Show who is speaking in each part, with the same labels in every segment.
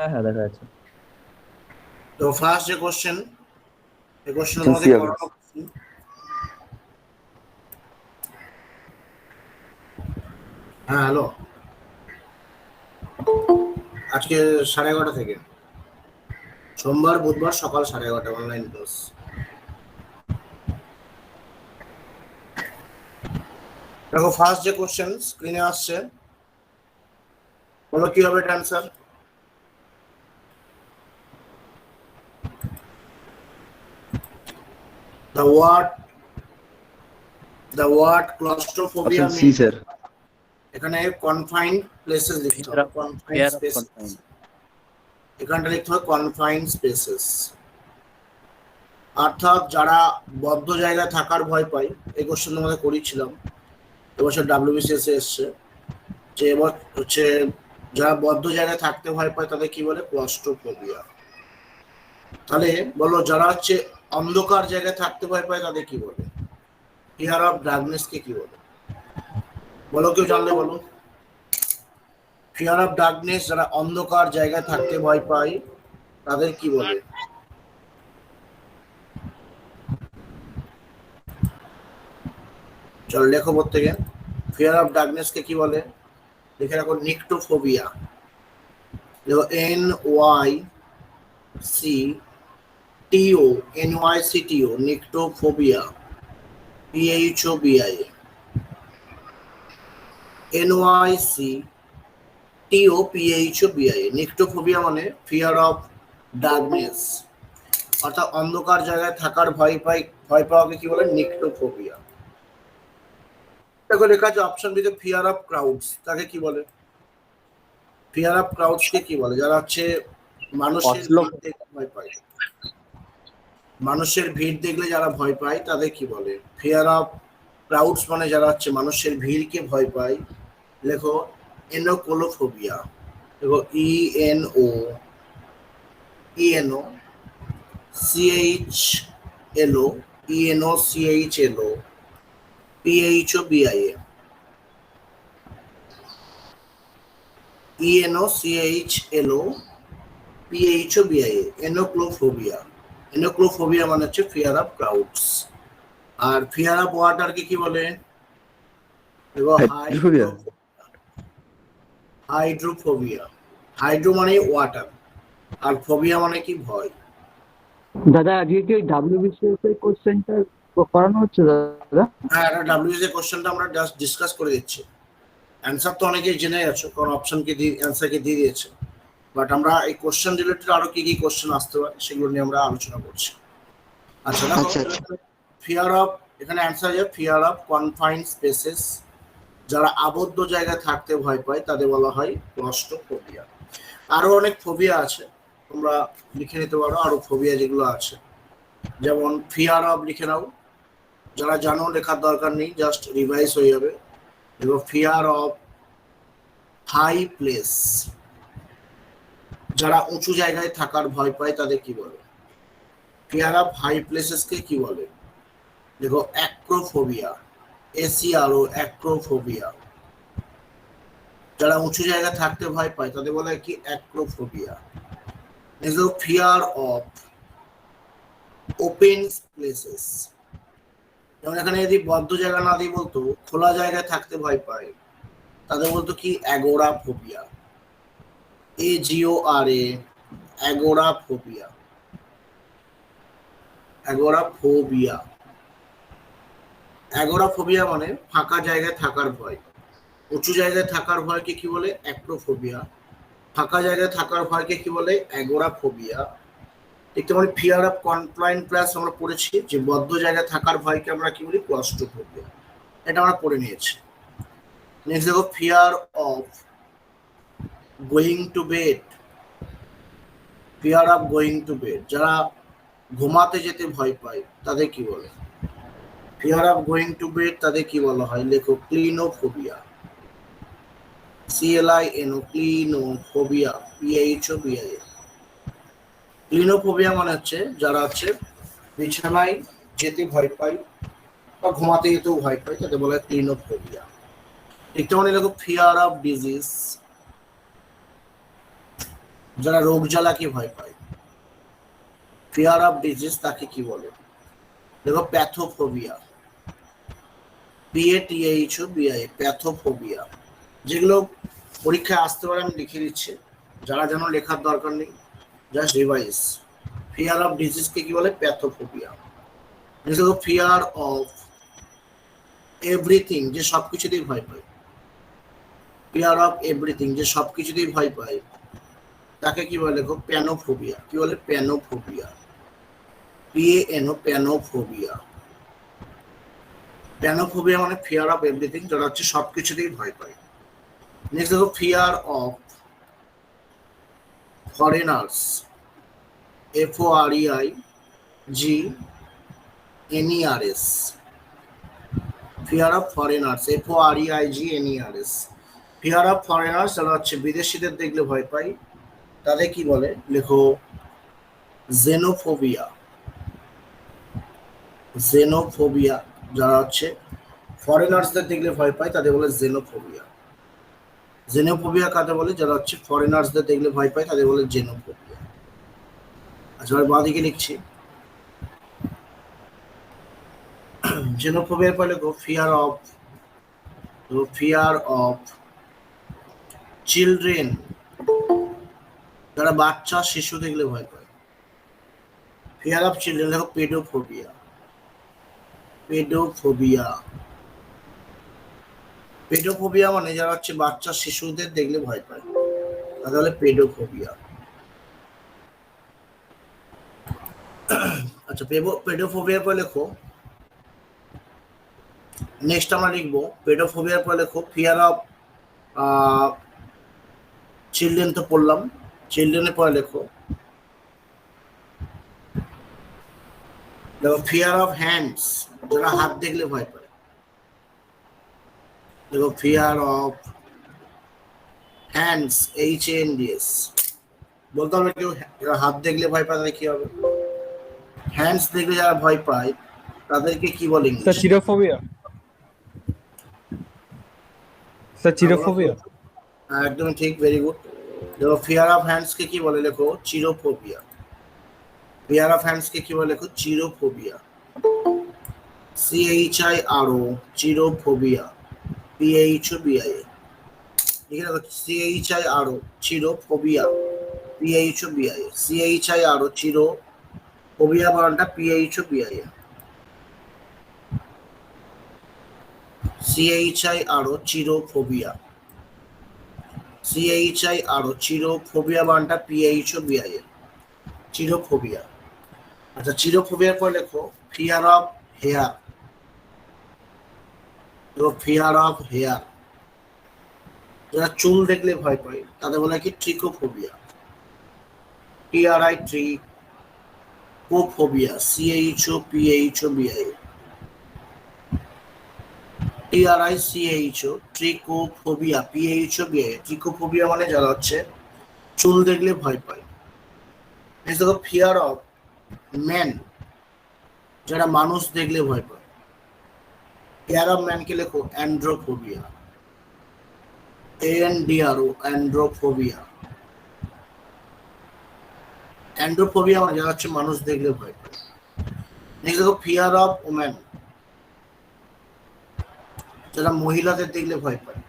Speaker 1: হ্যাঁ হ্যাঁ দেখা যাচ্ছে।
Speaker 2: তো ফার্স্ট যে কোশ্চেন, এই কোশ্চেন
Speaker 3: Can
Speaker 2: তোমাদের
Speaker 3: see
Speaker 2: করানো। হ্যাঁ হ্যালো, আজকে 11:30 থেকে, সোমবার বুধবার সকাল 11:30 অনলাইন ক্লাস। দেখো ফার্স্ট যে কোশ্চেন স্ক্রিনে আসছে, বলো কি হবে এটা answer. The word claustrophobia
Speaker 3: option C,
Speaker 2: means,
Speaker 3: sir.
Speaker 2: এখানে কনফাইন্ড প্লেসেস লিখতে হবে, confined
Speaker 1: fear of
Speaker 2: speech,
Speaker 1: confine.
Speaker 2: এখানটা লিখতে হবে কনফাইন্ড স্পেসেস, অর্থাৎ যারা বদ্ধ জায়গায় থাকার ভয় পায়। এই কোশ্চেন তোমাদের করেছিলাম এবছর WBCS এসছে, যে এবার হচ্ছে যারা বদ্ধ জায়গায় থাকতে ভয় পায় তাদের কি বলে, ক্লস্ট্রোফোবিয়া। তাহলে বলো যারা হচ্ছে অন্ধকার জায়গায় থাকতে ভয় পায় তাদের কি বলে, ফিয়ার অফ ডার্কনেস কে কি বলে, বলো কেউ জানলে বলো। ফিয়ার অফ ডার্কনেস, যারা অন্ধকার জায়গায় থাকতে ভয় পায় তাদের কি বলে। চলো লেখো প্রত্যেকে, ফিয়ার অফ ডার্কনেস কে কি বলে, লিখে রাখো নিকটোফোবিয়া। দেখো NYCTO নিকটোফোবিয়া, PHOBIA, NYCTOPHOBIA। নিকটোফোবিয়া মানে ফিয়ার অফ ডার্কনেস, অর্থাৎ অন্ধকার জায়গায় থাকার ভয় পাওয়াকে কি বলে, নিকটোফোবিয়া। দেখো লেখা আছে অপশন বিতে ফিয়ার অফ ক্রাউডস, তাকে কি বলে, ফিয়ার অফ ক্রাউডস কে কি বলে, যারা হচ্ছে মানুষের ভিড় দেখলে ভয় পায়, মানুষের ভিড় দেখলে যারা ভয় পায় তাদের কি বলে। ফিয়ার অফ ক্রাউডস মানে যারা হচ্ছে মানুষের ভিড়কে ভয় পায়, লেখো এনোকোলোফোবিয়া। দেখো ENOCHLO এনোক্লোফোবিয়া। এনোক্লোফোবিয়া মানে হচ্ছে ফিয়ার অফ ক্রাউডস। আর ফিয়ার অফ ওয়াটারকে কি বলে, দেখো
Speaker 3: Hydrophobia.
Speaker 2: হাইড্রোফোবিয়া। হাইড্রো মানে ওয়াটার, আর ফোবিয়া মানে কি ভয়।
Speaker 4: দাদা আজকে কি ওই WBCS এর কোশ্চেনটা করানো হচ্ছে দাদা?
Speaker 2: হ্যাঁ, এটা WBCS এর কোশ্চেনটা আমরা জাস্ট ডিসকাস করে দিচ্ছি। অ্যান্সার তো অনেকেই জেনে গেছো, কারণ অপশনকে দিয়ে অ্যান্সারকে দিয়ে দিয়েছে, বাট আমরা এই কোশ্চেন রিলেটেড আরো কি কি কোশ্চেন আসতে পারে সেগুলো নিয়ে আমরা আলোচনা করছি। আচ্ছা দেখো, ফিয়ার অফ, এখানে অ্যান্সার আছে ফিয়ার অফ কনফাইন্ড স্পেসেস, যারা আবদ্ধ জায়গায় থাকতে ভয় পায় তাদের বলা হয় ক্লস্ট্রোফোবিয়া। আরো অনেক ফোবিয়া আছে, তোমরা লিখে নিতে পারো আরো ফোবিয়া যেগুলো আছে, যেমন ফিয়ার অফ লিখে নাও, যারা জানো লেখার দরকার নেই, জাস্ট রিভাইজ হয়ে যাবে। এবং ফিয়ার অফ হাই প্লেস, যারা উঁচু জায়গায় থাকার ভয় পায় তাদের কি বলে। ফিয়ার অফ হাই প্লেসেস কে কি বলে, দেখো অ্যাক্রোফোবিয়া, ACRO অ্যাক্রোফোবিয়া। যারা উঁচু জায়গায় থাকতে ভয় পায় তাদের বলে কি, acrophobia. Fear of open places, যেমন এখানে যদি বদ্ধ জায়গা না দিয়ে বলতো খোলা জায়গায় থাকতে ভয় পায় তাদের বলতো কি, agoraphobia, AGORA agoraphobia, agoraphobia. Agoraphobia মানে ফাঁকা জায়গায় থাকার ভয়। উঁচু জায়গায় থাকার ভয়কে কি বলে, অ্যাক্রোফোবিয়া। ফাঁকা জায়গায় থাকার ভয়কে কি বলে, অ্যাগোরাফোবিয়া। ঠিক তেমন ফিয়ার অফ কনফাইন্ড প্লেস আমরা পড়েছি, যে বদ্ধ জায়গায় থাকার ভয়কে আমরা কি বলি, ক্লস্ট্রোফোবিয়া। এটা আমরা পড়ে নিয়েছি। নেক্সট দেখো fear of going to bed, fear of going to bed, যারা ঘুমাতে যেতে ভয় পায় তাদের কি বলে। Fear of going to bed তাদের কি বলা হয়, লেখো ক্লিনোফোবিয়া, CLINO ক্লিনোফোবিয়া, PHOBIA। ক্লিনোফোবিয়া মানে হচ্ছে যারা হচ্ছে বিছানায় যেতে ভয় পায় বা ঘুমাতে যেতেও ভয় পায় তাদের বলা হয় ক্লিনোফোবিয়া। ঠিক তেমন লেখো ফিয়ার অফ ডিজিজ, যারা রোগ জ্বালাকে ভয় পায়, ফিয়ার অফ ডিজিজ, তাকে কি বলে? দেখো প্যাথোফোবিয়া, PATHOBIA, প্যাথোফোবিয়া। যেগুলো পরীক্ষায় আসতে পারে আমি লিখে দিচ্ছি, যারা যেন লেখার দরকার নেই, জাস্ট রিভাইজ। ফিয়ার অফ ডিজিজকে কি বলে? প্যাথোফোবিয়া। দেখো ফিয়ার অফ এভরিথিং, যে সবকিছুতেই ভয় পায়, ফিয়ার অফ এভরিথিং, যে সবকিছুতেই ভয় পায়, তাকে কি বলে? দেখো প্যানোফোবিয়া। কি বলে? প্যানোফোবিয়া, PANO, প্যানোফোবিয়া। প্যানোফোবিয়া মানে ফিয়ার অফ এভরিথিং, যারা হচ্ছে সবকিছুতেই ভয় পায়। নেক্সট দেখো fear of foreigners, FOREIGNERS, fear of foreigners, FOREIGNERS। Fear of foreigners, যারা হচ্ছে বিদেশিদের দেখলে ভয় পায়, তাদের কি বলে? লেখো জেনোফোবিয়া, জেনোফোবিয়া। যারা হচ্ছে ফরেনার্সদের দেখলে ভয় পায়, তাদের বলে জেনোফোবিয়া। জেনোফোবিয়া কাদের বলে? যারা হচ্ছে ফরেনার্সদের দেখলে ভয় পায়, তাদের বলে জেনোফোবিয়া। আচ্ছা, বাঁ দিকে লিখছি। জেনোফোবিয়ার পরে লেখো ফিয়ার অফ চিলড্রেন, যারা বাচ্চা শিশু দেখলে ভয় পায়, ফিয়ার অফ চিলড্রেন। দেখো পেডোফোবিয়া, পেডোফোবিয়া। পেডোফোবিয়া মানে যারা হচ্ছে বাচ্চা শিশুদের দেখলে ভয় পায়, তাহলে পেডোফোবিয়া। আচ্ছা, পেডোফোবিয়ার পরে লেখো, নেক্সট আমরা লিখবো পেডোফোবিয়ার পরে লেখো ফিয়ার অফ চিলড্রেন, তো পড়লাম। চিলড্রেনের পরে লেখো দেখো ফিয়ার অফ হ্যান্ডস, যারা হাত দেখলে ভয় পায়। দেখো ফিয়ার অফ হ্যান্ডস, HANDS। বলতে হবে কেউ যারা হাত দেখলে ভয় পায় তাদের কি হবে? হ্যান্ডস দেখলে যারা ভয় পায় তাদেরকে কি বলে
Speaker 1: স্যার
Speaker 2: ইংলিশ?
Speaker 1: চিরোফোবিয়া, স্যার চিরোফোবিয়া।
Speaker 2: একদমই ঠিক, ভেরি গুড। দেখো ফিয়ার অফ হ্যান্ডস কে কি বলে? লেখো চিরোফোবিয়া। ফিয়ার অফ হ্যান্ডস কে কি বলে? লেখো চিরোফোবিয়া, CHIRO, চিরোফোবিয়া, PHOBIA। লিখে রাখো CHIRO, চিরোফোবিয়া, PHOBIA, CHIRO, চিরোফোবিয়া বানানটা PHOBIA, CHIRO, চিরোফোবিয়া, CHIRO, চিরোফোবিয়া বানানটা PHOBIA, চিরোফোবিয়া। আচ্ছা, চিরোফোবিয়ার পর লেখো fear of hair. Fear of hair, যারা চুল দেখলে ভয় পায় তাদের বলে কি? ট্রিকোফোবিয়া, ট্রিকোফোবিয়া, CHOPHOBIA, TRICHO, ট্রিকোফোবিয়া, PHOBIA। ট্রিকোফোবিয়া মানে যারা হচ্ছে চুল দেখলে ভয় পায়। দেখো ফিয়ার অফ ম্যান, যারা মানুষ দেখলে ভয় পায়। ফিয়ার অফ ম্যানকে লেখো অ্যান্ড্রোফোবিয়া, ANDRO, অ্যান্ড্রোফোবিয়া। অ্যান্ড্রোফোবিয়া মানে যারা হচ্ছে মানুষ দেখলে ভয় পায়। নেক্সট দেখো ফিয়ার অফ ওমেন, যারা মহিলাদের দেখলে ভয় পায়।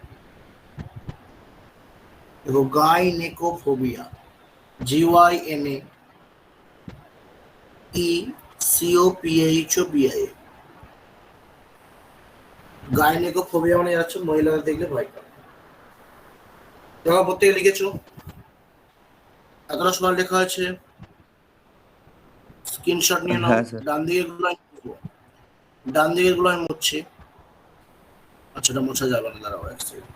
Speaker 2: দেখো গাইনেকোফোবিয়া, GYNECOPHOBIA। গাইনেকোফোবিয়া মানে যাচ্ছে মহিলাদের দেখলে ভয় পায়। দেখো প্রত্যেকে লিখেছো? এতটা সময় লেখা হয়েছে, স্ক্রিনশট নিয়ে নাও।
Speaker 3: হ্যাঁ, স্যার।
Speaker 2: ডান দিকের গুলো আমি মুছবো, ডান দিকের গুলো আমি মুছছি। আচ্ছা, এটা মোছা যাবে না, দাঁড়াও এক সেকেন্ড।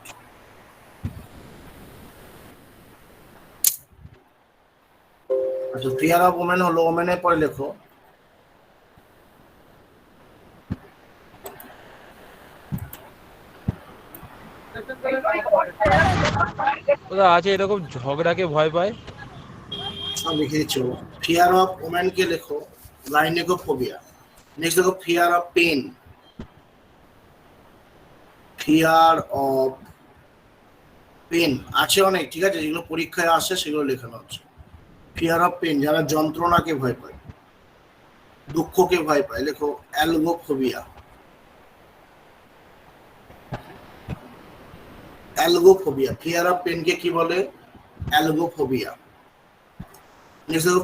Speaker 2: আচ্ছা, ফিয়ার অফ ওমেন হলো, ওমেনের পরে লেখো
Speaker 1: ওরা আছে এরকম ঝগড়াকে ভয় পায়।
Speaker 2: সব লিখে দিচ্ছি। ফিয়ার অফ ওমেন কে লেখো গাইনেকোফোবিয়া। নেক্সট দেখো fear of pain, fear of pain আছে অনেক, ঠিক আছে, যেগুলো পরীক্ষায় আসে সেগুলো লেখানো হচ্ছে। ফিয়ার অফ পেন, যারা যন্ত্রণাকে ভয় পায়, দুঃখকে ভয় পায়, লেখো অ্যালগোফোবিয়া। অ্যালগোফোবিয়া, ফিয়ার অফ পেনকে কি বলে? অ্যালগোফোবিয়া।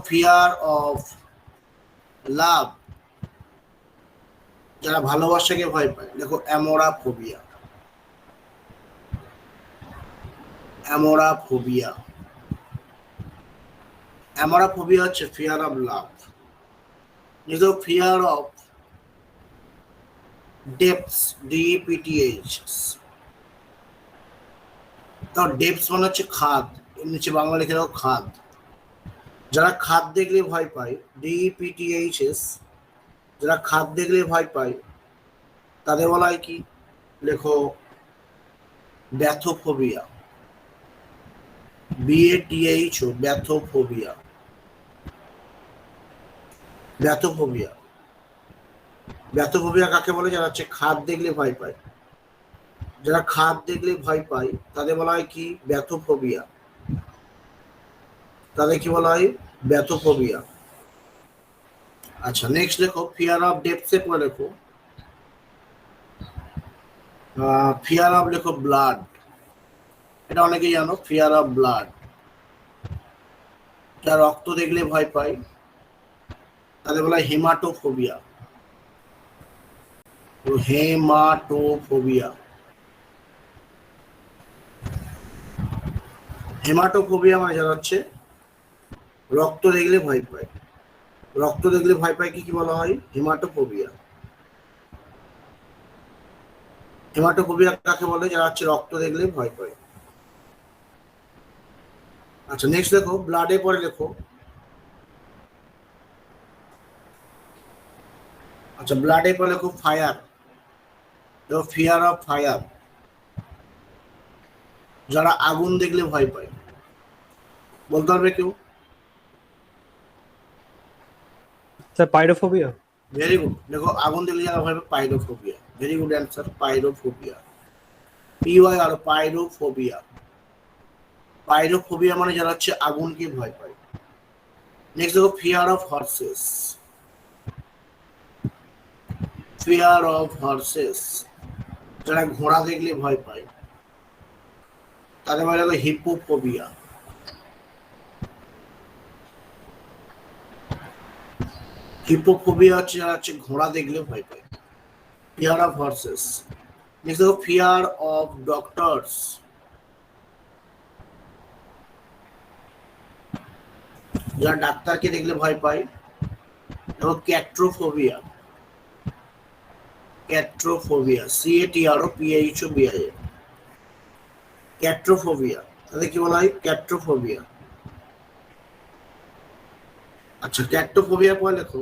Speaker 2: ফিয়ার অফ লাভ, যারা ভালোবাসাকে ভয় পায়, দেখো অ্যামোরাফোবিয়া। অ্যামোরাফোবিয়া, অ্যামোরাফোবিয়া হচ্ছে ফিয়ার অফ লাভ। দেখো ফিয়ার অফ ডেপথস, ডিপিটিএইচ। তাও ডেপথস মানে হচ্ছে খাদ, নিচে বাংলা লিখে দাও খাদ। যারা খাদ দেখলে ভয় পায়, ডিপিটিএইচএস, যারা খাদ দেখলে ভয় পায় তাদের বলা হয় কি? লেখো ব্যাথোফোবিয়া। BATHO, ব্যাথোফোবিয়া। ব্যাথোফোবিয়া, ব্যাথোফোবিয়া কাকে বলে? যারা হচ্ছে খাদ দেখলে ভয় পায়, যারা খাদ দেখলে ভয় পায় তাদের বলা হয় কি? ব্যাথোফোবিয়া। তাদের কি বলা হয়? ব্যাথোফোবিয়া। আচ্ছা, নেক্সট দেখো ফিয়ার অফ ডেপথে পরে লেখো ফিয়ার অফ, লেখো ব্লাড। এটা অনেকেই জানো, ফিয়ার অফ ব্লাড, যারা রক্ত দেখলে ভয় পায় তাদের বলা হয় হেমাটোফোবিয়া। হেমাটোফোবিয়া, হেমাটোফোবিয়া মানে যারা হচ্ছে রক্ত দেখলে ভয় পায়, রক্ত দেখলে ভয় পায় কি বলা হয়? হেমাটোফোবিয়া। হেমাটোফোবিয়া কাকে বলে? যারা হচ্ছে রক্ত দেখলে ভয় পায়। আচ্ছা, নেক্সট দেখো ব্লাডে পরে লেখো, আচ্ছা ব্লাডে পরে লেখো ফায়ার। দেখো ফিয়ার অফ ফায়ার, যারা আগুন দেখলে ভয় পায়, বলতে পারবে কেউ?
Speaker 3: স্যার পাইরোফোবিয়া।
Speaker 2: ভেরি গুড, দেখো আগুন দেখলে যারা ভয় পায়, pyrophobia. Very good answer, pyrophobia. PY আর পাইরোফোবিয়া। পাইরোফোবিয়া মানে যারা হচ্ছে আগুনকে ভয় পায়। নেক্সট দেখো fear of horses. Fear of horses, যারা ঘোড়া দেখলে ভয় পায় তাদের বলা হয় হিপোফোবিয়া। হিপোফোবিয়া হচ্ছে যারা হচ্ছে ঘোড়া দেখলে ভয় পায়। Fear of horse's. নেক্সট দেখো ফিয়ার অফ ডক্টরস, যারা ডাক্তারকে দেখলে ভয় পায়। এবং ক্যাট্রোফোবিয়া। ক্যাট্রোফোবিয়া, CATROPHOBIA। ক্যাট্রোফোবিয়া, তাদের কি বলা হয়? ক্যাট্রোফোবিয়া। আচ্ছা, ক্যাট্রোফোবিয়া পরে লেখো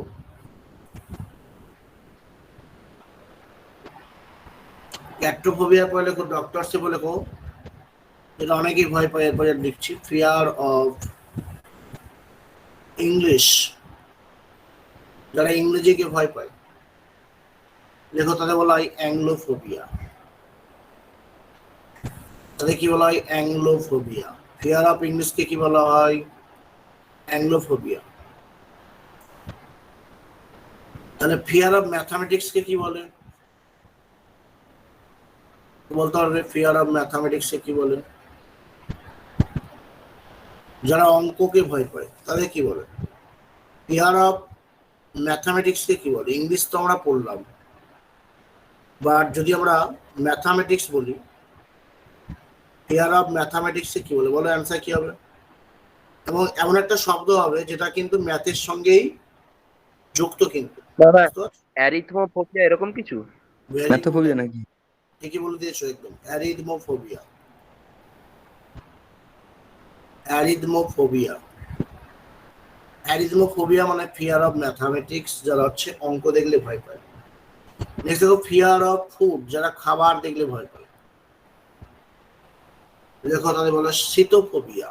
Speaker 2: ক্যাট্রোফোবিয়া পরে লেখো ডক্টরসে বলে লেখো, এটা অনেকেই ভয় পায়। এরপরে লিখছি ফিয়ার অফ ইংলিশ, যারা ইংরেজিকে ভয় পায় লেখো তাদের বলা হয় অ্যাংলোফোবিয়া। তাদের কি বলা হয়? অ্যাংলোফোবিয়া। ফিয়ার অফ ইংলিশকে কি বলা হয়? অ্যাংলোফোবিয়া। তাহলে ফিয়ার অফ ম্যাথামেটিক্সকে কি বলে? বলতে পারবে ফিয়ার অফ ম্যাথামেটিক্সকে কি বলে? যারা অঙ্ককে ভয় পায় তাদের কি বলে? ফিয়ার অফ ম্যাথামেটিক্সকে কি বলে? ইংলিশ তো আমরা পড়লাম, বাট যদি আমরা ম্যাথামেটিক্স বলি, ফিয়ার অফ ম্যাথামেটিক্সে কি বলে? বলো অ্যান্সার কি হবে? এবং এমন একটা শব্দ হবে যেটা কিন্তু ম্যাথের সঙ্গেই যুক্ত, কিন্তু
Speaker 5: দাদা অ্যারিথমোফোবিয়া এরকম কিছু?
Speaker 2: ভেরি গুড,
Speaker 3: ম্যাথোফোবিয়া নাকি?
Speaker 2: ঠিকই বলে দিয়েছো একদম, অ্যারিথমোফোবিয়া। অ্যারিথমোফোবিয়া, অ্যারিথমোফোবিয়া মানে ফিয়ার অফ ম্যাথামেটিক্স, যারা হচ্ছে অঙ্ক দেখলে ভয় পায়। নেক্সট দেখো ফিয়ার অফ ফুড, যারা খাবার দেখলে ভয় পায় লেখো তাদের বলে সিটোফোবিয়া।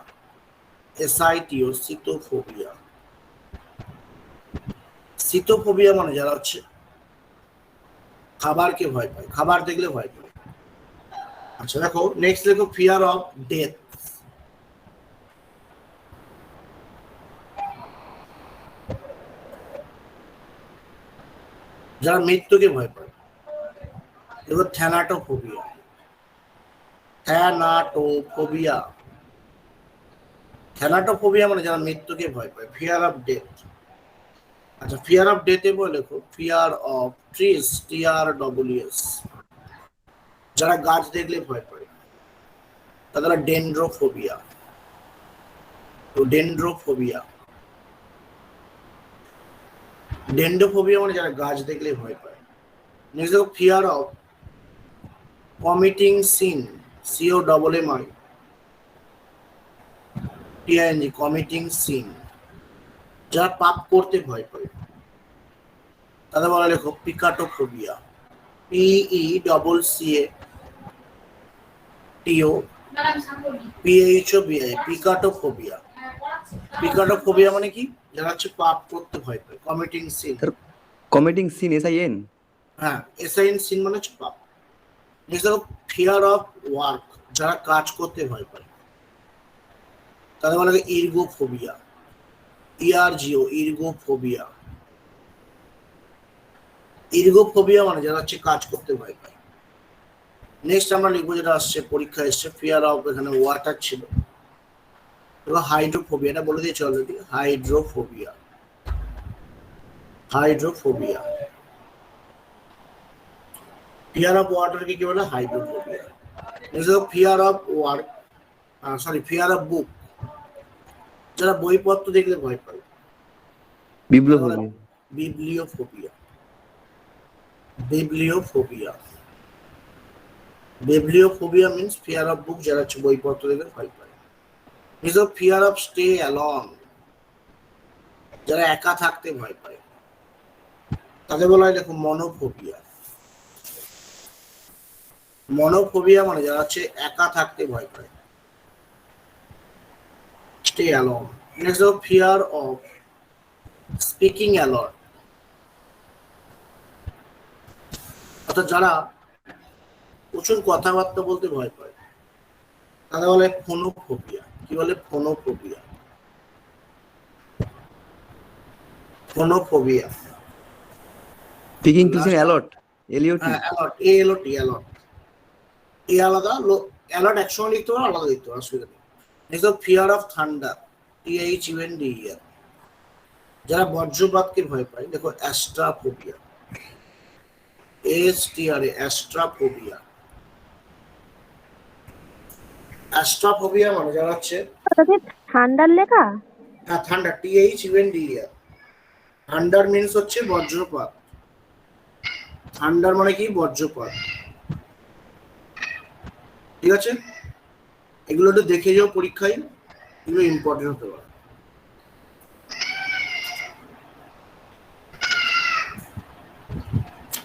Speaker 2: SITO, সিটোফোবিয়া। সিটোফোবিয়া মানে যারা হচ্ছে খাবারকে ভয় পায়, খাবার দেখলে ভয় পায়। আচ্ছা দেখো নেক্সট দেখো ফিয়ার অফ ডেথ। যারা মৃত্যুকে ভয় পায়, দেখো থ্যানাটোফোবিয়া। থ্যানাটোফোবিয়া, থ্যানাটোফোবিয়া মানে যারা মৃত্যুকে ভয় পায়। ফিয়ার অফ ডেথ, আচ্ছা ফিয়ার অফ ডেথে বলে লেখো ফিয়ার অফ ট্রিজ, TREES। যারা গাছ দেখলে ভয় পায় তাদের ডেন্ড্রোফোবিয়া। তো ডেন্ড্রোফোবিয়া, ডেন্ড্রোফোবিয়া মানে যারা গাছ দেখলে ভয় পায়। নেক্সট দেখো fear of committing sin, COMMITING, committing sin. যারা পাপ করতে ভয় পায় তাদের বলা লেখো পিকাটোফোবিয়া, PECATOPHOBIA, পিকাটোফোবিয়া। পিকাটোফোবিয়া মানে কি, যারা হচ্ছে পাপ করতে ভয় পায়। Committing sin,
Speaker 6: committing sin, SIN।
Speaker 2: হ্যাঁ SIN, সিন মানে হচ্ছে পাপ। নেক্সট দেখো ফিয়ার অফ ওয়ার্ক, যারা কাজ করতে ভয় পায় তাদের বলা লাগে ইর্গোফোবিয়া, ERGO, ইর্গোফোবিয়া। ইর্গোফোবিয়া মানে যারা হচ্ছে কাজ করতে ভয় পায়। নেক্সট আমরা লিখবো যেটা আসছে পরীক্ষা এসছে, ফিয়ার অফ, এখানে ওয়াটার ছিল, হাইড্রোফোবিয়া, এটা বলে দিয়েছি already, hydrophobia. Hydrophobia, fear of ওয়াটারকে কি বলে, hydrophobia. Fear of work, fear of book, যারা বইপত্র দেখলে ভয় পায়,
Speaker 6: বিপ্লবী।
Speaker 2: Bibliophobia. Bibliophobia, bibliophobia means fear of book, যারা হচ্ছে বইপত্র দেখলে ভয় পায়। ফিয়ার অফ স্টে অ্যালন, যারা একা থাকতে ভয় পায় তাদের বলা হয় দেখো মনোফোবিয়া। মনোফোবিয়া মানে যারা হচ্ছে একা থাকতে ভয় পায়, stay alone. Next fear of speaking a lot, অর্থাৎ যারা প্রচুর কথাবার্তা বলতে ভয় পায় তাদের বলে ফোনোফোবিয়া। কি বলে, phonophobia. Phonophobia,
Speaker 6: speaking to a lot, LEOT।
Speaker 2: হ্যাঁ অ্যালট, ALOT, অ্যালট। এ আলাদা, অ্যালট একসঙ্গে লিখতে পারো, আলাদা লিখতে পারো, অসুবিধা নেই। Next fear of thunder, THUNDER, যারা বজ্রপাতকে ভয় পায় দেখো অ্যাস্ট্রাফোবিয়া, ASTRA, অ্যাস্ট্রাফোবিয়া। অ্যাস্ট্রাফোবিয়া মানে যারা হচ্ছে,
Speaker 7: ঠান্ডার লেখা,
Speaker 2: হ্যাঁ থান্ডার, THUNDER। থান্ডার মিন্স হচ্ছে বজ্রপাত। থান্ডার মানে কি, বজ্রপাত। ঠিক আছে, এগুলো একটু দেখে যাও পরীক্ষায়, এগুলো ইম্পর্টেন্ট হতে পারে।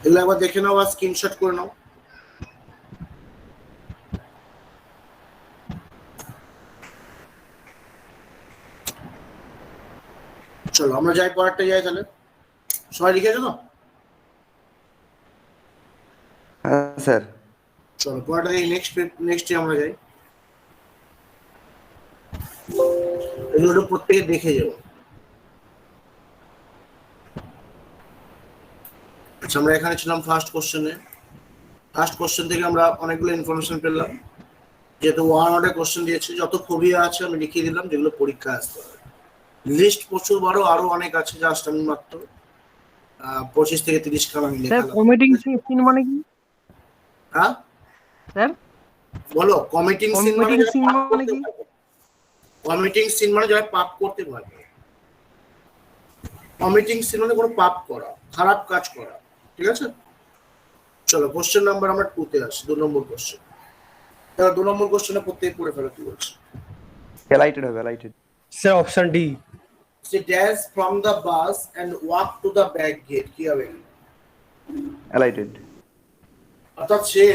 Speaker 2: এগুলো একবার দেখে নাও বা স্ক্রিনশট করে নাও। চলো আমরা যাই, পরেরটা যাই তাহলে। সবাই লিখেছো তো?
Speaker 6: হ্যাঁ স্যার।
Speaker 2: চলো পরেরটা নেক্সট আমরা যাই। এগুলো প্রত্যেকে দেখে যাবো। আচ্ছা আমরা এখানে ছিলাম ফার্স্ট কোশ্চেনে। ফার্স্ট কোশ্চেন থেকে আমরা অনেকগুলো ইনফরমেশন পেলাম। যেহেতু 1 ওয়ার্ডে কোশ্চেন দিয়েছে, যত ফোবিয়া আছে আমি লিখিয়ে দিলাম যেগুলো পরীক্ষা আসতে হবে। লিস্ট প্রচুর বড়, আরো অনেক আছে, জাস্ট আমি মাত্র 25 থেকে 30 খান আমি লিখলাম।
Speaker 8: কমিটিং সিন মানে কি
Speaker 2: হ্যাঁ
Speaker 8: স্যার?
Speaker 2: বলো, কমিটিং সিন মানে
Speaker 8: কি?
Speaker 2: কমিটিং সিন মানে যারা পাপ করতে ভয় পায়। কমিটিং সিন মানে কোনো পাপ করা, খারাপ কাজ করা। ঠিক আছে, চলো কোশ্চেন নাম্বার আমরা 2 তে আসি। 2 নম্বর কোশ্চেন। তাহলে 2 নম্বর কোশ্চেনে প্রত্যেক পড়ে ফেলো, কি বলছে?
Speaker 6: অ্যালাইটেড হবে, alighted.
Speaker 3: Sir option D.
Speaker 2: She dash from the bus and walk to the back gate, কি হবে?
Speaker 6: অ্যালাইটেড।
Speaker 2: অর্থাৎ সে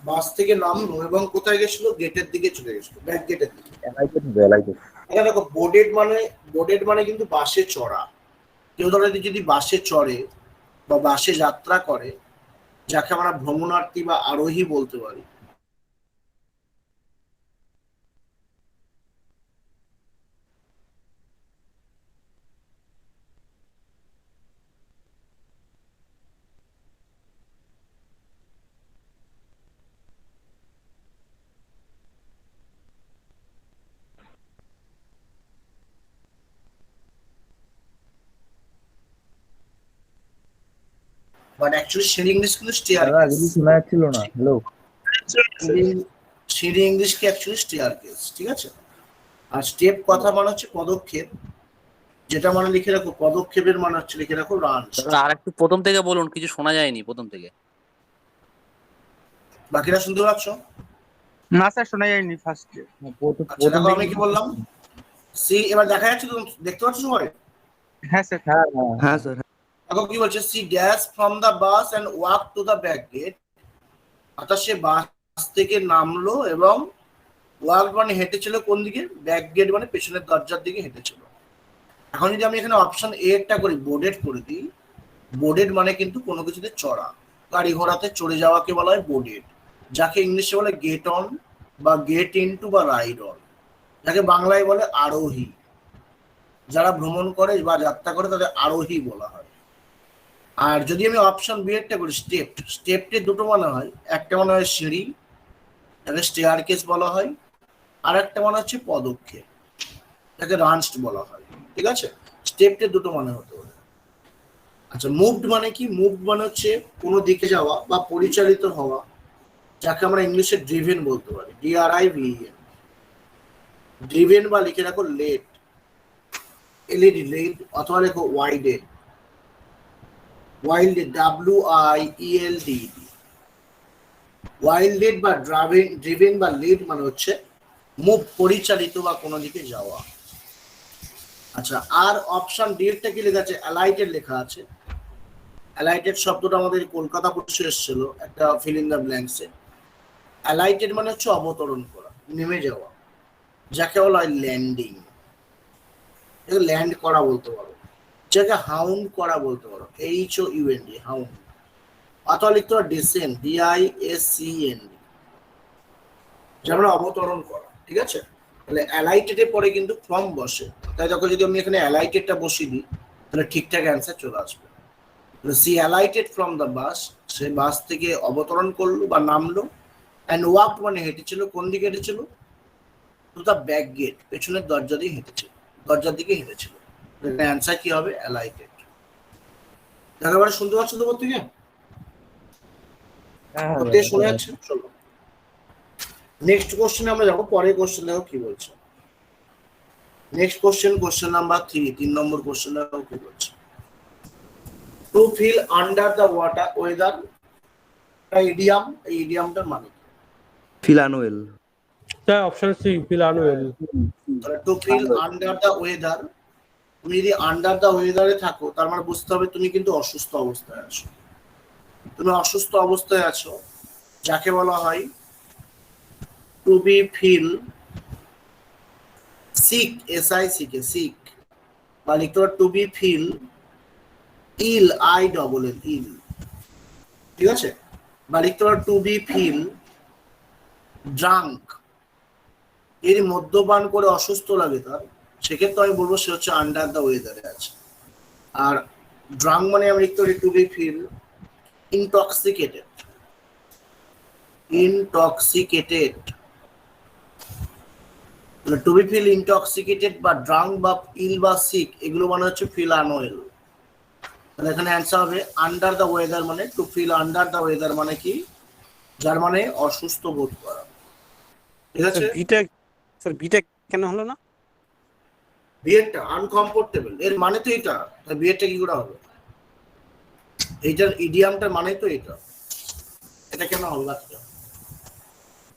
Speaker 2: বাস থেকে নামলো এবং কোথায় গেছিল, গেটের দিকে চলে গেছিল, ব্যাক গেটের দিকে।
Speaker 6: অ্যালাইটেড, অ্যালাইটেড।
Speaker 2: এটা দেখো বোর্ডেড মানে কিন্তু বাসে চড়া। কেউ ধরো যদি বাসে চড়ে বা বাসে যাত্রা করে, যাকে আমরা ভ্রমণার্থী বা আরোহী বলতে পারি, বাট অ্যাকচুয়ালি সিঁড়ি ইংলিশ কিন্তু স্টেয়ার
Speaker 6: দাদা কিছু শোনা যাচ্ছিল না, হ্যালো।
Speaker 2: সিঁড়ি ইংলিশ কি অ্যাকচুয়ালি স্টেয়ার কেস, ঠিক আছে। আর স্টেপ কথা মানে হচ্ছে পদক্ষেপ, যেটা মানে লিখে রাখো, পদক্ষেপের মানে হচ্ছে লিখে রাখো রান।
Speaker 9: দাদা আর একটু প্রথম থেকে বলুন, কিছু শোনা যায়নি প্রথম থেকে।
Speaker 2: বাকিরা শুনতে পাচ্ছ?
Speaker 8: না স্যার, শোনা যায়নি ফার্স্টে।
Speaker 2: আচ্ছা দেখো আমি কি বললাম, সি এবার দেখা যাচ্ছে তো, দেখতে পাচ্ছ সবাই?
Speaker 8: হ্যাঁ স্যার।
Speaker 6: হ্যাঁ স্যার।
Speaker 2: দেখো কি বলছে, she dash from the bus and walk to the back gate, অর্থাৎ সে বাস থেকে নামলো এবং ওয়াক মানে হেঁটেছিল কোন দিকে, ব্যাক গেট মানে পেছনের দরজার দিকে হেঁটেছিল। এখন যদি আমি এখানে অপশন এ একটা করি, বোর্ডেড করে দিই, বোর্ডেড মানে কিন্তু কোনো কিছুতে চড়া, গাড়ি ঘোড়াতে চড়ে যাওয়াকে বলা হয় বোর্ডেড, যাকে ইংলিশে বলে গেট অন বা গেট ইনটু বা রাইড অন, যাকে বাংলায় বলে আরোহী। যারা ভ্রমণ করে বা যাত্রা করে তাদের আরোহী বলা হয়। আর যদি আমি অপশন বি একটা করি, স্টেপ, স্টেপটি দুটো মানে হয়, একটা মানে হয় সিঁড়ি, যাকে স্টেয়ার কেস বলা হয়, আর একটা মানে হচ্ছে পদক্ষেপ, যাকে রানস্ট বলা হয়, ঠিক আছে। স্টেপটি দুটো মানে হতে পারে। আচ্ছা মুভড মানে কি, মুভড মানে হচ্ছে কোনো দিকে যাওয়া বা পরিচালিত হওয়া, যাকে আমরা ইংলিশে ড্রিভেন বলতে পারি, DRIVEN, ড্রিভেন বা লিখে রাখো লেড, LED লেড, অথবা লেখো ওয়াইডেড, ওয়াইল্ডেড WIELD, ওয়াইল্ডেড বা ড্রিভেন বা লিড মানে হচ্ছে মুভ, পরিচালিত বা কোনো দিকে যাওয়া। আচ্ছা আর অপশন ডি এরটা কি লেখা আছে, অ্যালাইটেড লেখা আছে। অ্যালাইটেড শব্দটা আমাদের কলকাতা পুলিশে এসেছিল একটা ফিল ইন দ্য ব্ল্যাঙ্কসে। অ্যালাইটেড মানে হচ্ছে অবতরণ করা, নেমে যাওয়া, যাকে বলা হয় ল্যান্ডিং, ল্যান্ড করা বলতে পারো, যাকে হাউন্ড করা বলতে পারো, HOUND, হাউন্ড, অথবা লিখতে পারো ডিসেন্ড, DISCEND, যেমন অবতরণ করা, ঠিক আছে। তাহলে অ্যালাইটেডের পরে কিন্তু ফ্রম বসে, তাই দেখো যদি আমি এখানে অ্যালাইটেডটা বসিয়ে দিই তাহলে ঠিকঠাক অ্যান্সার চলে আসবে। সি অ্যালাইটেড ফ্রম দ্য বাস, সে বাস থেকে অবতরণ করলো বা নামলো, অ্যান্ড ওয়াক মানে হেঁটেছিল, কোন দিকে হেঁটেছিল, টু দ্য ব্যাক গেট, পেছনের দরজা দিয়ে হেঁটেছিল, দরজার দিকে হেঁটেছিল। অ্যান্সার কি হবে, অ্যালাইটেড। একেবারে শুনতে পাচ্ছ তো প্রত্যেকে? প্রত্যেকে শুনে যাচ্ছে? চলো নেক্সট কোশ্চেনে আমরা যাবো, পরের কোশ্চেন দেখো কি বলছে। নেক্সট কোশ্চেন, কোশ্চেন নাম্বার 3, 3 নম্বর কোশ্চেন দেখো কি বলছে। To feel under the water weather, idiom, এই ইডিয়ামটার মানে
Speaker 6: feel unwell.
Speaker 3: Sir option C feel unwell.
Speaker 2: To feel under the weather, তুমি যদি আন্ডার দ্য ওয়েদারে থাকো তার মানে বুঝতে হবে তুমি কিন্তু অসুস্থ অবস্থায় আছো, তুমি অসুস্থ অবস্থায় আছো, যাকে বলা হয় to be feel sick, SICK, sick, বা লিখতে পারো to be feel ill, ILL, ill, ঠিক আছে। বা লিখতে পারো টু বি ফিল ড্রাঙ্ক, এর মদ্যপান করে অসুস্থ লাগে তার, সেক্ষেত্রে আমি বলবো সে হচ্ছে আন্ডার দ্য ওয়েদারে আছে। আর ড্রাঙ্ক মানে আমি লিখতে পারি to be feel intoxicated, intoxicated, to be feel intoxicated বা ড্রাঙ্ক বা ইল বা সিক, এগুলো মানে হচ্ছে ফিল আনওয়েল। তাহলে এখানে অ্যান্সার হবে আন্ডার দ্য ওয়েদার, মানে to feel under the weather মানে কি, যার মানে অসুস্থ বোধ করা, ঠিক আছে।
Speaker 3: বিটা কেন হলো না?
Speaker 2: বিয়েটা আনকমফোর্টেবল, এর মানে তো এটা, বিয়েটা কি করে হবে, এইটার ইডিয়ামটার মানে তো এটা, এটা কেন হবে বাচ্চা,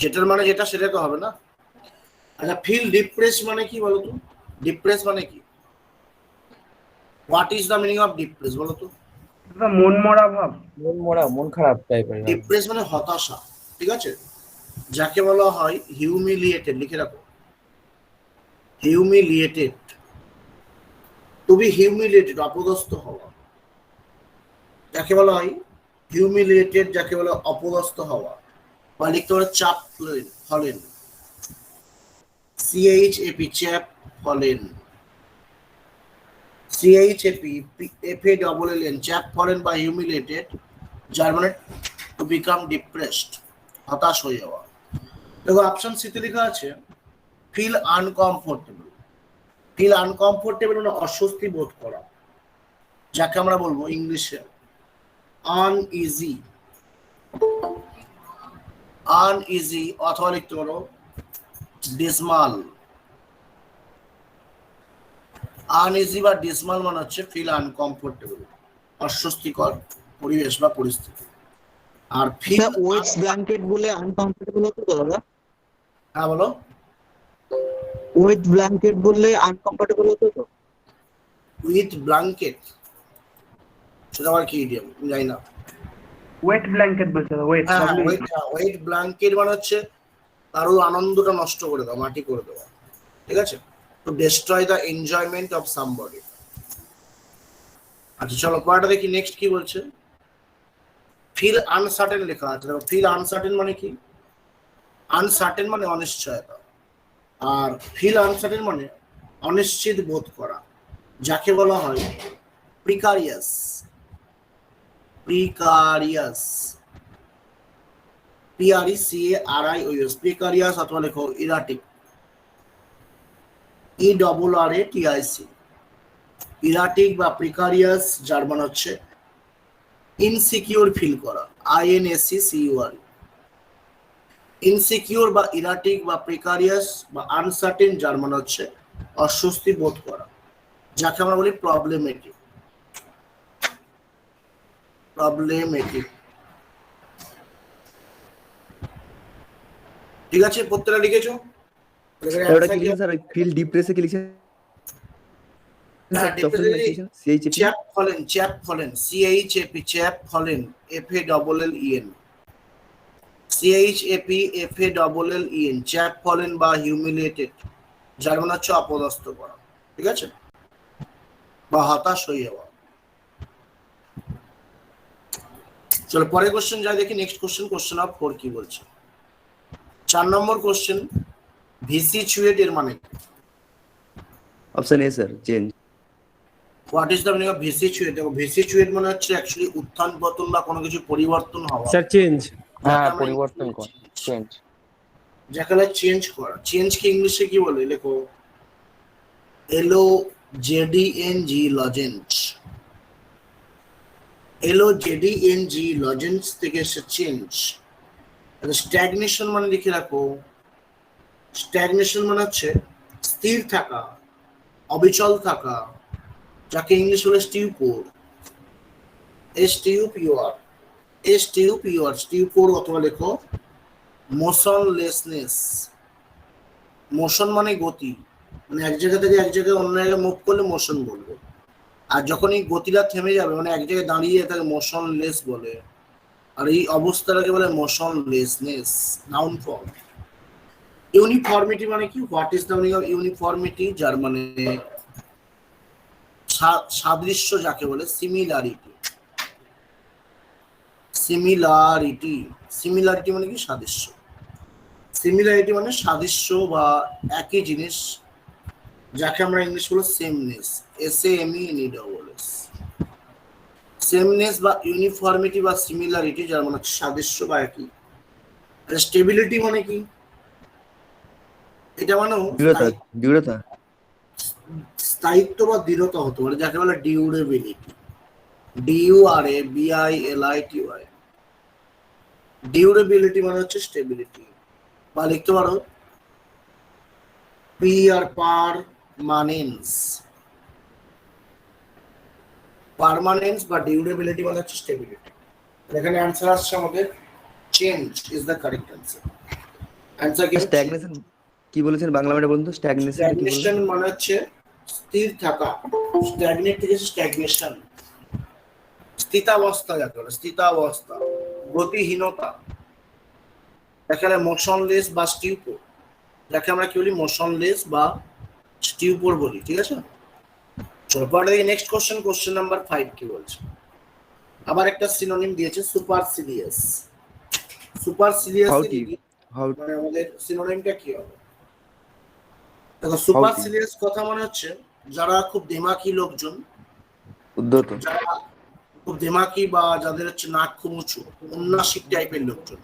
Speaker 2: যেটার মানে যেটা সেটা তো হবে না। আচ্ছা ফিল ডিপ্রেস মানে কি বলো তো, ডিপ্রেস মানে কি, what is the meaning of depress বলো তো?
Speaker 8: মন মরা ভাব,
Speaker 6: মন খারাপ টাইপের।
Speaker 2: ডিপ্রেস মানে হতাশা, ঠিক আছে, যাকে বলা হয় হিউমিলিয়েটেড, লিখে রাখো হিউমিলিয়েটেড, টু বি হিউমিলিয়েটেড, অপদস্থ হওয়া, যাকে বলা হয় হিউমিলিয়েটেড, যাকে বলা অপদস্থ হওয়া, বা লিখতে পারো চাপ fallen, CHAP, chap fallen, CHAP FALLN, chap fallen বা হিউমিলিয়েটেড, যার মানে টু বিকাম ডিপ্রেসড, হতাশ হয়ে যাওয়া। দেখো অপশন সিতে লেখা আছে ফিল আনকমফোর্টেবল, ফিল আনকমফোর্টেবল মানে অস্বস্তি বোধ করা, যাকে আমরা বলবো ইংলিশে আনইজি, আনইজি অথবা লিখতে পারো ডিসমাল। আনইজি বা ডিসমাল মানে হচ্ছে ফিল আনকমফোর্টেবল, অস্বস্তিকর পরিবেশ বা পরিস্থিতি। আর ফিল
Speaker 4: ওয়েট ব্ল্যাঙ্কেট বলে আনকমফোর্টেবল হতো তো দাদা?
Speaker 2: হ্যাঁ বলো।
Speaker 4: ওয়েট ব্ল্যাঙ্কেট বললে আনকমফোর্টেবল হতো তো?
Speaker 2: উইথ ব্ল্যাঙ্কেট সেটা আবার কি ইডিয়াম জানি না।
Speaker 8: ওয়েট ব্ল্যাঙ্কেট বলছে ওয়েট।
Speaker 2: হ্যাঁ ওয়েট ব্ল্যাঙ্কেট মানে হচ্ছে কারো আনন্দটা নষ্ট করে দেওয়া, মাটি করে দেওয়া, ঠিক আছে? তো destroy the enjoyment of somebody. আচ্ছা চলো পরেরটা দেখি নেক্সট কি বলছে। ফিল আনসার্টেন লেখা আছে, দেখো ফিল আনসার্টেন মানে কি? আনসার্টেন মানে অনিশ্চয়তা, আর ফিল আনসার্টেন মানে অনিশ্চিত বোধ করা, যাকে বলা হয় প্রিকারিয়াস। প্রিকারিয়াস, PRECARIOUS, প্রিকারিয়াস অথবা লেখো ইরাটিক, ERRATIC। ইরাটিক বা প্রিকারিয়াস জার্মান হচ্ছে ইনসিকিউর ফিল করা, INSECUR। ইনসিকিউর বা ইরাটিক বা প্রিকারিয়াস বা আনসার্টেন জার্মান হচ্ছে অস্বস্তি বোধ করা, যাকে আমরা বলি প্রবলেমেটিক। প্রবলেমেটিক, ঠিক আছে? প্রত্যেকটা লিখেছো?
Speaker 6: ওটা কি লিখেন স্যার? ওই ফিল ডিপ্রেসে কি লিখেন?
Speaker 2: Chap fallen, chap fallen, CHAP, chap fallen, FALLEN, CHAPFALLEN, chap fallen বা হিউমিলিয়েটেড যার মানে হচ্ছে অপদস্থ করা, ঠিক আছে? বা হতাশ হয়ে যাওয়া। চলো পরের কোশ্চেন যাই দেখি। নেক্সট কোশ্চেন অফ 4 কি বলছে? 4 নম্বর কোশ্চেন, ভিসিচুয়েট এর মানে কি?
Speaker 6: Option A sir, change.
Speaker 2: What is the meaning of vicissitude? দেখো ভিসিচুয়েট মানে হচ্ছে অ্যাকচুয়ালি উত্থান পতন বা কোনো কিছু পরিবর্তন হওয়া।
Speaker 3: Sir change.
Speaker 6: হ্যাঁ, পরিবর্তন করা, চেঞ্জ।
Speaker 2: যাকে চেঞ্জ করা। চেঞ্জ কি ইংলিশে কি বলে? লেখো LOJDNG, লজেন্স। LOJDNG লজেন্স থেকে এসে চেঞ্জ। স্ট্যাগনেশন মানে লিখে রাখো, স্ট্যাগনেশন মানে হচ্ছে স্থির থাকা, অবিচল থাকা, যাকে ইংলিশ বলে স্টিউপোর, স্টিউপোর অথবা লেখো মোশনলেসনেস। মোশন মানে গতি, মানে এক জায়গা থেকে এক জায়গায় অন্য জায়গায় মুভ করলে মোশন বলবে, আর যখন এই গতিটা থেমে যাবে মানে এক জায়গায় দাঁড়িয়ে তাকে মোশনলেস বলে, আর এই অবস্থাটাকে বলে মোশনলেসনেস, নাউন ফর্ম। ইউনিফর্মিটি মানে কি? What is the meaning of uniformity? যার মানে সাদৃশ্য যাকে বলে, সিমিলারিটি। সিমিলারিটি মানে কি? সাদৃশ্য। সিমিলারিটি মানে সাদৃশ্য বা একই জিনিস, যাকে আমরা ইংলিশ বলবো সেমনেস, SAMENESS। সেমনেস বা ইউনিফর্মিটি বা সিমিলারিটি যার মানে সাদৃশ্য বা একই। স্টেবিলিটি মানে কি? এটা মানে
Speaker 6: দৃঢ়তা,
Speaker 2: স্থায়িত্ব বা দৃঢ়তা হতে পারে, যাকে বলে ডিউরেবিলিটি, DURABILITY। ডিউরেবিলিটি মানে হচ্ছে স্টেবিলিটি, বা লিখতে পারো পারমানেন্স। পার্মানেন্স বা ডিউরেবিলিটি মানে হচ্ছে স্টেবিলিটি। এখানে অ্যান্সার আসছে আমাদের change is the correct answer. Answer কি?
Speaker 6: স্ট্যাগনেশন কি বলেছেন বাংলা মানে বলুন তো?
Speaker 2: স্ট্যাগনেশন মানে হচ্ছে স্থির থাকা। স্ট্যাগনেট থেকে স্ট্যাগনেশন, স্থিতাবস্থা যাকে বলে, স্থিতাবস্থা, গতিহীনতা, এখানে মোশনলেস বা স্টিউপোর, যাকে আমরা কি বলি? মোশনলেস বা স্টিউপোর বলি, ঠিক আছে? চলো পরে দেখি নেক্সট কোশ্চেন নাম্বার 5 কি বলছে। আবার একটা সিনোনিম দিয়েছে, সুপারসিলিয়াস। সুপারসিলিয়াস মানে আমাদের সিনোনিমটা কি হবে? দেখো সুপারসিলিয়াস কথা মানে হচ্ছে যারা খুব দেমাকি লোকজন,
Speaker 6: উদ্ধত,
Speaker 2: যারা খুব দেমাকি বা যাদের হচ্ছে নাক খুব উঁচু, উন্নাসিক টাইপের লোকজন।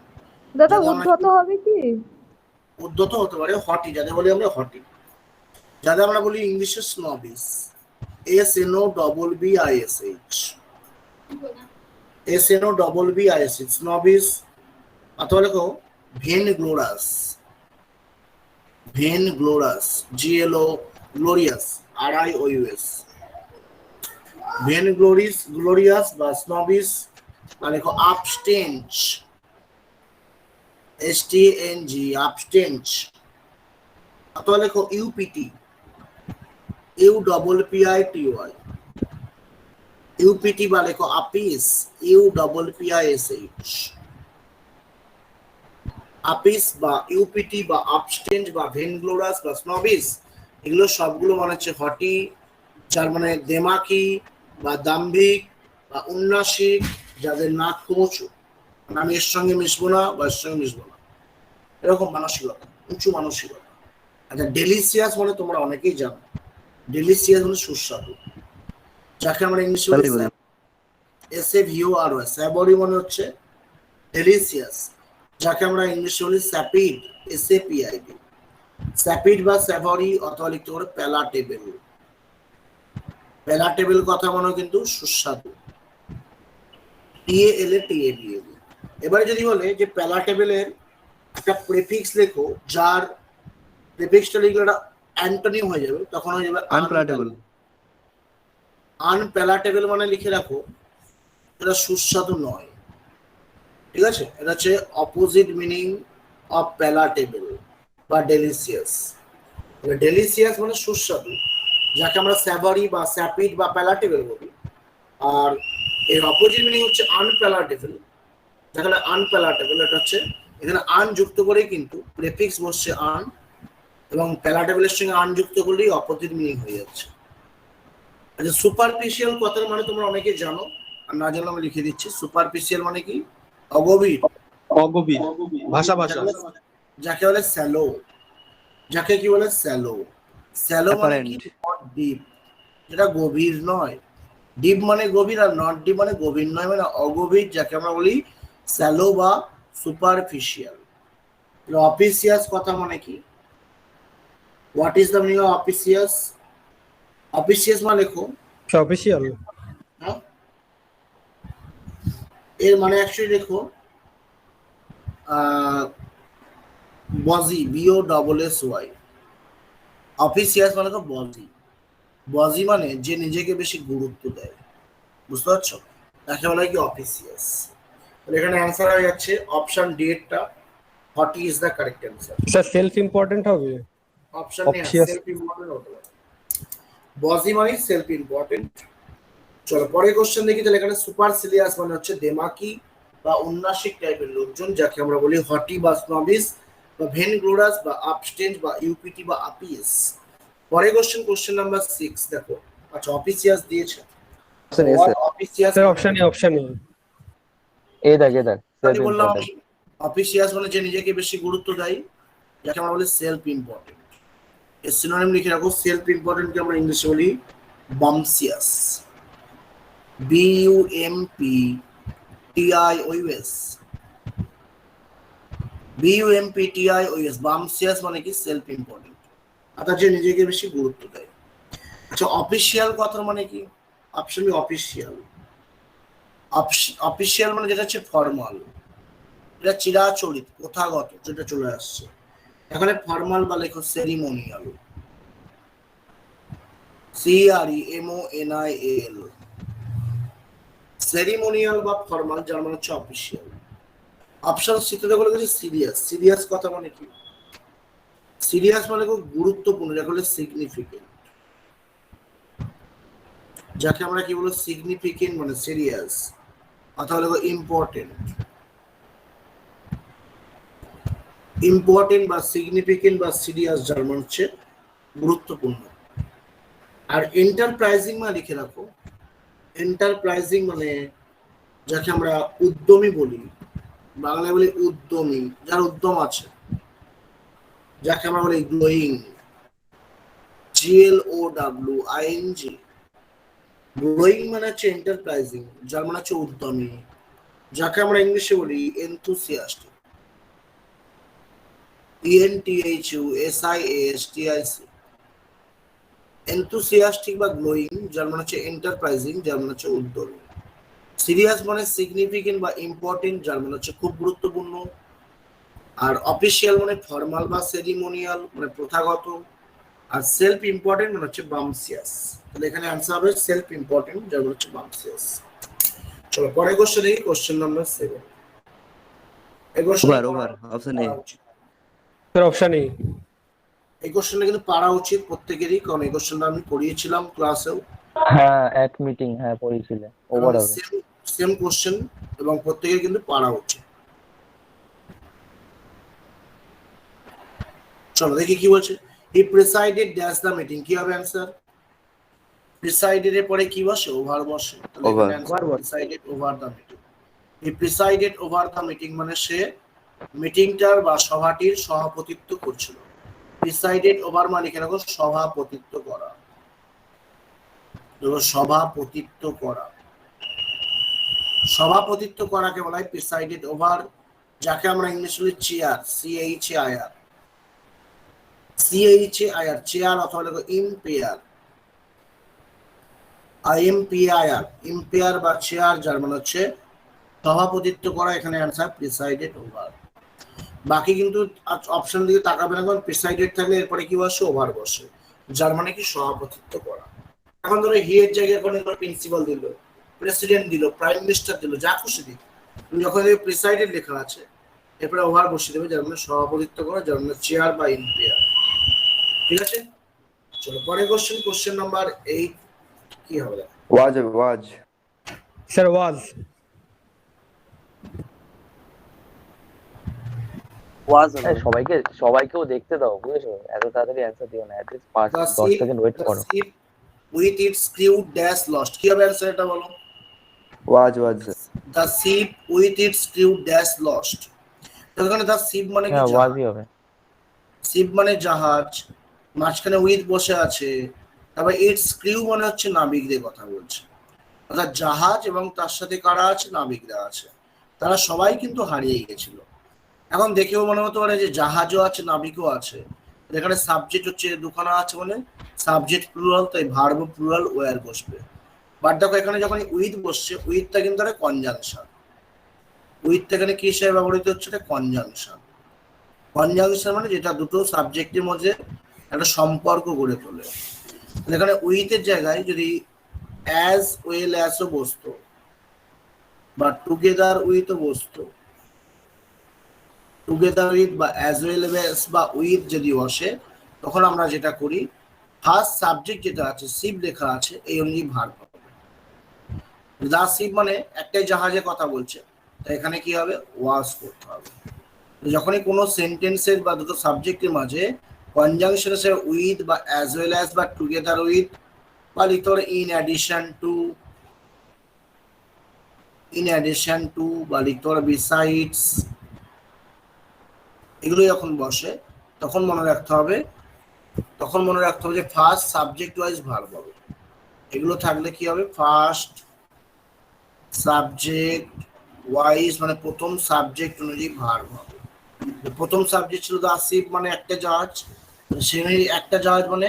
Speaker 7: দাদা উদ্ধত হবে কি?
Speaker 2: উদ্ধত হতে পারে, হটি যাদের বলি আমরা, হটি যাদের আমরা বলি ইংলিশে স্নবিস, SNOBBISH। SNOBBIS স্নবিস, অথবা লেখো vainglorious, vainglorious, GLO glorious, RIOUS, vainglorious glorious বা স্নবিস, বা লেখো আপস্টেঞ্চ, STNG আপস্টেঞ্চ, অথবা লেখো UPT UPPITY, UPT বা লেখো আপিস, UPPISH, আপিস বা UPT বা আপস্টেঞ্চ বা ভেনগ্লোরাস বা স্নবিস, এগুলো সবগুলো মানে হচ্ছে হটি, যার মানে দেমাকি বা দাম্ভিক বা উন্নাসিক, যাদের নাক খুব উঁচু, মানে আমি এর সঙ্গে মিশবো না বা এর সঙ্গে মিশবো না, এরকম মানসিকতা, উঁচু মানসিকতা। আচ্ছা, ডেলিসিয়াস মানে তোমরা অনেকেই জানো, ডেলিসিয়াস মানে সুস্বাদু, যাকে আমরা ইংলিশে বলি
Speaker 6: তাহলেই বলুন।
Speaker 2: SAVORY, স্যাভরি মানে হচ্ছে ডেলিসিয়াস, যাকে আমরা ইংলিশে বলি স্যাপিড, SAPID, স্যাপিড বা স্যাভরি, অথবা লিখতে পারো প্যালাটেবল। প্যালাটেবল কথা মানে কিন্তু সুস্বাদু, TALATABL। এবারে যদি বলে যে প্যালাটেবলের একটা প্রেফিক্স লেখো, যার প্রেফিক্সটা লিখলে একটা অ্যান্টোনিম হয়ে যাবে, তখন হয়ে যাবে
Speaker 6: আনপ্যালাটেবল।
Speaker 2: আনপ্যালাটেবল মানে লিখে রাখো এটা সুস্বাদু নয়, ঠিক আছে? এটা হচ্ছে অপোজিট মিনিং অফ প্যালাটেবল বা ডেলিসিয়াস। ডেলিসিয়াস মানে সুস্বাদু, যাকে আমরা স্যাভরি বা স্যাপিড বা প্যালাটেবল বলি। আর এর অপোজিট মিনিং হচ্ছে আনপ্যালাটেবল, যেখানে আনপ্যালাটেবল এটা হচ্ছে এখানে আন যুক্ত করেই কিন্তু প্রেফিক্স বসছে আন, এবং প্যালাটেবলের সঙ্গে আন যুক্ত করলেই অপোজিট মিনিং হয়ে যাচ্ছে। আচ্ছা, সুপারফিশিয়াল কথার মানে তোমরা অনেকে জানো, আর না জানলে আমি লিখে দিচ্ছি। সুপারফিশিয়াল মানে কি? অগভীর,
Speaker 3: অগভীর ভাষা
Speaker 2: যাকে বলে স্যালো, যাকে কি বলে স্যালো। স্যালো মানে কি? নট ডিপ, যেটা গভীর নয়। ডিপ মানে গভীর, আর নট ডিপ মানে গভীর নয়, মানে অগভীর, যাকে আমরা বলি স্যালো বা সুপারফিশিয়াল। অপিসিয়াস কথা মানে কি? What is the meaning of officious? Officious মানে লেখো,
Speaker 3: অফিসিয়াল।
Speaker 2: হ্যাঁ, এর মানে অ্যাকচুয়ালি লেখো বজি, BOSSY। অফিসিয়াস মানে তো বজি, বজি মানে যে নিজেকে বেশি গুরুত্ব দেয়, বুঝতে পারছো? তাকে বলা হয় কি অফিসিয়াস। এখানে অ্যান্সার হয়ে যাচ্ছে অপশন ডি এরটা, what is the correct answer.
Speaker 3: Sir self important হবে।
Speaker 2: অপশন নেই,
Speaker 3: Obvious.
Speaker 2: সেলফ ইম্পর্টেন্ট হতে পারে, বজি মানে সেলফ ইম্পর্টেন্ট। চলো পরের কোশ্চেন দেখি। তাহলে এখানে সুপারসিলিয়াস মানে হচ্ছে দেমাকি বা উন্নাসিক টাইপের লোকজন, যাকে আমরা বলি হটি বা স্নবিস বা ভেনগ্লোরাস বা আপস্টেঞ্চ বা UPT বা আপিস। পরের কোশ্চেন নাম্বার 6 দেখো। আচ্ছা, অফিসিয়াস দিয়েছে, অফিসিয়াস
Speaker 3: স্যার অপশন এ
Speaker 4: এই দেখ
Speaker 2: আমি বললাম অফিসিয়াস মানে যে নিজেকে বেশি গুরুত্ব দেয়, যাকে আমরা বলি সেলফ ইম্পর্টেন্ট। এর সিনোনিম লিখে রাখো, সেলফ ইম্পর্টেন্টকে আমরা ইংলিশে বলি বামসিয়াস, BUMPTIOUS, BUMPTIOUS। বামসিয়াস মানে কি? সেলফ ইম্পর্টেন্ট, অর্থাৎ যে নিজেকে বেশি গুরুত্ব দেয়। আচ্ছা, অফিসিয়াল কথা মানে কি? Option B official. অফিসিয়াল মানে যেটা হচ্ছে ফর্মাল, এটা চিরাচরিত, প্রথাগত, যেটা চলে আসছে। এখানে ফর্মাল বা লেখো সেরিমোনিয়াল, CREMONIAL, সেরিমোনিয়াল বা ফর্মাল, যার মানে হচ্ছে অফিসিয়াল। অপশন সিতে দেখো লিখেছে সিরিয়াস। সিরিয়াস কথা মানে কি? সিরিয়াস মানে খুব গুরুত্বপূর্ণ, যাকে বলে সিগনিফিকেন্ট, যাকে আমরা কি বলবো? সিগনিফিকেন্ট মানে সিরিয়াস, অথবা লেখো ইম্পর্টেন্ট। ইম্পর্টেন্ট বা সিগনিফিকেন্ট বা সিরিয়াস, যার মানে হচ্ছে গুরুত্বপূর্ণ। আর এন্টারপ্রাইজিং মানে লিখে রাখো, এন্টারপ্রাইজিং মানে যাকে আমরা উদ্যমী বলি, বাংলায় বলি উদ্যমী, যার উদ্যম আছে, যাকে আমরা বলি গ্লোয়িং, GLOWING। গ্লোয়িং মানে হচ্ছে এন্টারপ্রাইজিং, যার মানে হচ্ছে উদ্যমী, যাকে আমরা ইংলিশে বলি এনথুসিয়াস্টিক, ENTHUSIASTIC। এনথুসিয়াস্টিক বা গ্লোয়িং, যার মানে হচ্ছে এন্টারপ্রাইজিং, যার মানে হচ্ছে উদ্যমী। সিরিয়াস মানে সিগনিফিকেন্ট বা ইম্পর্টেন্ট, যার মানে হচ্ছে খুব গুরুত্বপূর্ণ। আর অফিসিয়াল মানে ফর্মাল বা সেরিমোনিয়াল মানে প্রথাগত। আর সেলফ ইম্পর্টেন্ট মানে হচ্ছে বামসিয়াস। তাহলে এখানে আনসার হবে সেলফ ইম্পর্টেন্ট, যার মানে হচ্ছে বামসিয়াস। চলো পরের কোশ্চেন দেখি, কোশ্চেন নাম্বার 7। এই
Speaker 6: over over option A.
Speaker 3: Sir option A.
Speaker 2: এই কোশ্চেনটা কিন্তু পারা উচিত প্রত্যেকেরই, কারণ এই কোশ্চেনটা আমি পড়িয়েছিলাম ক্লাসেও।
Speaker 4: হ্যাঁ এক মিটিং হ্যাঁ পড়েছিলে ওভার হবে।
Speaker 2: সেম কোশ্চেন এবং প্রত্যেকের কিন্তু পারা উচিত। চলো দেখি কি বলছে। হি প্রিসাইডেড ড্যাশ দ্য মিটিং, কি হবে অ্যান্সার? প্রিসাইডেড এর পরে কি বসে? ওভার বসে। তাহলে
Speaker 6: Over.
Speaker 2: এখানে answer presided over the meeting. He presided over the meeting মানে সে মিটিংটার বা সভাটির সভাপতিত্ব করছিল। প্রিসাইডেড ওভার মানে এখানে সভাপতিত্ব করা, সভাপতিত্ব করা। সভাপতিত্ব করাকে বলা হয় প্রিসাইডেড ওভার, যাকে আমরা ইংলিশে চেয়ার, CHAIR, চেয়ার অথবা লেখো ইম্পেয়ার, ইম্পেয়ার বা চেয়ার, যার মানে হচ্ছে সভাপতিত্ব করা। এখানে অ্যান্সার প্রিসাইডেড ওভার। বাকি কিন্তু অপশন দিকে তাকাবে না, কারণ প্রিসাইডেড থাকলে এরপরে কি বসে? ওভার বসে, যার মানে কি সভাপতিত্ব করা। এখন ধরো হি এর জায়গায় কোনো প্রিন্সিপাল দিল, প্রেসিডেন্ট দিল, প্রাইম মিনিস্টার দিল, যা খুশি দিল, যখন প্রিসাইডেড লেখা আছে এরপরে ওভার বসিয়ে দেবে, যার মানে সভাপতিত্ব করা, যার মানে চেয়ার বা ইম্পেয়ার। ঠিক আছে, চলো পরের কোশ্চেন, কোশ্চেন নাম্বার 8 কি হবে?
Speaker 6: ওয়াজ হবে ওয়াজ।
Speaker 3: স্যার ওয়াজ।
Speaker 4: সবাইকেও দেখতে দাও বুঝেছো, এত তাড়াতাড়ি অ্যান্সার দিও না, অ্যাটলিস্ট 5-10 সেকেন্ড ওয়েট করো।
Speaker 2: With its crew dash lost, কি হবে অ্যান্সার এটা বলো?
Speaker 6: Was was.
Speaker 2: The ship with its crew dash lost. এখানে দ্য শিপ মানে কি?
Speaker 4: হ্যাঁ ওয়াজই হবে।
Speaker 2: শিপ মানে জাহাজ, মাঝখানে উইথ বসে আছে, তারপর ইটস ক্রিউ মানে হচ্ছে নাবিকদের কথা বলছে। অর্থাৎ জাহাজ এবং তার সাথে কারা আছে? নাবিকরা আছে। তারা সবাই কিন্তু হারিয়ে গেছিল। এখন দেখেও মনে হতে পারে যে জাহাজও আছে নাবিকও আছে, এখানে সাবজেক্ট হচ্ছে দুখানা আছে, মানে সাবজেক্ট প্লুরাল, তাই ভার্ব প্লুরাল ওয়্যার বসবে। বাট দেখো এখানে যখন উইথ বসছে, উইথটা কিন্তু একটা কনজাংশন। উইথটা এখানে কি হিসেবে ব্যবহৃত হচ্ছে? এটা কনজাংশন। কনজাংশন মানে যেটা দুটো সাবজেক্টের মধ্যে একটা সম্পর্ক গড়ে তোলে। এখানে উইথের জায়গায় যদি অ্যাজ ওয়েল অ্যাজও বসতো বা টুগেদার উইথও বসতো, টুগেদার উইথ বা অ্যাজ ওয়েল অ্যাজ বা উইথ যদি বসে, তখন আমরা যেটা করি, ফার্স্ট সাবজেক্ট যেটা আছে শিপ লেখা আছে, এই অনুযায়ী ভার্ব হবে। দা শিপ মানে একটাই জাহাজের কথা বলছে, তাই এখানে কি হবে? ওয়াজ করতে হবে। যখনই কোনো সেন্টেন্সের বা দুটো সাবজেক্টের মাঝে কনজাংশন আছে উইথ বা অ্যাজ ওয়েল অ্যাজ বা টুগেদার উইথ বা লিখতে পারে ইন অ্যাডিশন টু বা লিখতে পারে বিসাইডস, এগুলো যখন বসে তখন মনে রাখতে হবে যে ফার্স্ট সাবজেক্ট ওয়াইজ ভার্ব হবে। এগুলো থাকলে কি হবে? ফার্স্ট সাবজেক্ট ওয়াইজ মানে প্রথম সাবজেক্ট অনুযায়ী ভার্ব হবে। প্রথম সাবজেক্ট ছিল দা শিপ মানে একটা জাহাজ, সেই একটা জাহাজ মানে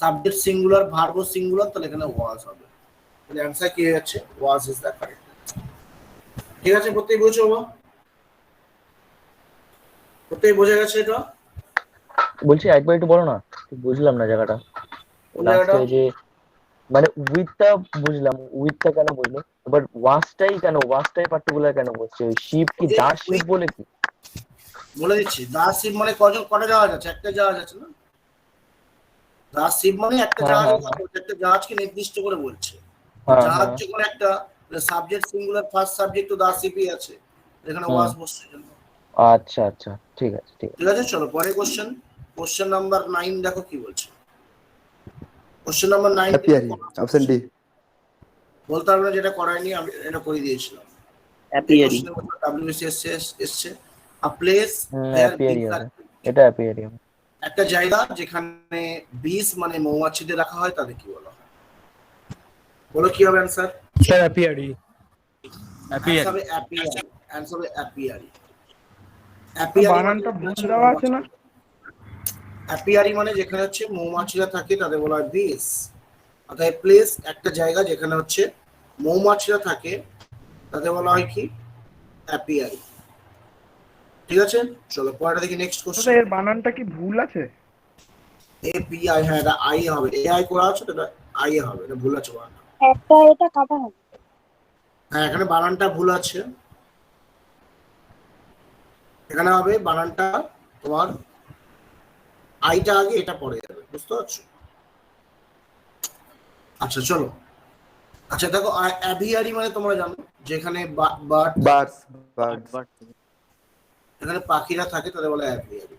Speaker 2: সাবজেক্ট সিঙ্গুলার, ভার্ব সিঙ্গুলার, তাহলে এখানে ওয়াজ হবে। তাহলে অ্যান্সার কি হয়ে যাচ্ছে? ওয়াজ ইজ দ্য কারেক্ট। ঠিক আছে, প্রত্যেক বুঝছো বাবা? প্রত্যেক বোঝা গেছে এটা?
Speaker 4: বলছি একবার একটু বলো না, ঠিক বুঝলাম না জায়গাটা।
Speaker 2: কোন জায়গাটা?
Speaker 4: লাস্টে যে মানে উইথটা বুঝলাম, উইথটা কেন বুঝলো, বাট ওয়াজটাই পার্টিকুলার কেন বলছে? ওই শিপ কি দা শিপ বলে কি?
Speaker 2: বলে দিচ্ছি, দা শিপ মানে কটা জাহাজ আছে? একটা জাহাজ আছে না? দা শিপ মানে একটা জাহাজ, একটা জাহাজকে নির্দিষ্ট করে বলছে। জাহাজ যখন একটা সাবজেক্ট সিঙ্গুলার, ফার্স্ট সাবজেক্ট তো দা শিপই আছে, এখানে ওয়াজ বসছে।
Speaker 4: আচ্ছা আচ্ছা, ঠিক আছে ঠিক
Speaker 2: আছে। চলো পরে কোশ্চেন নাম্বার 9 দেখো কি বলছে। Question number 9
Speaker 6: option D.
Speaker 2: বলতে পারবো না, যেটা করায়নি আমি এটা করে দিয়েছিলাম।
Speaker 5: অ্যাপিয়ারি।
Speaker 2: WBC এসছে আ প্লেস,
Speaker 4: এটা অ্যাপিয়ারি।
Speaker 2: একটা জায়গা যেখানে বিস মানে মৌমাছিদের রাখা হয়, তাদের কি বলা হয়? বলো কি হবে অ্যান্সার?
Speaker 3: স্যার অ্যাপিয়ারি।
Speaker 8: বানানটা ভুল দেওয়া আছে না?
Speaker 2: অ্যাপিয়ারি মানে যেখানে হচ্ছে মৌমাছিরা থাকে তাদের বলা হয় বিস। অর্থাৎ প্লেস একটা জায়গা যেখানে হচ্ছে মৌমাছিরা থাকে তাতে বলা হয় কি অ্যাপিয়ারি। ঠিক আছে, চলো পরেরটা দেখি নেক্সট
Speaker 8: দাদা
Speaker 2: কোশ্চেন।
Speaker 8: এর বানানটা কি ভুল আছে?
Speaker 2: এপিআই, হ্যাঁ এটা আই হবে, এআই করা আছে তো, এটা আই হবে, এটা ভুল আছে বানানটা।
Speaker 7: একটা এটা কাটা হবে।
Speaker 2: হ্যাঁ এখানে বানানটা ভুল আছে, এখানে হবে বানানটা তোমার আইটা আগে এটা পরে যাবে, বুঝতে পারছো? আচ্ছা চলো, আচ্ছা দেখো অ্যাভিয়ারি মানে তোমরা জানো যেখানে বার্ড,
Speaker 6: বার্ডস বার্ডস
Speaker 2: এখানে পাখিরা থাকে তাদের বলে অ্যাভিয়ারি।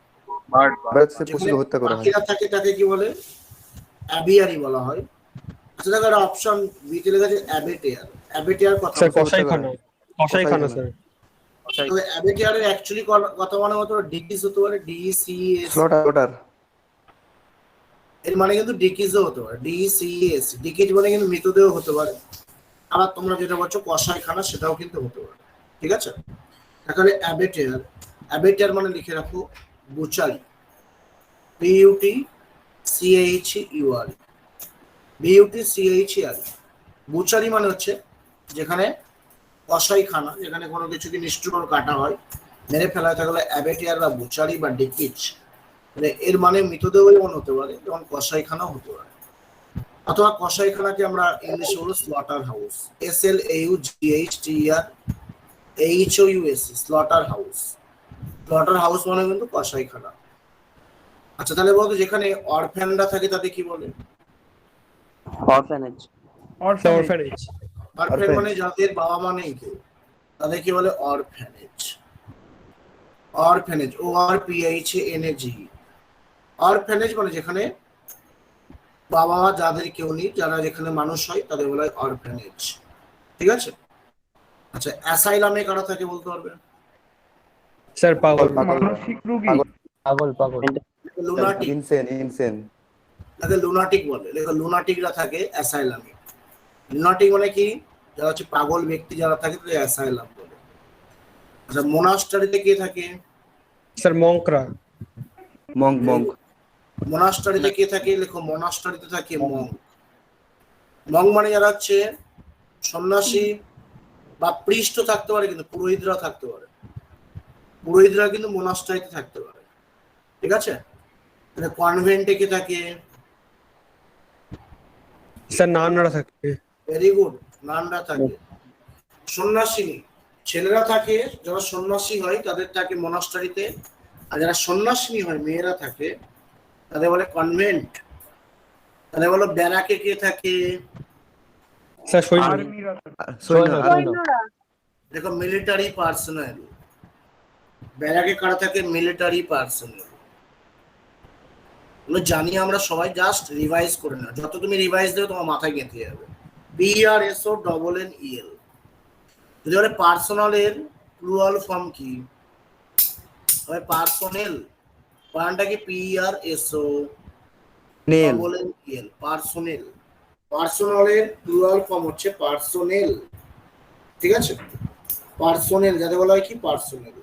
Speaker 6: বার্ডসের
Speaker 2: যেখানে
Speaker 6: পশুকে হত্যা করা হয়।
Speaker 2: পাখিরা থাকে তাকে কি বলে অ্যাভিয়ারি বলা হয়। আচ্ছা দেখো একটা অপশন বিতে লেখা আছে অ্যাবেটিয়ার। অ্যাবেটিয়ার কথা
Speaker 3: স্যার
Speaker 2: বলতে
Speaker 3: কসাইখানা, কসাইখানা স্যার।
Speaker 2: তো অ্যাবেটিয়ারের অ্যাকচুয়ালি কথা মানে হতো ডিকিজ হতে পারে, ডিসিএস,
Speaker 6: স্লটার
Speaker 2: এর মানে কিন্তু ডিকিজও হতে পারে, ডিসিএস, ডিকিজ মানে কিন্তু মৃতদেহ হতে পারে। আবার তোমরা যেটা বলছো কসাইখানা, সেটাও কিন্তু হতে পারে। ঠিক আছে, তাহলে অ্যাবেটিয়ার, অ্যাবেটিয়ার মানে লিখে রাখো বুচারি, বিইউটি সিএইচইউআর, বিইউটি সিএইচইআর। বুচারি মানে হচ্ছে যেখানে কসাইখানা, যেখানে কোনো কিছুকে নিষ্ঠুর কাটা হয়, মেরে ফেলা হয়, তাহলে অ্যাবেটিয়ার বা বুচারি বা ডিকিজ। মানে এর মানে মৃতদেহ যেমন হতে পারে, যেমন কসাইখানাও হতে পারে। অথবা কসাইখানাকে আমরা ইংলিশে বলবো slaughter house, SLAUGHTER slaughter house. Slaughter house মানে কিন্তু কসাইখানা। আচ্ছা তাহলে বলতো যেখানে অরফ্যানরা থাকে তাতে কি বলে?
Speaker 9: অরফ্যানেজ।
Speaker 3: অরফ্যানেজ।
Speaker 2: অরফ্যান মানে যাদের বাবা মা নেই কেউ, তাদের কি বলে? অরফ্যানেজ। অরফ্যানেজ, ORPHANAG, অরফ্যানেজ মানে যেখানে বাবা মা যাদের কেউ নেই, যারা যেখানে মানুষ হয়, তাদের বলা হয় অরফ্যানেজ। ঠিক আছে, আচ্ছা অ্যাসাইলামে কারা থাকে বলতে পারবে?
Speaker 3: স্যার পাগল।
Speaker 8: মানসিক রোগী।
Speaker 4: পাগল পাগল
Speaker 2: লুনাটিক,
Speaker 6: ইনসেন
Speaker 2: তাদের লুনাটিক বলে, দেখো লুনাটিকরা থাকে অ্যাসাইলামে। লুনাটিক মানে কি? যারা হচ্ছে পাগল ব্যক্তি যারা থাকে তাদের অ্যাসাইলাম বলে। আচ্ছা মোনাস্টারিতে কে থাকে?
Speaker 3: স্যার মঙ্করা।
Speaker 6: মঙ্ক
Speaker 2: মোনাস্টারিতে কে থাকে? লেখো মোনাস্টারিতে থাকে মঙ্ক। মঙ্ক মানে যারা হচ্ছে সন্ন্যাসী বা পৃষ্ঠ থাকতে পারে, কিন্তু পুরোহিতরা থাকতে পারে, পুরোহিতরা কিন্তু মোনাস্টারিতে থাকতে পারে। ঠিক আছে, তাহলে কনভেন্টে কে থাকে?
Speaker 3: স্যার নানরা থাকে।
Speaker 2: ভেরি গুড, নানরা থাকে। সন্ন্যাসী ছেলেরা থাকে, যারা সন্ন্যাসী হয় তাদের থাকে মোনাস্টারিতে, আর যারা সন্ন্যাসিনী হয় মেয়েরা থাকে তাদের বলে কনভেন্ট। তাদের বলো ব্যারাকে কে থাকে?
Speaker 3: স্যার সৈন্য।
Speaker 8: আর্মিরা
Speaker 7: সৈন্যরা।
Speaker 2: দেখো মিলিটারি পার্সোনাল, ব্যারাকে কারা থাকে? Military personal. জানি আমরা সবাই, জাস্ট রিভাইজ করে না, যত তুমি রিভাইজ দেবে তোমার মাথায় গেঁথে যাবে। PRSONNEL। যদি বলে পার্সোনালের প্লুরাল ফর্ম কি হবে? পার্সোনেল, বানানটা কি? PRSONNEL, personnel. পার্সোনালের প্লুরাল ফর্ম হচ্ছে পার্সোনেল। ঠিক আছে, পার্সোনেল যাদের বলা হয় কি? পার্সোনেল।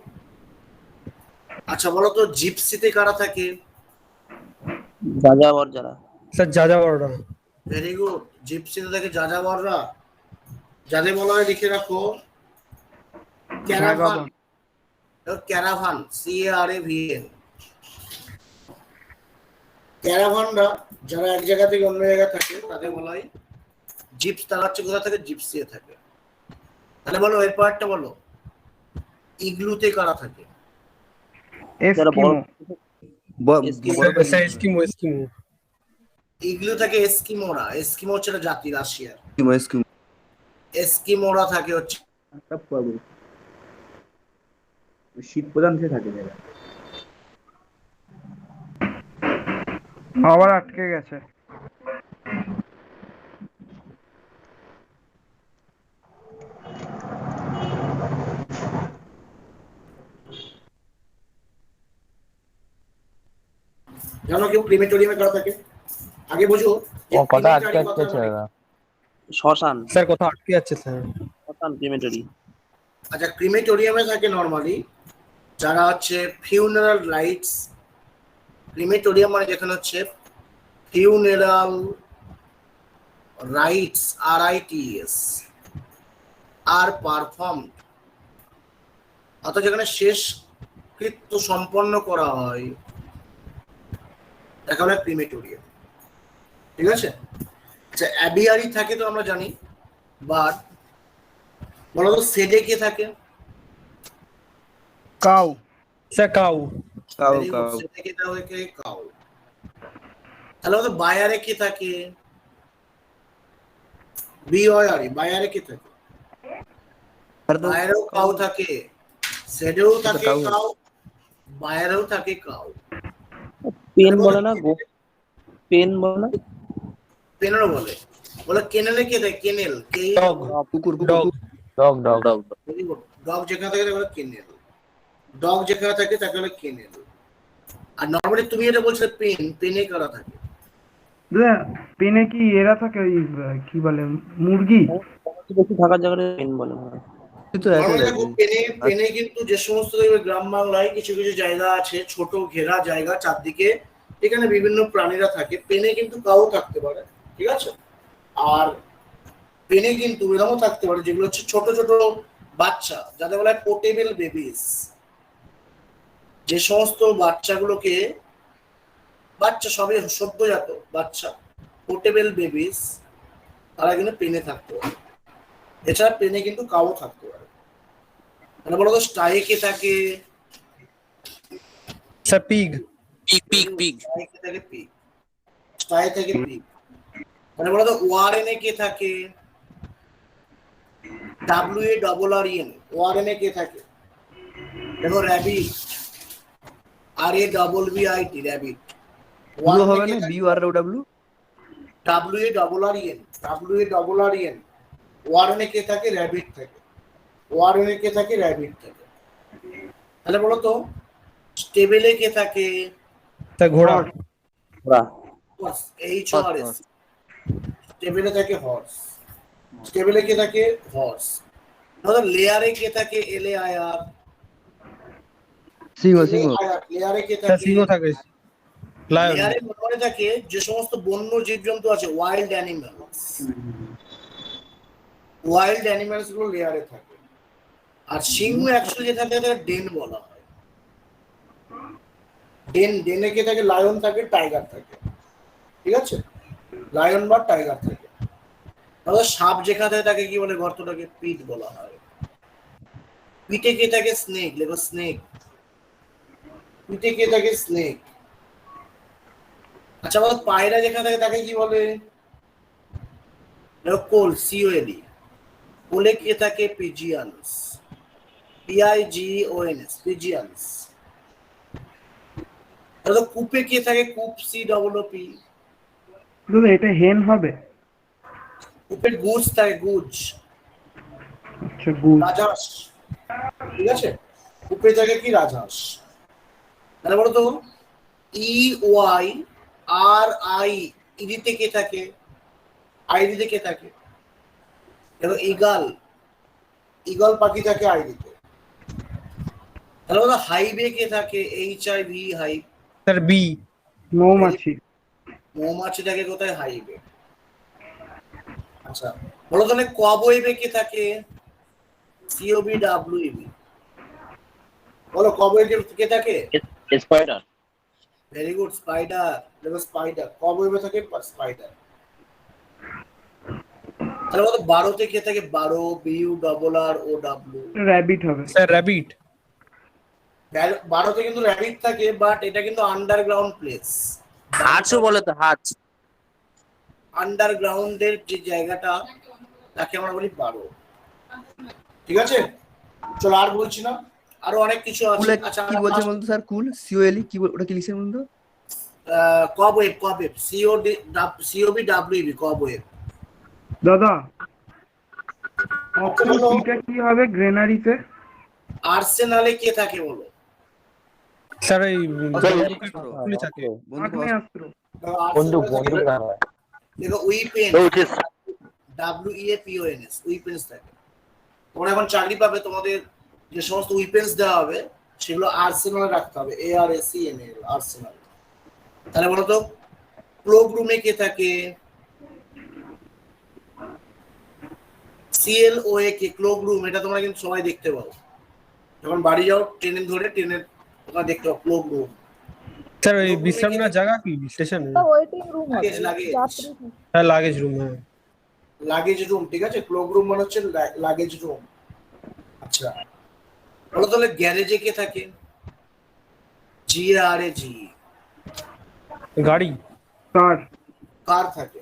Speaker 2: আচ্ছা বলো তো জিপসিতে কারা থাকে?
Speaker 9: যাযাবর যারা।
Speaker 3: স্যার যাযাবররা।
Speaker 2: ভেরি গুড, জিপসিতে থাকে যাযাবররা, যাদের বলা হয় লিখে রাখো ক্যারাভান। Caravan, CARAVAN। ক্যারাভানরা যারা এক জায়গা থেকে অন্য জায়গায় থাকে তাদের বলা হয় জিপস। তারা হচ্ছে কোথা থেকে? জিপসিয়ে থাকে। তাহলে বলো এর পরেরটা বলো, ইগলুতে কারা থাকে?
Speaker 9: যারা বড়
Speaker 3: স্যার এস্কিমো। এস্কিমো।
Speaker 2: ইগলু থাকে এস্কিমোরা। এস্কিমো হচ্ছে একটা জাতি রাশিয়ার।
Speaker 6: এস্কিমো
Speaker 2: এস্কিমোরা থাকে হচ্ছে
Speaker 6: শীত প্রধান দেশে থাকে যারা।
Speaker 8: আবার আটকে গেছে।
Speaker 2: জানো কেউ ক্রিমেটোরিয়ামে কারা থাকে? আগে বুঝো যে
Speaker 4: ও কথা
Speaker 2: crematory
Speaker 4: আটকে
Speaker 2: কথার
Speaker 4: আটকেছে
Speaker 2: মানে কি।
Speaker 4: দাদা।
Speaker 9: শ্মশান।
Speaker 3: স্যার কোথাও আটকে যাচ্ছে স্যার।
Speaker 9: শ্মশান ক্রিমেটরি।
Speaker 2: আচ্ছা ক্রিমেটোরিয়ামে থাকে নরমালি যারা হচ্ছে ফিউনারাল রাইটস। ক্রিমেটোরিয়াম মানে যেখানে হচ্ছে ফিউনারাল রাইটস, RITS, আর পারফর্ম, অর্থাৎ যেখানে শেষ কৃত্য সম্পন্ন করা হয় দেখা হলো ক্রিমেটোরিয়াম। ঠিক আছে, আচ্ছা অ্যাবিয়ারি থাকে তো আমরা জানি, বাট বলো তো সেডে কে থাকে?
Speaker 8: Cow.
Speaker 3: Sir cow.
Speaker 6: Cow
Speaker 2: Very good,
Speaker 6: cow
Speaker 2: সেডে কে থাকে কাউ। তাহলে আমাদের বায়ারে কে থাকে? বিওয়ারি, বায়ারে কে থাকে? বায়ারেও কাউ থাকে, সেডেও থাকে
Speaker 6: কাউ।
Speaker 2: কাউ, বায়ারেও থাকে কাউ।
Speaker 9: পেন বলে না, পেন বলে না,
Speaker 2: পেনেরও বলে, বলে কেনেলে কে থাকে? কেনেল, কে
Speaker 3: ডগ।
Speaker 6: কুকুর
Speaker 3: dog.
Speaker 4: Dog dog
Speaker 9: dog.
Speaker 2: Dog যেখানে থাকে তাকে বলে কেনেল, ডগ যেখানে থাকে তাকে বলে কেনেল। আর নর্মালি তুমি এটা বলছো পেন, পেনে কারা থাকে?
Speaker 8: পেনে কি এরা থাকে, ওই কি বলে মুরগি?
Speaker 9: বেশি থাকার জায়গাটা পেন বলে মনে হয়।
Speaker 6: তো একই
Speaker 2: নর্মালি দেখো
Speaker 6: লাগে।
Speaker 2: পেনে, পেনে কিন্তু যে সমস্ত দেখবে গ্রাম বাংলায় কিছু কিছু জায়গা আছে ছোট ঘেরা জায়গা চারদিকে, এখানে বিভিন্ন প্রাণীরা থাকে, পেনে কিন্তু কাউ থাকতে পারে। ঠিক আছে, আর পেনে কিন্তু এরকমও থাকতে পারে যেগুলো হচ্ছে ছোট ছোট বাচ্চা, যাদের বলা হয় পোর্টেবল বেবিস। যে সমস্ত বাচ্চাগুলোকে, বাচ্চা সবে সদ্যজাত বাচ্চা, পোর্টেবল বেবিস, তারা কিন্তু পেনে থাকতে পারে। এছাড়া পেনে কিন্তু কাউ থাকতে পারে। মানে বলো তো স্টাইয়ে কে থাকে?
Speaker 3: Sir pig.
Speaker 2: স্টাইয়ে কে থাকে? পিগ। স্টাইয়ে থেকে পিগ। মানে বলো তো ওয়ারেনে কে থাকে? WARREN, ওয়ারেনে কে থাকে? দেখো র্যাবিট, RABBIT, র্যাবিট।
Speaker 6: ব্লু হবে না, BUROW।
Speaker 2: WARREN, ওয়ারেনে কে থাকে? র্যাবিট থাকে। ওয়ারেনে কে থাকে? র্যাবিট থাকে। তাহলে বলো তো স্টেবেলে কে থাকে?
Speaker 3: স্যার ঘোড়া।
Speaker 9: ওরা
Speaker 2: HORS, স্টেবেলে থাকে হর্স। স্টেবেলে কে থাকে? হর্স। তাহলে লেয়ারে কে থাকে? LAIR,
Speaker 6: সিংহ সিংহ।
Speaker 2: লেয়ারে কে
Speaker 3: স্যার
Speaker 2: থাকে?
Speaker 3: সিংহ থাকে। লায়ন।
Speaker 2: লেয়ারে মনে থাকে যে সমস্ত বন্য জীবজন্তু আছে, ওয়াইল্ড অ্যানিমালস, ওয়াইল্ড অ্যানিমালস গুলো লেয়ারে থাকে। আর সিংহ অ্যাকচুয়ালি যেটা থাকে তাকে ডেন বলা হয়। ডেন, ডেনে কে থাকে? লায়ন থাকে, টাইগার থাকে। ঠিক আছে, লায়ন বা টাইগার থাকে। তাহলে সাপ যেখানে থাকে তাকে কি বলে? গর্তটাকে পিট বলা হয়। পিটে কে থাকে? স্নেক, লেখো স্নেক। পিটে কে থাকে? স্নেক। আচ্ছা বলো পায়রা যেখানে থাকে তাকে কি বলে? দেখো কোল, COLE। কোলে কে থাকে? পিজিয়ানস, PIGONS, পিজিয়ানস। তাহলে কূপে কে থাকে? কূপ, COOP।
Speaker 8: দাদা এটা হেন হবে?
Speaker 2: কূপে গুজ থাকে, গুজ,
Speaker 8: আচ্ছা গুড।
Speaker 2: রাজহাঁস। ঠিক আছে, কূপে থাকে কি? রাজহাঁস। তাহলে বলো তো EYRI, ইডিতে কে থাকে? আইডিতে কে থাকে? দেখো ইগল, ইগল পাখি থাকে আইডিতে। তাহলে বলো হাইবে কে থাকে? HIV, hive.
Speaker 3: Sir B.
Speaker 8: মৌমাছি।
Speaker 2: মৌমাছি থাকে কোথায়? হাইবে। আচ্ছা বলো তাহলে কবওয়েবে কে থাকে? COBWEB। বলো কবওয়েবে কে থাকে?
Speaker 9: স্পাইডার।
Speaker 2: Very good, spider. দেখো স্পাইডার, কবওয়েবে থাকে স্পাইডার। তাহলে বলো বারোতে কে থাকে? Burrow, BURROW।
Speaker 8: র্যাবিট হবে।
Speaker 3: Sir rabbit.
Speaker 2: বারোতে কিন্তু র্যাবিট থাকে, বাট এটা কিন্তু আন্ডারগ্রাউন্ড প্লেস।
Speaker 9: হাঁচও বলে তো, হাঁচ।
Speaker 2: আন্ডারগ্রাউন্ডের যে জায়গাটা তাকে আমরা বলি বারো। ঠিক আছে, চলো আর বলছি না, আরো অনেক কিছু আছে।
Speaker 6: কুলে
Speaker 2: আচ্ছা
Speaker 6: কি বলছেন বলতো স্যার? কুল, COLE কি ওটা কি লিখছেন বলতো?
Speaker 2: কবওয়েব, কবওয়েব, COBWEB, কবওয়েব।
Speaker 8: দাদা অপশন সিটা কি হবে গ্রেনারিতে?
Speaker 2: আর্সেনালে কে থাকে বলো?
Speaker 3: স্যার এই
Speaker 6: অস্ত্র।
Speaker 3: গুলি থাকে।
Speaker 6: বন্ধু
Speaker 8: আগ্নেয়াস্ত্র।
Speaker 4: বন্দুক বন্দুক না হয়।
Speaker 2: দেখো উইপেন, WEAPONS, উইপেন্স থাকে। তোমরা এখন চাকরি পাবে, তোমাদের যে সমস্ত উইপেন্স দেওয়া হবে সেগুলো আর্সেনালে রাখতে হবে, ARSENAL, আর্সেনাল। তাহলে বলো তো ক্লোক রুমে কে থাকে? CLOAK ক্লোক রুম, এটা তোমরা কিন্তু সবাই দেখতে পাও যখন বাড়ি যাও, ট্রেনে ধরে ট্রেনের ওখানে দেখতে পাও ক্লোক রুম।
Speaker 3: স্যার ওই বিশ্রাম নেওয়ার জায়গা কি স্টেশনে?
Speaker 7: ওয়েটিং রুম হবে,
Speaker 2: লাগেজ
Speaker 7: যাত্রী
Speaker 3: হ্যাঁ লাগেজ রুম, হ্যাঁ।
Speaker 2: লাগেজ রুম, ঠিক আছে। ক্লোক রুম মানে হচ্ছে লাগেজ রুম। আচ্ছা বলো তাহলে গ্যারেজে কে থাকে? GRAG,
Speaker 3: গাড়ি।
Speaker 8: কার
Speaker 2: কার থাকে।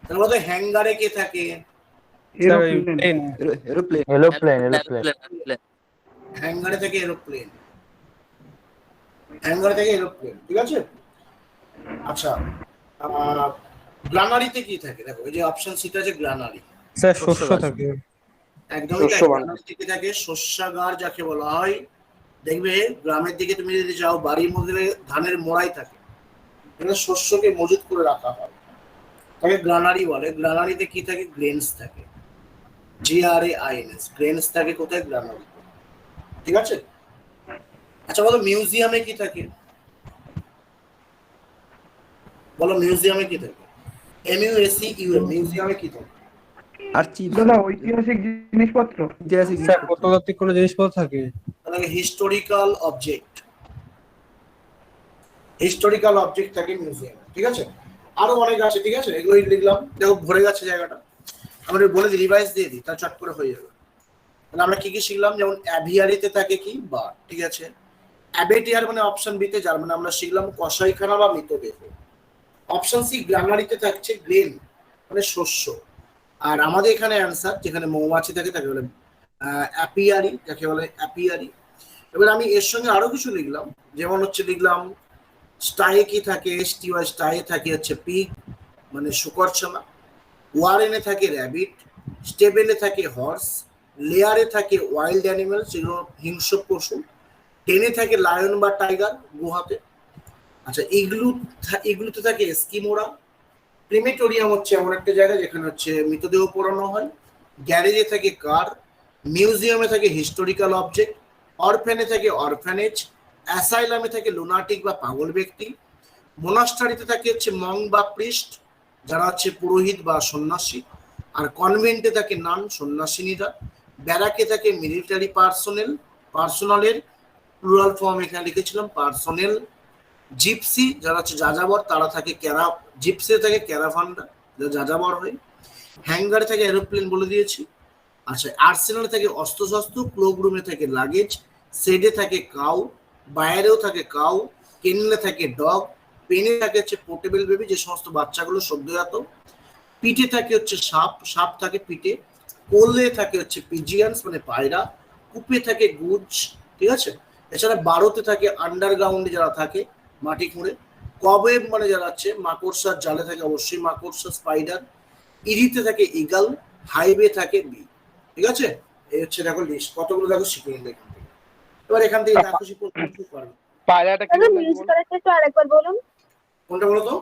Speaker 2: তাহলে বলো হ্যাঙ্গারে কে থাকে?
Speaker 3: স্যার ওই
Speaker 8: এরোপ্লেন
Speaker 3: প্লেন।
Speaker 6: এরোপ্লেন।
Speaker 4: এরোপ্লেন
Speaker 2: হ্যাঙ্গারে থাকে এরোপ্লেন, হ্যাঙ্গারে থাকে এরোপ্লেন, ঠিক আছে। আচ্ছা গ্রানারিতে কি থাকে? দেখো এই যে অপশন সিটা আছে গ্রানারি,
Speaker 3: স্যার শস্য থাকে।
Speaker 2: একদমই তাই। গ্রানারিতে কি থাকে? শস্যাগার যাকে বলা হয়। দেখবে গ্রামের দিকে তুমি যদি যাও, বাড়ির মধ্যে ধানের মোড়াই থাকে, এখানে শস্যকে মজুত করে রাখা হয়, তাকে গ্রানারি বলে। গ্রানারিতে কি থাকে? গ্রেনস থাকে, GRAINS, গ্রেনস থাকে কোথায়? গ্রানারি, ঠিক আছে। আচ্ছা বলো মিউজিয়ামে কি থাকে? বলো মিউজিয়ামে কি থাকে? MUSEUM, মিউজিয়ামে কি থাকে?
Speaker 6: আর্চিভ।
Speaker 8: দাদা ঐতিহাসিক জিনিসপত্র।
Speaker 6: ঐতিহাসিক
Speaker 3: স্যার প্রত্নতাত্ত্বিক কোনো জিনিসপত্র থাকে।
Speaker 2: তাহলে হিস্টোরিক্যাল অবজেক্ট, হিস্টোরিক্যাল অবজেক্ট থাকে মিউজিয়ামে, ঠিক আছে। আরো অনেক আছে, ঠিক আছে, এগুলোই লিখলাম। দেখো ভরে গেছে জায়গাটা, আমরা বলে দিই, রিভাইজ দিয়ে দিই, তার চট করে হয়ে যাবে। তাহলে আমরা কি কি শিখলাম? যেমন অ্যাভিয়ারিতে থাকে কি? বার্ড, ঠিক আছে। অ্যাবেটিয়ার মানে অপশন বিতে যার মানে আমরা শিখলাম কসাইখানা বা মৃতদেহ। অপশন সি গ্রানারিতে থাকছে গ্রেন মানে শস্য। আর আমাদের এখানে অ্যান্সার যেখানে মৌমাছি থাকে তাকে বলে অ্যাপিয়ারি, যাকে বলে অ্যাপিয়ারি। এবার আমি এর সঙ্গে আরো কিছু লিখলাম, যেমন হচ্ছে লিখলাম স্টায়ে কি থাকে? STY, স্টায়ে থাকে হচ্ছে পিগ মানে শুকরছানা। ওয়ারেনে থাকে র্যাবিট, স্টেবেলে থাকে হর্স, লেয়ারে থাকে ওয়াইল্ড অ্যানিমেল, যেগুলো হিংস্র পশু, টেনে থাকে লায়ন বা টাইগার গুহাতে। আচ্ছা ইগলুতে থাকে এস্কিমোরা। ক্রিমেটোরিয়াম হচ্ছে এমন একটা জায়গা যেখানে হচ্ছে মৃতদেহ পোড়ানো হয়। গ্যারেজে থাকে কার, মিউজিয়ামে থাকে হিস্টোরিক্যাল অবজেক্ট, অরফ্যানে থাকে অরফ্যানেজ, অ্যাসাইলামে থাকে লুনাটিক বা পাগল ব্যক্তি, মোনাস্টারিতে থাকে হচ্ছে মং বা প্রিস্ট যারা হচ্ছে পুরোহিত বা সন্ন্যাসী, আর কনভেন্টে থাকে নান সন্ন্যাসিনীরা, ব্যারাকে থাকে মিলিটারি পার্সোনালের প্লুরাল ফর্ম এখানে লিখেছিলাম পার্সোনেল, জিপসি যারা হচ্ছে যাযাবর তারা থাকে জিপসিতে থাকে ক্যারাভানরা যারা যাযাবর হয়, হ্যাঙ্গারে থাকে এরোপ্লেন বলে দিয়েছি। আচ্ছা আর্সেনালে থাকে অস্ত্রশস্ত্র, ক্লোক রুমে থাকে লাগেজ, সেডে থাকে কাউ, বাইরেও থাকে কাউ, কেনলে থাকে ডগ, পেনে থাকে হচ্ছে পোর্টেবল বেবি যে সমস্ত বাচ্চাগুলো সদ্যজাত, পিঠে থাকে হচ্ছে সাপ থাকে পিঠে, কোলে থাকে হচ্ছে পিজিয়ান্স মানে পায়রা, কূপে থাকে গুজ, ঠিক আছে। এছাড়া বারোতে থাকে আন্ডারগ্রাউন্ডে যারা থাকে মাটি খুঁড়ে, কবেব মানে যারা আছে মাকড়সার জালে থাকে অবশ্যই মাকড়সা স্পাইডার, ইরিতে থাকে ইগাল, হাইওয়ে থাকে বি, ঠিক আছে। এই হচ্ছে দেখো লিস্ট, কতগুলো দেখো শিখে নিলে এখান থেকে। এবার এখান থেকে দেখো শিখতে পারবে।
Speaker 5: পায়রাটা কি
Speaker 7: দাদা
Speaker 5: বললে?
Speaker 7: মিউজিক্যালটা একটু আরেকবার বলুন।
Speaker 2: কোনটা বলো তো?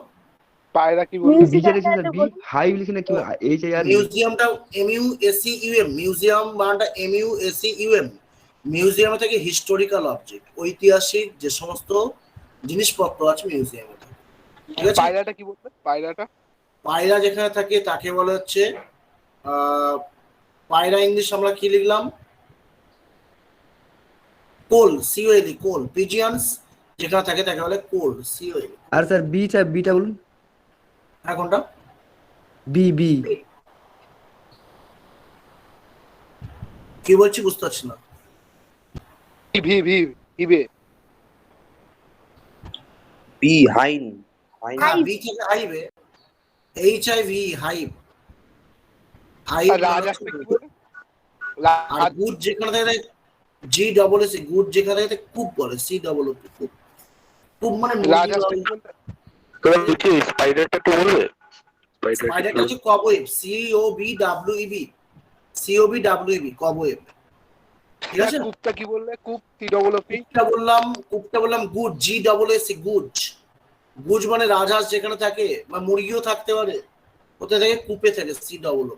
Speaker 5: পায়রা কি বললে?
Speaker 6: বিজে লিখে না বি হাই লিখে না কি HIR?
Speaker 2: মিউজিয়ামটা MUSEUM, মিউজিয়াম মানেটা MUSEUM, মিউজিয়ামে থাকে হিস্টোরিক্যাল অবজেক্ট, ঐতিহাসিক যে সমস্ত জিনিসপত্র আছে মিউজিয়ামে থাকে, ঠিক আছে।
Speaker 5: পায়রাটা কি বললে? পায়রাটা
Speaker 2: পায়রা যেখানে থাকে তাকে বলে হচ্ছে পায়রা ইংলিশ আমরা কি লিখলাম? কোল, COLE, কোল। পিজিয়ান্স যেখানে থাকে তাকে বলে কোল, COLE।
Speaker 6: আর স্যার বিটা বলুন।
Speaker 2: হ্যাঁ কোনটা?
Speaker 6: বি
Speaker 2: কি বলছি বুঝতে পারছি না।
Speaker 5: ভি ভি ভিবে
Speaker 9: বি হাইন
Speaker 2: হ্যাঁ বি থেকে হাইবে, HIV হাইভ, হাইভ
Speaker 5: আর রাজহাঁসটা কি বলে?
Speaker 2: আর গুড যেখানে থাকে GSS, গুড যেখানে থাকে কুপ বলে, COOP, কুপ। কুপ মানে
Speaker 5: রাজহাঁসটা কি বলতে?
Speaker 9: স্পাইডারটা একটু বলবে?
Speaker 2: স্পাইডারটা হচ্ছে কবওয়েব, COBWEB, কবওয়েব, ঠিক আছে।
Speaker 5: কুপটা কি বললে? Coop TOOP।
Speaker 2: কুপটা বললাম গুড, GSS, গুড। গুজ মানে রাজহাঁস যেখানে থাকে, বা মুরগিও থাকতে পারে, কোথায় থাকে? কূপে থাকে, COOP,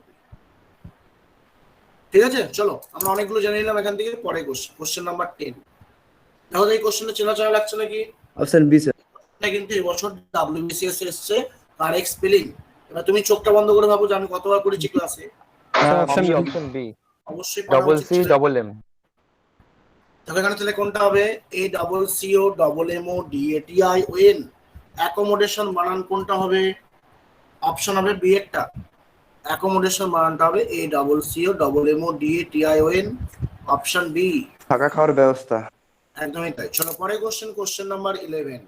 Speaker 2: ঠিক আছে। চলো আমরা অনেকগুলো জেনে নিলাম এখান থেকে। পরে কোশ্চেন নাম্বার 10। তাহলে এই কোশ্চেনটা চেনা লাগছে নাকি?
Speaker 6: Option B sir.
Speaker 2: এটা কিন্তু এবছর WBCS এসছে কারেক্ট স্পেলিং। এবার তুমি চোখটা বন্ধ করে ভাবো যে আমি কতবার করেছি ক্লাসে,
Speaker 3: sir option
Speaker 4: B,
Speaker 3: B.
Speaker 4: Option B,
Speaker 2: অবশ্যই পড়া
Speaker 4: ডবল
Speaker 2: উচিত
Speaker 4: সি
Speaker 2: ছিল।
Speaker 4: Double M.
Speaker 2: তবে এখানে তাহলে কোনটা হবে? A double C O double M O D A T I O N. Accommodation বানান কোনটা হবে? অপশন হবে বি এরটা। অ্যাকোমোডেশন বানানটা হবে A double C O double M O D A T I O N, option B.
Speaker 6: থাকা খাওয়ার ব্যবস্থা।
Speaker 2: একদমই তাই। চলো পরে কোশ্চেন, কোশ্চেন নাম্বার 11।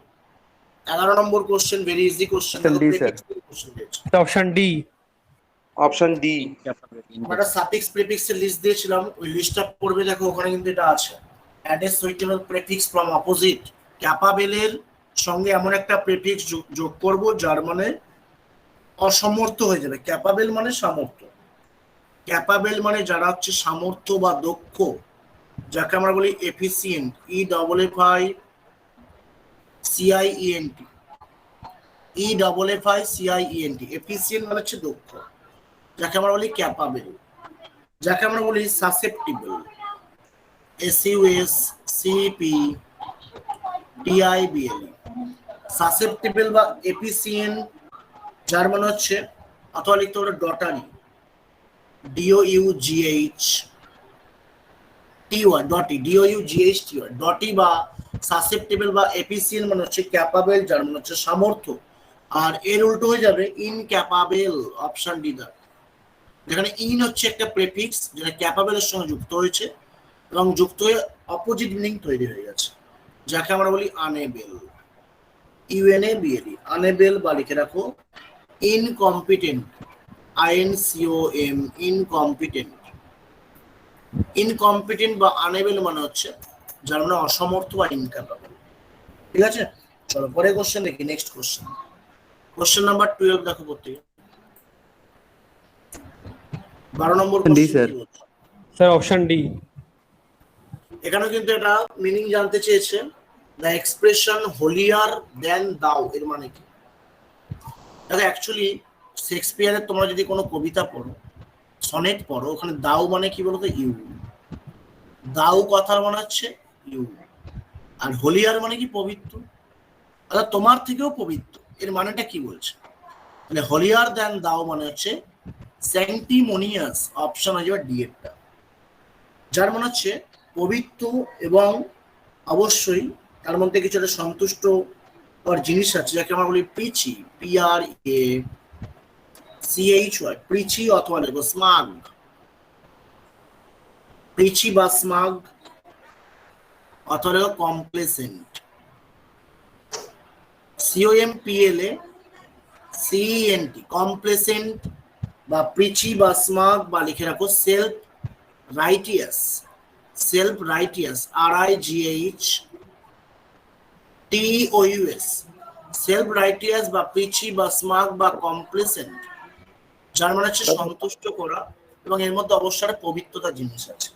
Speaker 2: 11 নম্বর question, very easy question.
Speaker 6: Option D, sir.
Speaker 2: Question দিয়েছে।
Speaker 3: Option D.
Speaker 5: Option D.
Speaker 2: আমরা সাফিক্স প্রিফিক্সের লিস্ট দিয়েছিলাম, ওই লিস্টটা পড়বে, দেখো ওখানে কিন্তু এটা আছে। Add a suitable prefix from opposite. ক্যাপাবেলের সঙ্গে এমন একটা প্রিফিক্স যোগ করব যার মানে অসমর্থ হয়ে যাবে। ক্যাপাবেল মানে সামর্থ্য। ক্যাপাবেল মানে যারা হচ্ছে সামর্থ্য বা দক্ষ, যাকে আমরা বলি efficient. E double F I C I E N T. E double F I C I E N T. Efficient মানে হচ্ছে দক্ষ, যাকে আমরা বলি ক্যাপাবেল। যাকে আমরা বলি সাসেপ্টিবল। এসইউএস সিপি টিআইবিএল। সাসেপ্টিবল বা এফিসিয়েন্ট, যার মানে হচ্ছে, অথবা লিখতে পারো ডটারি, ডিওইউজিএইচ টিওয়াই, ডটি, ডিওইউজিএইচ টিওয়াই, ডটি বা সাসেপ্টিবল বা এফিসিয়েন্ট মানে হচ্ছে ক্যাপাবেল, যার মানে হচ্ছে সামর্থ্য। আর এর উল্টো হয়ে যাবে ইনক্যাপাবেল, অপশন ডি দা। যেখানে ইন হচ্ছে একটা প্রেফিক্স যেটা ক্যাপাবেলের সঙ্গে যুক্ত হয়েছে এবং যুক্ত হয়ে অপোজিট মিনিং তৈরি হয়ে গেছে, যাকে আমরা বলি আনএবেল। ইউএনএবিএল, আনএবেল, বা লিখে রাখো ইনকম্পিটেন্ট, আইএনসিওএম, ইনকম্পিটেন্ট। ইনকম্পিটেন্ট বা আনএবেল মানে হচ্ছে যার মানে অসমর্থ বা ইনক্যাপাবল। ঠিক আছে, চলো পরে কোশ্চেন দেখি। নেক্সট কোশ্চেন, কোশ্চেন নাম্বার 12 দেখো প্রত্যেকে। 12 নম্বর
Speaker 6: D,
Speaker 2: কোশ্চেন
Speaker 6: sir.
Speaker 2: কি বলছে?
Speaker 3: Sir option D.
Speaker 2: এখানেও কিন্তু এটা মিনিং জানতে চেয়েছে। দ্য এক্সপ্রেশন হোলিয়ার দেন দাও এর মানে কি? দেখো অ্যাকচুয়ালি শেক্সপিয়ারের তোমরা যদি কোনো কবিতা পড়ো, সনেট পড়ো, ওখানে দাও মানে কি বলতো? ইউ। দাও কথার মানে হচ্ছে ইউ। আর হোলিয়ার মানে কি? পবিত্র, অর্থাৎ তোমার থেকেও পবিত্র। এর মানেটা কি বলছে? মানে হোলিয়ার দেন দাও মানে হচ্ছে স্যাংটিমোনিয়াস, অপশন হয়ে যাবে ডি এরটা। যার মানে হচ্ছে পবিত্র এবং অবশ্যই তার মধ্যে কিছু একটা সন্তুষ্ট হওয়ার জিনিস আছে, যাকে আমরা বলি প্রিচি, পিআর এ সিএইচ ওয়াই, প্রিচি, অথবা লেখো স্মাগ, প্রিচি বা স্মাগ, অথবা লেখো কমপ্লেসেন্ট, সিওএমপিএলএ সিএনটি, কমপ্লেসেন্ট বা প্রিচি বা স্মাগ, বা লিখে রাখো self righteous, self righteous, RIGH TOUS, self righteous বা প্রিচি বা স্মাগ বা কমপ্লেসেন্ট, যার মানে হচ্ছে সন্তুষ্ট করা, এবং এর মধ্যে অবশ্যই পবিত্রতা জিনিস আছে।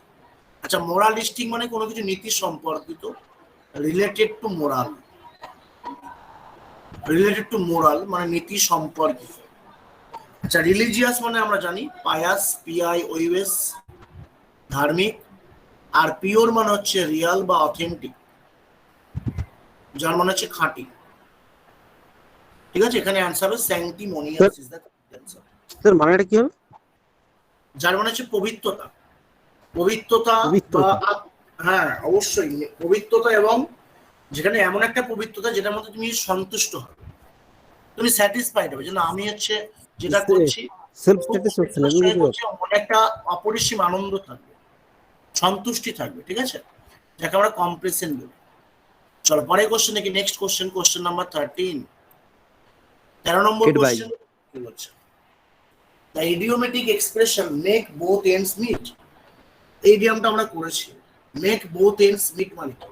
Speaker 2: আচ্ছা, মোরালিস্টিক মানে কোনো কিছু নীতি সম্পর্কিত, related to moral, related to moral মানে নীতি সম্পর্কিত। আচ্ছা, রিলিজিয়াস মানে আমরা জানি পায়াস, PIOUS, ধার্মিক। আর পিওর মানে হচ্ছে রিয়াল বা অথেন্টিক, যার মানে হচ্ছে খাঁটি। ঠিক আছে, এখানে অ্যান্সার হবে স্যাংটিমোনিয়াস ইজ দ্য অ্যান্সার।
Speaker 6: স্যার মানেটা কি হবে?
Speaker 2: যার মানে হচ্ছে পবিত্রতা, পবিত্রতা
Speaker 6: পবিত্রতা।
Speaker 2: বা হ্যাঁ অবশ্যই পবিত্রতা, এবং যেখানে এমন একটা পবিত্রতা যেটার মধ্যে তুমি সন্তুষ্ট হবে, তুমি স্যাটিসফাইড হবে, যে না আমি হচ্ছে যেটা করছি
Speaker 6: সেলফ
Speaker 2: খুব
Speaker 6: স্যাটিসফ্যাকশন
Speaker 2: পবিত্রতার সঙ্গে
Speaker 6: এগুলো
Speaker 2: করছি, মনে একটা অপরিসীম আনন্দ থাকবে, সন্তুষ্টি থাকবে। ঠিক আছে, যাকে আমরা কমপ্লেসেন্ট বলি। চলো পরে কোশ্চেন দেখি। Next question, question number 13। 13 নম্বর
Speaker 6: Get by.
Speaker 2: কোশ্চেন কি বলছে? The idiomatic expression make both ends meet. এই ইডিয়মটা আমরা করেছি। মেক বোথ এন্ডস মিট মানে কি?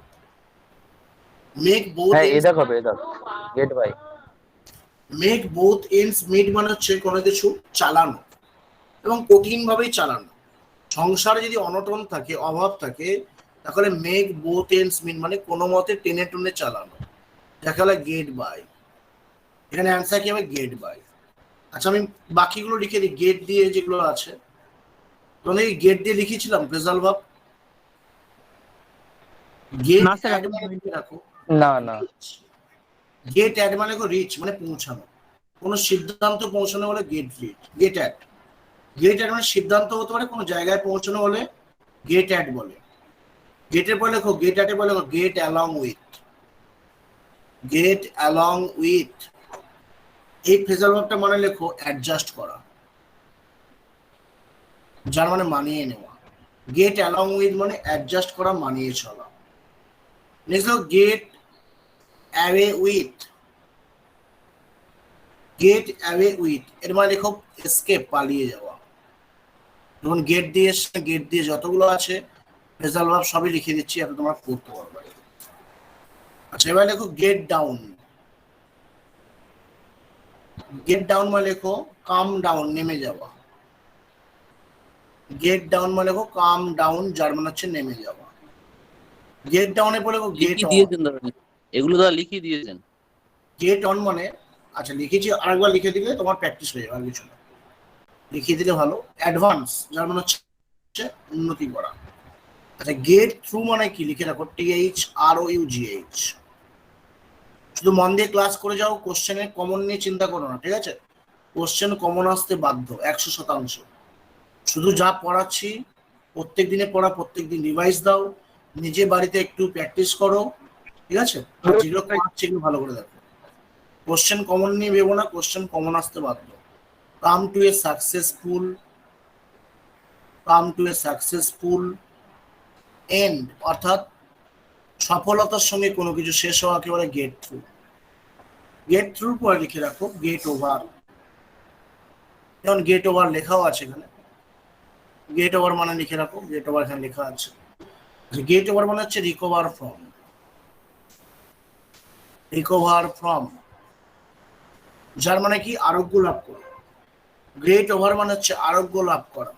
Speaker 2: মেক বোথ
Speaker 4: হ্যাঁ,
Speaker 2: এন্ডস,
Speaker 4: এদাক হবে, এদাক, get by.
Speaker 2: Make both ends meet মানে হচ্ছে কোনো কিছু চালানো, এবং কঠিন ভাবেই চালানো। সংসারে যদি অনটন থাকে, অভাব থাকে, তাহলে মেক বোথ এন্ডস মিট মানে কোনো মতে টেনে টুনে চালানো, যাকে বলে গেট বাই। এখানে অ্যান্সার কি হবে? Get by. আচ্ছা, আমি বাকিগুলো লিখে দিই গেট দিয়ে, যেগুলো আছে তোমাদের গেট দিয়ে লিখেছিলাম প্রেজাল ভাব। গেট
Speaker 3: না, স্যার,
Speaker 2: অ্যাড মানে কি রাখো?
Speaker 4: না না,
Speaker 2: গেট অ্যাড মানে রিচ মানে পৌঁছানো, কোনো সিদ্ধান্ত পৌঁছানো বলে get reach, get add. Get at মানে সিদ্ধান্ত হতে পারে কোনো জায়গায় পৌঁছানো হলে গেট অ্যাট বলে। গেটের পরে লেখো গেট অ্যাটে পরে লেখো get along with. Get along with এই ফ্রেজাল ভার্বটা মানে লেখো অ্যাডজাস্ট করা, যার মানে মানিয়ে নেওয়া। গেট অ্যালং উইথ মানে অ্যাডজাস্ট করা, মানিয়ে চলা। নেক্সট হলো gate away with. Gate away with এর মানে লেখো এসকেপ, পালিয়ে যাওয়া। যেমন গেট দিয়ে এসছে, গেট দিয়ে যতগুলো আছে ফ্রেজাল ভার্ব সবই লিখে দিচ্ছি, এটা তোমরা পড়তে পারবে। আচ্ছা এবার লেখো গেট ডাউন। গেট ডাউন মানে লেখো কাম ডাউন, নেমে যাওয়া। গেট ডাউন মানে লেখো কাম ডাউন, যার মানে হচ্ছে নেমে যাওয়া। গেট ডাউনে পরে লেখো গেট
Speaker 9: লিখিয়ে
Speaker 2: অন।
Speaker 9: দিয়েছেন দাদা, এগুলো দাদা লিখিয়ে দিয়েছেন।
Speaker 2: গেট অন মানে, আচ্ছা লিখেছি, আরেকবার লিখে দিলে তোমার প্র্যাকটিস হয়ে যাবে, আর কিছু না, লিখিয়ে দিলে ভালো। অ্যাডভান্স, যার মানে হচ্ছে উন্নতি করা। আচ্ছা গেট থ্রু মানে কি, লিখে রাখো THROUGH। শুধু মন দিয়ে ক্লাস করে যাও, কোশ্চেনের কমন নিয়ে চিন্তা করো না, ঠিক আছে? কোশ্চেন কমন আসতে বাধ্য 100%। শুধু যা পড়াচ্ছি প্রত্যেক দিনে পড়া, প্রত্যেক দিন রিভাইজ দাও, নিজে বাড়িতে একটু প্র্যাকটিস করো, ঠিক আছে? আর যেগুলো পড়াচ্ছি এগুলো ভালো করে দেখো। কোশ্চেন কমন নিয়ে ভেবো না, কোশ্চেন কমন আসতে বাধ্য। Come to a successful, come to a successful end, অর্থাৎ সফলতার সঙ্গে কোনো কিছু শেষ হওয়াকে বলে গেট থ্রু। গেট থ্রুর পরে লিখে রাখো গেট ওভার। যেমন গেট ওভার লেখাও আছে এখানে, গেট ওভার মানে লিখে রাখো, গেট ওভার এখানে লেখা আছে। গেট ওভার মানে হচ্ছে রিকভার ফ্রম। রিকভার ফ্রম যার মানে কি আরোগ্য লাভ করা। গ্রেট ওভার মানে হচ্ছে আরোগ্য লাভ করা।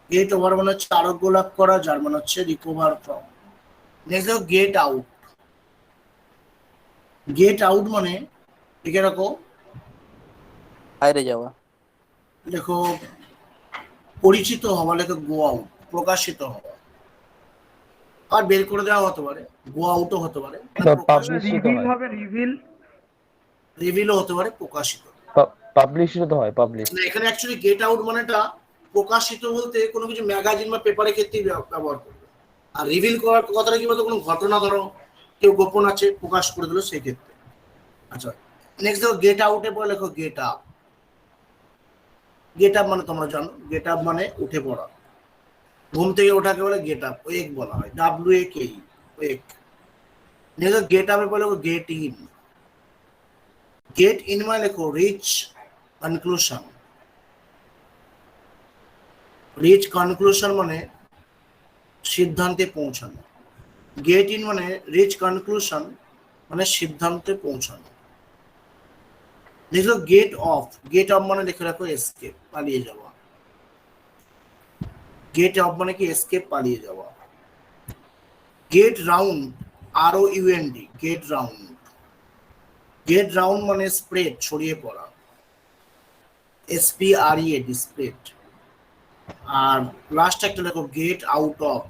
Speaker 2: গেট ওভার মানে হচ্ছে আরোগ্য লাভ করা, যার মানে হচ্ছে রিকভার ফ্রম। নেক্সট হলো গেট আউট। গেট আউট মানে লিখে রাখো,
Speaker 9: বাইরে যাওয়া।
Speaker 2: দেখো পরিচিত হওয়া, লেখো গো আউট, প্রকাশিত হওয়া। আর বের করে দেওয়া হতে পারে, গো আউটও হতে পারে,
Speaker 4: পাবলিশিত
Speaker 8: রিভিল
Speaker 4: হয়,
Speaker 8: হবে, রিভিল।
Speaker 2: রিভিলও হতে পারে, প্রকাশিত।
Speaker 4: পাবলিশিত হয়, পাবলিশ।
Speaker 2: না, এখানে অ্যাকচুয়ালি গেট আউট মানেটা প্রকাশিত বলতে কোনো কিছু ম্যাগাজিন বা পেপারের ক্ষেত্রেই ব্যবহার করবে। আর রিভিল করার কথাটা কি বলতো, কোনো ঘটনা ধরো কেউ গোপন আছে প্রকাশ করে দিল, সেই ক্ষেত্রে। আচ্ছা নেক্সট দেখো গেট আউটে পরে লেখো গেট আপ। গেট আপ মানে তোমরা জানো, গেট আপ মানে উঠে পড়া। ঘুম থেকে ওঠাকে বলে গেট আপ, ওয়েক বলা হয়, WAKE, ওয়েক। নেক্সট গেট আপে পরে লেখো গেট ইন। গেট ইন মানে লেখো রিচ কনক্লুশন। রিচ কনক্লুশন মানে সিদ্ধান্তে পৌঁছানো। গেট ইন মানে রিচ কনক্লুশন মানে সিদ্ধান্তে পৌঁছানো। দেখো গেট অফ। গেট অফ মানে লিখে রাখো এসকেপ, পালিয়ে যাওয়া। গেট অফ মানে কি এসকেপ, পালিয়ে যাওয়া। Get round, ROUND, get round. Get round মানে স্প্রেড, ছড়িয়ে পড়া, SPREAD, স্প্রেড। আর লাস্ট একটা লেখো get out of.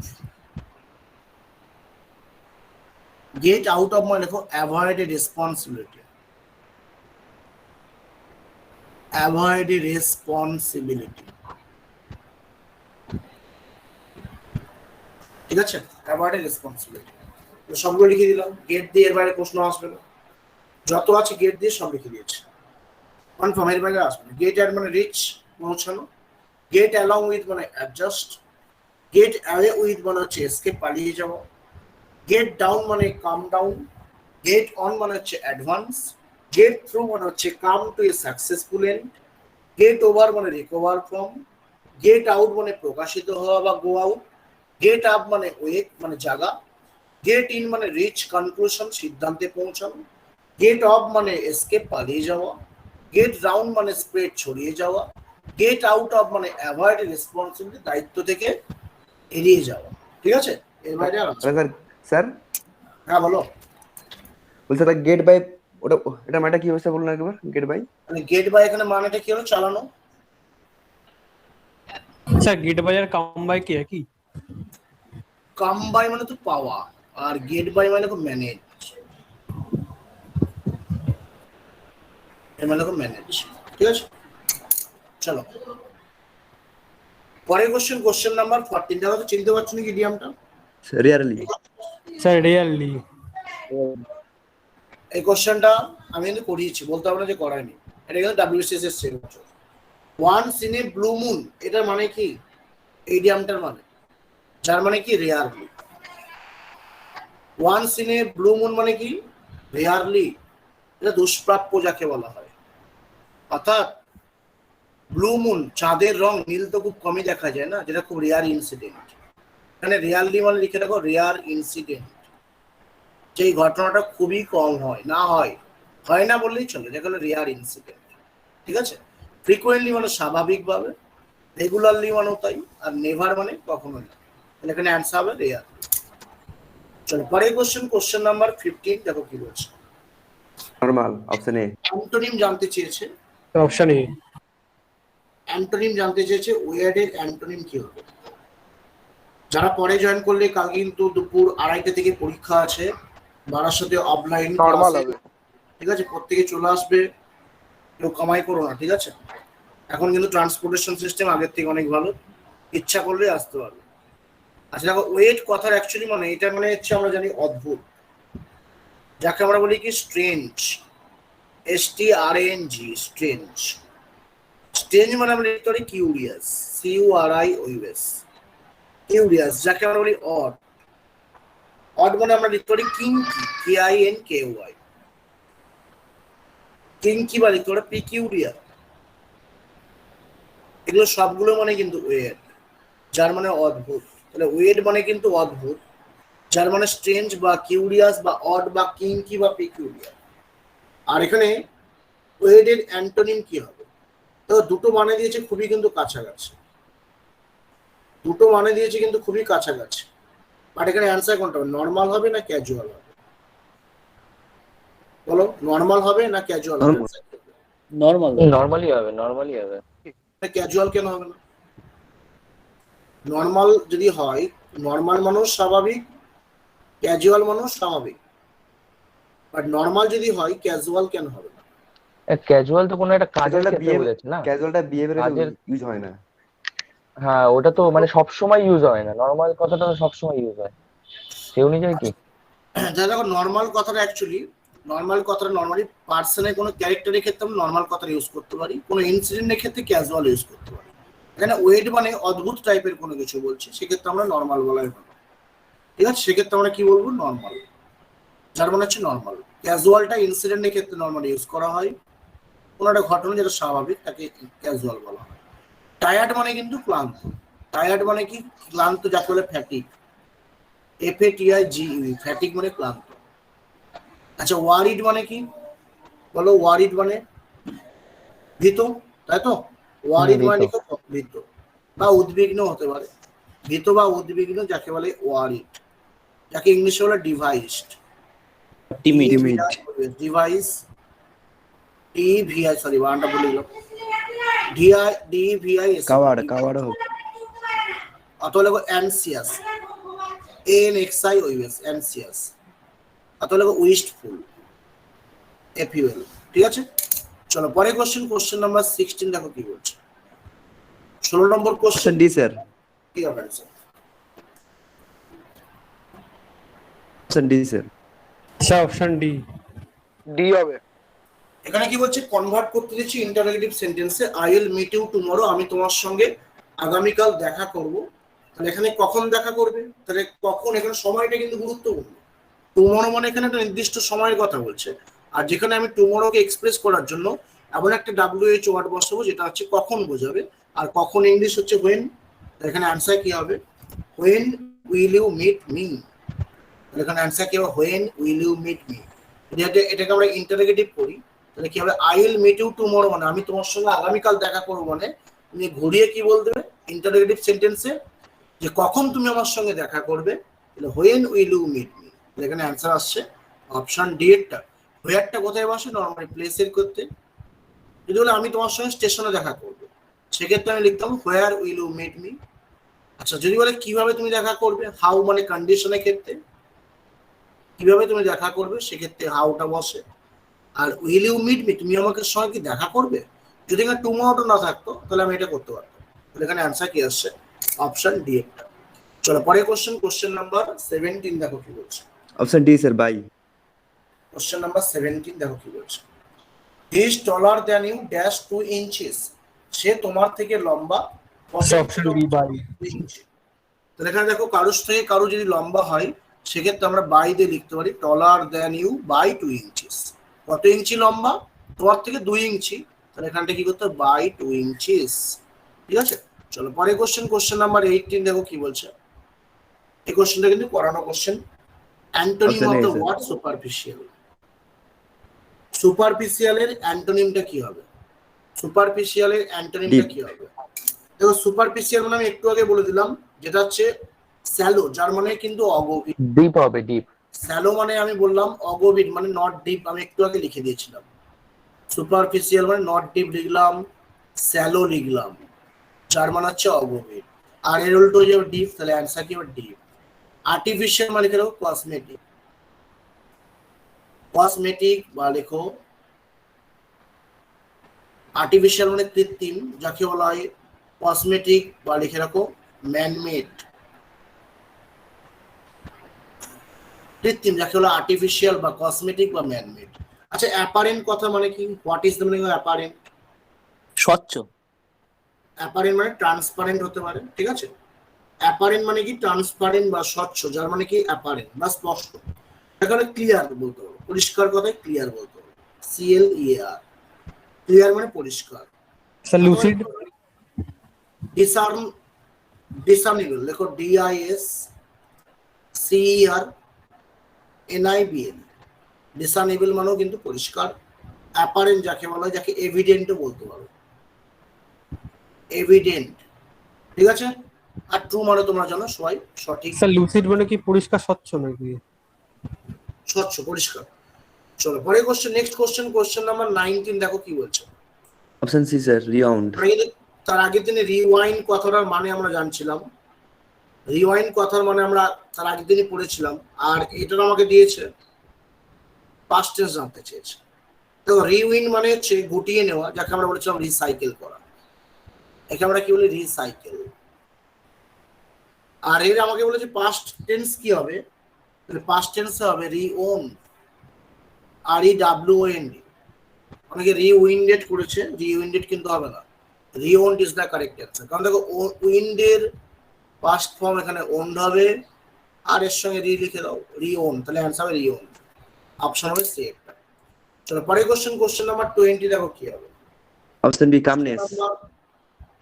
Speaker 2: Get out of মানে লেখো avoid a responsibility. Avoid a responsibility, ঠিক আছে? অ্যাভয়েড এ রেসপন্সিবিলিটি সবগুলো লিখে দিলাম। গেট দিয়ে এর বাইরে প্রশ্ন আসবে না, যত আছে গেট দিয়ে সব লিখে দিয়েছে, কনফার্ম, এর বাইরে আসবে না। গেট অ্যাট মানে রিচ, পৌঁছানো। গেট অ্যালং উইথ মানে অ্যাডজাস্ট। গেট অ্যাওয়ে উইথ মানে হচ্ছে এসকেপ, পালিয়ে যাওয়া। গেট ডাউন মানে কাম ডাউন। গেট অন মানে হচ্ছে অ্যাডভান্স। গেট থ্রু মানে হচ্ছে come to a successful end. Get over মানে রিকভার ফ্রম। গেট আউট মানে প্রকাশিত হওয়া বা গো আউট। গেট আপ মানে ওয়েক মানে জাগা। গেট ইন মানে রিচ কনক্লুশন, সিদ্ধান্তে পৌঁছানো। গেট অফ মানে এসকেপ, পালিয়ে যাওয়া। গেট রাউন্ড মানে স্প্রেড, ছড়িয়ে যাওয়া। গেট আউট অফ মানে অ্যাভয়েড রেসপন্সিবিলিটি, দায়িত্ব থেকে এড়িয়ে যাওয়া, ঠিক আছে? এর বাইরে আর আছে?
Speaker 6: স্যার স্যার
Speaker 2: হ্যাঁ বলো।
Speaker 6: বলছে স্যার গেট বাই, ওটা এটা মানেটা কি হয়েছে বলুন একবার, গেট বাই।
Speaker 2: মানে গেট বাই এখানে মানেটা কি হলো, চালানো।
Speaker 3: আচ্ছা গেট বাজার কাম বাই কি একই?
Speaker 2: কাম বাই মানে তো পাওয়া, আর গেট বাই মানে তো ম্যানেজ। এর মানে তো ম্যানেজ, ঠিক আছে? চলো পরের কোশ্চেন নাম্বার 14, দেখো তো চিনতে পারছো নাকি ইডিয়ামটা?
Speaker 6: রিয়ারলি।
Speaker 3: Sir really.
Speaker 2: এই কোশ্চেনটা আমি কিন্তু করিয়েছি, বলতে হবে না যে করাইনি। এটা কিন্তু WCS এসছে এবছর। Once in a blue moon, এটার মানে কি? ইডিয়ামটার মানে, যার মানে কি rarely. Once in a blue moon মানে কি? রেয়ারলি, এটা দুষ্প্রাপ্য যাকে বলা হয়। অর্থাৎ ব্লু মুন, চাঁদের রং নীল তো খুব কমই দেখা যায় না, যেটা খুব রেয়ার ইনসিডেন্ট। এখানে রেয়ারলি মানে লিখে রাখো রেয়ার ইনসিডেন্ট, যেই ঘটনাটা খুবই কম হয়, না হয় না বললেই চলে, যেগুলো রেয়ার ইনসিডেন্ট। ঠিক আছে? ফ্রিকোয়েন্টলি মানে স্বাভাবিকভাবে, রেগুলারলি মানে তাই, আর নেভার মানে কখনো না। তাহলে এখানে অ্যান্সার হবে রেয়ার। চলো পরের কোশ্চেন নাম্বার 15, দেখো কি বলছে।
Speaker 6: Normal, option A.
Speaker 2: অ্যান্টোনিম জানতে চেয়েছে।
Speaker 3: Option A.
Speaker 2: অ্যান্টোনিম জানতে চেয়েছে, ওয়েয়ার্ডের অ্যান্টোনিম কি হবে? যারা পরে জয়েন করলে, কাল কিন্তু দুপুর 2:30 থেকে পরীক্ষা আছে, বারাসাতে অফলাইন
Speaker 5: নরমাল হবে।
Speaker 2: ঠিক আছে? প্রত্যেকে চলে আসবে, কেউ কামাই করো না, ঠিক আছে? এখন কিন্তু ট্রান্সপোর্টেশন সিস্টেম আগের থেকে অনেক ভালো, ইচ্ছা করলে আসতে পারবে। আচ্ছা দেখো, ওয়েট কথার অ্যাকচুয়ালি মানে, এটা মানে হচ্ছে আমরা জানি অদ্ভুত, যাকে আমরা বলি কি স্ট্রেঞ্জ, STRNG, স্ট্রেঞ্জ। স্ট্রেঞ্জ মানে আমরা লিখতে পারি কিউরিয়াস, CURIOUS, কিউরিয়াস, যাকে আমরা বলি অড। অড মানে আমরা লিখতে পারি কিঙ্কি, KINKY, কিঙ্কি, বা লিখতে পারি পিকিউরিয়ার। এগুলো সবগুলো মানে কিন্তু ওয়েড, যার মানে অদ্ভুত। তাহলে ওয়েড মানে কিন্তু অদ্ভুত, যার মানে স্ট্রেঞ্জ বা কিউরিয়াস বা অড বা কিঙ্কি বা পিকিউরিয়ার। আর এখানে ওয়েডের অ্যান্টোনিম কি হবে? তো দুটো মানে দিয়েছে খুবই কিন্তু কাছাকাছি, দুটো মানে দিয়েছে কিন্তু খুবই কাছাকাছি। বাট এখানে অ্যান্সার কোনটা হবে? নর্মাল হবে না ক্যাজুয়াল হবে? বলো, নর্মাল হবে না ক্যাজুয়াল হবে?
Speaker 9: নর্মাল।
Speaker 4: নর্মালি হবে।
Speaker 2: ক্যাজুয়াল কেন হবে না? নর্মাল যদি হয়, নর্মাল মানুষ স্বাভাবিক, ক্যাজুয়াল মানুষ স্বাভাবিক, বাট নর্মাল যদি হয় ক্যাজুয়াল কেন হবে না?
Speaker 4: ক্যাজুয়াল তো কোনো একটা কাজের ক্ষেত্রে বোঝাচ্ছে না,
Speaker 6: ক্যাজুয়ালটা বিহেভিয়ারে
Speaker 4: কাজের।
Speaker 6: ইউজ হয় না।
Speaker 4: হ্যাঁ, ওটা তো মানে সবসময় ইউজ হয় না, নর্মাল কথাটা তো সবসময় ইউজ হয়, সেই অনুযায়ী কি।
Speaker 2: যা দেখো, নর্মাল কথাটা অ্যাকচুয়ালি, নর্মাল কথাটা নর্মালি পার্সনের কোনো ক্যারেক্টারের ক্ষেত্রে আমরা নর্মাল কথাটা ইউজ করতে পারি, কোনো ইনসিডেন্টের ক্ষেত্রে ক্যাজুয়াল ইউজ করতে পারি। এখানে ওয়েড মানে অদ্ভুত টাইপের কোনো কিছু বলছি, সেক্ষেত্রে আমরা নর্মাল বলাই ভালো। ঠিক আছে? সেক্ষেত্রে আমরা কি বলবো? নর্মাল, যার মানে হচ্ছে নর্মাল। ক্যাজুয়ালটা ইনসিডেন্টের ক্ষেত্রে নর্মাল ইউজ করা হয়, কোনো একটা ঘটনা যেটা স্বাভাবিক তাকে ক্যাজুয়াল বলা হয়। টায়ার্ড মানে কিন্তু ক্লান্ত, টায়ার্ড মানে কি? ক্লান্ত, যাকে বলে ফ্যাটিক, FATIGE, ফ্যাটিক মানে ক্লান্ত। আচ্ছা, ওয়ারিড মানে কি? বলো, ওয়ারিড মানে ভীত, তাই তো? ওয়ারিড মানে
Speaker 4: ভীত।
Speaker 2: ভীত বা উদ্বিগ্ন হতে পারে, ভীত বা উদ্বিগ্ন যাকে বলে ওয়ারিড, যাকে ইংলিশে বলে ডিভাইসড,
Speaker 9: টিমিড।
Speaker 2: ডিভাইস, DVI, সরি বানানটা বলে দিলাম, DVIS,
Speaker 6: কাওয়ার্ড হোক।
Speaker 2: অথবা লেখো অ্যানসিয়াস, ANXIOUS, অ্যানসিয়াস। অথবা লেখো উইস্টফুল, FUL। ঠিক আছে? চলো পরে কোশ্চেন নাম্বার 16, দেখো কি বলছে। 16 নম্বর কোশ্চেন।
Speaker 6: Option D sir.
Speaker 2: কি হবে answer?
Speaker 6: Option D sir.
Speaker 3: Sir option D.
Speaker 5: D হবে।
Speaker 2: এখানে কি বলছে? কনভার্ট করতে দিচ্ছি ইন্টারোগেটিভ সেন্টেন্সে, I will meet you tomorrow, আমি তোমার সঙ্গে আগামীকাল দেখা করব। তাহলে এখানে কখন দেখা করবে? তাহলে কখন, এখানে সময়টা কিন্তু গুরুত্বপূর্ণ। টুমরো মানে এখানে একটা নির্দিষ্ট সময়ের কথা বলছে, আর যেখানে আমি টুমরোকে এক্সপ্রেস করার জন্য এমন একটা WH ওয়ার্ড বসাবো যেটা হচ্ছে কখন বোঝাবে, আর কখন ইংলিশ হচ্ছে হোয়েন। এখানে অ্যান্সার কি হবে? When will you meet me. এখানে অ্যান্সার কি হবে? When will you meet me. এটাকে আমরা ইন্টারোগেটিভ করি, তাহলে কি হবে? I will meet you tomorrow মানে আমি তোমার সঙ্গে আগামীকাল দেখা করবো, মানে তুমি ঘুরিয়ে কি বলতে হবে ইন্টারোগেটিভ সেন্টেন্সে? যে কখন তুমি আমার সঙ্গে দেখা করবে, তাহলে when will you meet me. এখানে অ্যান্সার আসছে অপশন ডি এরটা। হোয়ারটা কোথায় বসে? নর্মালি প্লেসের করতে। যদি বলে আমি তোমার সঙ্গে স্টেশনে দেখা করবো, সেক্ষেত্রে আমি লিখতাম where will you meet me. আচ্ছা, যদি বলে কিভাবে তুমি দেখা করবে, হাউ মানে কন্ডিশনের ক্ষেত্রে, কিভাবে তুমি দেখা করবে, সেক্ষেত্রে হাউটা বসে। আর উইল ইউ মিট মি, তুমি আমাকে সঙ্গে কি দেখা করবে, যদি এখানে টুমরোটা না থাকতো তাহলে আমি এটা করতে পারতাম। তাহলে এখানে অ্যান্সার কি আসছে? অপশন ডি একটা। চলো পরে কোশ্চেন নাম্বার 17 দেখো কি বলছে।
Speaker 6: Option D sir by.
Speaker 2: Question number 17 দেখো কি বলছে। He is taller than you dash 2 inches, সে তোমার থেকে লম্বা
Speaker 3: অপশন ডি বাই।
Speaker 2: 2 ইঞ্চি। তো এখানে দেখো কারোর থেকে কারো যদি লম্বা হয় সেক্ষেত্রে আমরা বাই দিয়ে লিখতে পারি taller than you by 2 inches. কত ইঞ্চি লম্বা? তোমার থেকে 2 ইঞ্চি, তাহলে এখানটা কি করতে হবে বাই 2 ইঞ্চিস। ঠিক আছে, চলো পরে কোশ্চেন নাম্বার 18 দেখো কি বলছে। এই কোশ্চেনটা কিন্তু করানো question. Antonym
Speaker 6: Option
Speaker 2: of
Speaker 6: A,
Speaker 2: the
Speaker 6: sir.
Speaker 2: Word superficial. সুপারফিশিয়ালের অ্যান্টোনিমটা কি হবে? সুপারফিশিয়ালের অ্যান্টোনিমটা
Speaker 6: Deep.
Speaker 2: কি হবে? দেখো সুপারফিশিয়াল মানে আমি একটু আগে বলে দিলাম, যেটা হচ্ছে স্যালো, যার মানে কিন্তু অগভীর।
Speaker 4: ডিপ হবে ডিপ।
Speaker 2: স্যালো মানে আমি বললাম অগভীর, মানে নট ডিপ, আমি একটু আগে লিখে দিয়েছিলাম। সুপারফিশিয়াল মানে নট ডিপ লিখলাম, স্যালো লিখলাম, যার মানে হচ্ছে অগভীর। আর এর উল্টো হয়ে যাবে ডিপ, তাহলে অ্যান্সার কি হবে ডিপ। আর্টিফিশিয়াল মানে লিখে দেবো কসমেটিক, কসমেটিক বা লেখো আর্টিফিশিয়াল মানে কৃত্রিম, যাকে বলা হয় কসমেটিক বা লিখে রাখো ম্যানমেড। কৃত্রিম যাকে বলা আর্টিফিশিয়াল বা কসমেটিক বা ম্যানমেড। আচ্ছা অ্যাপারেন্ট কথা মানে কি? What is the meaning of apparent?
Speaker 9: স্বচ্ছ।
Speaker 2: অ্যাপারেন্ট মানে ট্রান্সপারেন্ট হতে পারে, ঠিক আছে। অ্যাপারেন্ট মানে কি ট্রান্সপারেন্ট বা স্বচ্ছ, যার মানে কি অ্যাপারেন্ট বা স্পষ্ট। এখানে ক্লিয়ার বলতে হবে, পরিষ্কার কথায় ক্লিয়ার বলতে হবে, CLEAR। ক্লিয়ার মানে পরিষ্কার।
Speaker 3: Sir lucid.
Speaker 2: ডিসার্নেবল লেখো DISCERNIBL। ডিসার্নেবল মানেও কিন্তু পরিষ্কার। অ্যাপারেন্ট যাকে বলা হয়, যাকে এভিডেন্টও বলতে পারো, এভিডেন্ট, ঠিক আছে। আর ট্রু মানে তোমরা জানো সবাই সঠিক,
Speaker 3: স্যার লুসিড মানে কি পরিষ্কার স্বচ্ছ নাকি?
Speaker 2: স্বচ্ছ পরিষ্কার। চলো পরে নেক্সট কোশ্চেন নাম্বার 19 দেখো কি বলছে।
Speaker 6: অপশন সি স্যার রিয়াউন্ড।
Speaker 2: তার আগের দিনে রিওয়াইন্ড কথাটার মানে আমরা জানছিলাম, রিওয়াইন্ড কথার মানে আমরা তার আগের দিনই পড়েছিলাম। আর এটার আমাকে দিয়েছে পাস্ট টেন্স জানতে চেয়েছে। তো রিউইন্ড মানে হচ্ছে গুটিয়ে নেওয়া, যাকে আমরা বলেছিলাম রিসাইকেল করা। একে আমরা কি বলি রিসাইকেল। আর এর আমাকে বলেছে পাস্ট টেন্স কি হবে, পাস্ট টেন্স হবে রিওন, REWOND। অনেকে রিউইন্ডেড করেছে, রিউইন্ডেড কিন্তু হবে না, রিওন্ড ইজ দ্য কারেক্ট অ্যান্সার। কারণ দেখো উইন্ডের পাস্ট ফর্ম এখানে ওন্ড হবে, আর এর সঙ্গে রি লিখে দাও রিওন, তাহলে অ্যান্সার হবে রিওন। অপশন হবে সি একটা। চলো পরে কোশ্চেন নাম্বার 20 দেখো কি হবে।
Speaker 6: Option B calmness.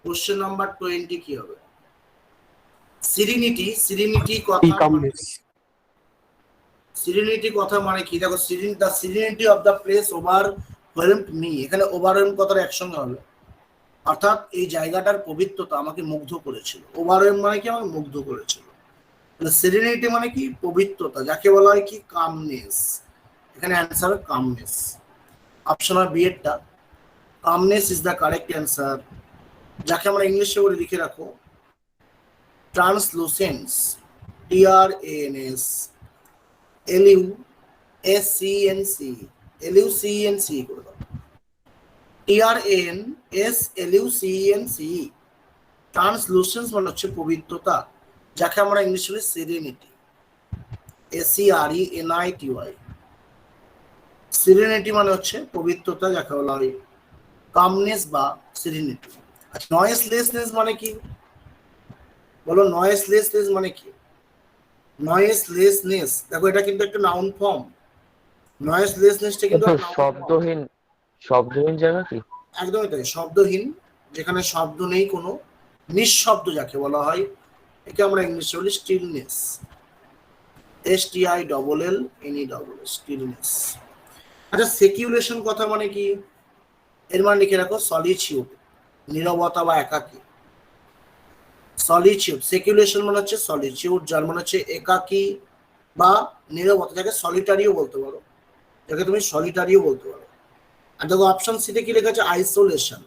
Speaker 2: Question number 20 কি হবে? সিরিনিটি
Speaker 3: টি
Speaker 2: কথা
Speaker 3: কামনেস।
Speaker 2: সিরিনিটি কথা মানে কি? দেখো the serenity of the place overwhelmed me, এখানে ওভারওয়েলম কথাটা একসঙ্গে হবে, অর্থাৎ এই জায়গাটার পবিত্রতা আমাকে মুগ্ধ করেছিল। ওভারওয়েলম মানে কি আমাকে মুগ্ধ করেছিল। সিরিনিটি মানে কি পবিত্রতা, যাকে বলা হয় কি কামনেস। এখানে অ্যান্সার কামনেস। অপশন আর বি এরটা, calmness is the correct answer, যাকে আমরা ইংলিশে বলে লিখে রাখো ট্রান্সলুসেন্স, TRANS LUCENC করে দাও, TRANSLUCENC। ট্রান্সলুসেন্স মানে হচ্ছে পবিত্রতা, যাকে আমরা ইংলিশে বলি সিরেনিটি, SERENITY। সিরেনিটি মানে হচ্ছে পবিত্রতা, যাকে বলা হয় কামনেস বা সিরেনিটি। আচ্ছা নয়েসলেসনেস মানে কি বলো? নয়েসলেসনেস মানে কি? নয়েসলেসনেস দেখো এটা কিন্তু একটা নাউন ফর্ম। নয়েসলেসনেসটা কিন্তু
Speaker 4: শব্দহীন জায়গা কি?
Speaker 2: একদমই তাই, শব্দহীন, যেখানে শব্দ নেই কোনো, নিঃশব্দ যাকে বলা হয়, একে আমরা ইংলিশে বলি স্টিলনেস, STILLNESS, স্টিলনেস। আচ্ছা সেকিউলেশন কথা মানে কি? এর মানে লিখে রাখো সলিচিউড, নীরবতা বা একাকী। সলিচিউড, সেকুলেশন মানে হচ্ছে সলিচিউড, যার মানে হচ্ছে একাকী বা নীরবতা, যাকে সলিটারিও বলতে পারো, যাকে তুমি সলিটারিও বলতে পারো। আর দেখো অপশন সিতে কি লেখা আছে আইসোলেশন।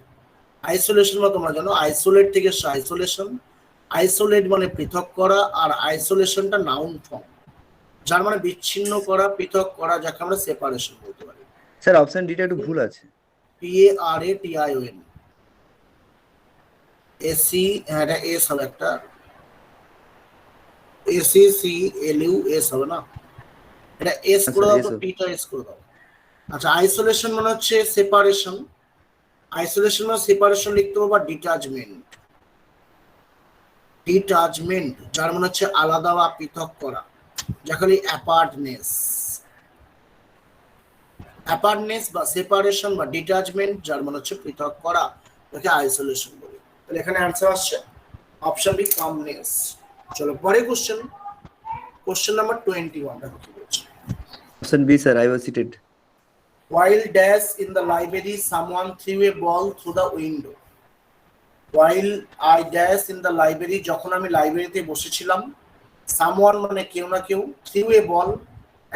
Speaker 2: আইসোলেশন বা তোমরা জানো আইসোলেট থেকে আইসোলেশন। আইসোলেট মানে পৃথক করা, আর আইসোলেশনটা নাউন ফর্ম, যার মানে বিচ্ছিন্ন করা, পৃথক করা, যাকে আমরা সেপারেশন বলতে পারি।
Speaker 6: স্যার অপশন ডিটা একটু ভুল আছে।
Speaker 2: PARATION, এসি, হ্যাঁ এটা এস হবে একটা, A C C L U S হবে না, এটা এস করে দাও তো, টিটা এস করে দাও। আচ্ছা আইসোলেশন মানে হচ্ছে সেপারেশন, আইসোলেশন মানে সেপারেশন লিখতে হবে, বা ডিটাচমেন্ট, ডিটাচমেন্ট যার মানে হচ্ছে আলাদা বা পৃথক করা, যাকে অ্যাপার্টনেস, অ্যাপার্টনেস বা সেপারেশন বা ডিটাচমেন্ট যার মানে হচ্ছে পৃথক করা, যাকে আইসোলেশন বলে। তাহলে এখানে অ্যান্সার আসছে অপশন বি কামনেস। চলো পরে কোশ্চেন, কোশ্চেন নাম্বার 21 দেখো কি বলছে।
Speaker 6: Option B sir, I was seated.
Speaker 2: While dash in the library, someone threw a ball through the window. While I dash in the library, যখন আমি লাইব্রেরিতে বসেছিলাম, someone মানে কেউ না কেউ, threw a ball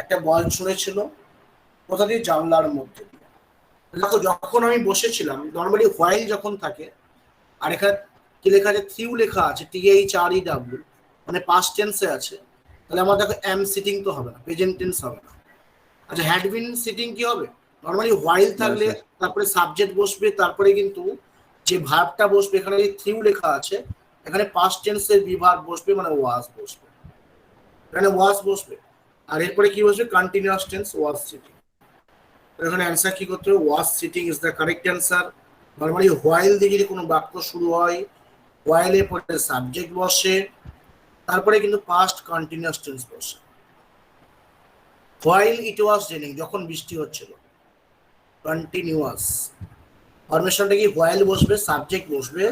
Speaker 2: একটা বল ছুঁড়েছিল, কোথা দিয়ে? জানলার মধ্যে দিয়ে। দেখো যখন আমি বসেছিলাম, নর্মালি while যখন থাকে, আর এখানে কি লেখা আছে? থ্রিউ লেখা আছে, THREW, মানে পাস্ট টেন্সে আছে, তাহলে আমার দেখো am sitting তো হবে না, প্রেজেন্ট টেন্স হবে না। আচ্ছা হ্যাড বিন সিটিং কি হবে? নর্মালি হোয়াইল থাকলে তারপরে সাবজেক্ট বসবে, তারপরে কিন্তু যে ভার্বটা বসবে, এখানে থ্রিউ লেখা আছে, এখানে পাস্ট টেন্সের বিভার্ব বসবে, মানে ওয়াজ বসবে, এখানে ওয়াজ বসবে, আর এরপরে কি বসবে? Continuous tense was sitting. এখানে অ্যান্সার কি করতে হবে? Was sitting is the correct answer. Normally while দিয়ে যদি কোনো বাক্য শুরু হয়, হোয়াইলের পরে সাবজেক্ট বসে, তারপরে কিন্তু পাস্ট কন্টিনিউয়াস টেন্স বসে। While it was raining, যখন বৃষ্টি হচ্ছিল, কন্টিনিউয়াস ফরমেশনটা কি? while বসবে, সাবজেক্ট বসবে,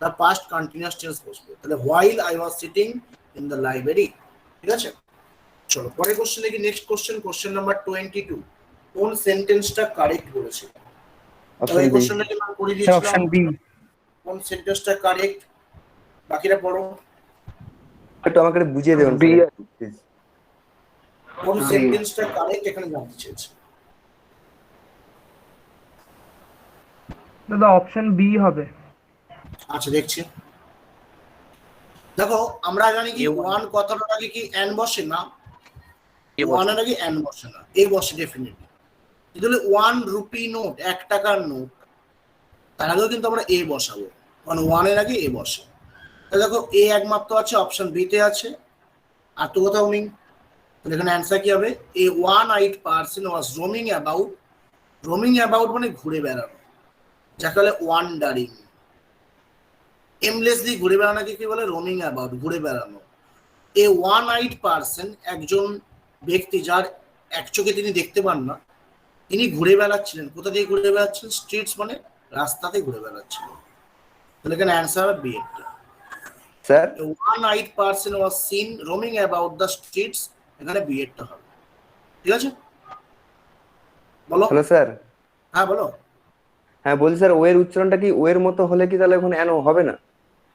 Speaker 2: তার পাস্ট কন্টিনিউয়াস টেন্স বসবে, তাহলে while I was sitting in the library। ঠিক আছে, চলো পরের কোশ্চেন দেখি। নেক্সট কোশ্চেন, কোশ্চেন নাম্বার 22, কোন সেন্টেন্সটা কারেক্ট বলেছে?
Speaker 6: অপশন
Speaker 2: এই
Speaker 6: বি।
Speaker 2: কোশ্চেনটাকে আমরা করে দিয়েছিলাম,
Speaker 3: অপশন বি।
Speaker 2: কোন সেন্টেন্সটা কারেক্ট, বাকিরা পড়ো।
Speaker 6: একটু আমাকে বুঝিয়ে দেবেন
Speaker 9: বি।
Speaker 6: প্লিজ।
Speaker 2: কোন সেন্টেন্সটা কারেক্ট এখানে জানতে চেয়েছে।
Speaker 8: দাদা অপশন বি হবে।
Speaker 2: আচ্ছা দেখছি, দেখো আমরা জানি কি ওয়ান কথাটার আগে কি এন বসে না, ওয়ানের আগে এন বসে না, এ বসে ডেফিনেটলি। কিন্তু ওয়ান রুপি নোট, 1 টাকার নোট, তার আগেও কিন্তু আমরা এ বসাবো, কারণ ওয়ানের আগে এ বসে। তাহলে দেখো এ একমাত্র আছে, অপশন বি তে আছে, আর তো কোথাও নেই। তাহলে এখানে অ্যান্সার কি হবে? A one eyed person was roaming about, roaming about মানে ঘুরে বেড়ানো, যাকে বলে ওয়ান্ডারিং। এমলেসলি ঘুরে বেড়ানোকে কি বলে? রোমিং অ্যাবাউট, ঘুরে বেড়ানো। এ ওয়ান আইড পার্সন একজন ব্যক্তি যার এক চোখে তিনি দেখতে পান না, তিনি ঘুরে বেড়াচ্ছিলেন। কোথা দিয়ে ঘুরে বেড়াচ্ছিলেন? স্ট্রিটস মানে রাস্তাতে ঘুরে বেড়াচ্ছিলেন। তাহলে এখানে অ্যান্সার হবে বি একটা।
Speaker 6: Sir
Speaker 2: A one-eyed person was seen roaming about the streets, এখানে বি এরটা হবে। ঠিক আছে, বলো।
Speaker 6: Hello sir.
Speaker 2: হ্যাঁ বলো।
Speaker 6: হ্যাঁ বলছি স্যার, ওয়ের উচ্চারণটা কি ওয়ের মতো হলে কি তাহলে এখন এন হবে না?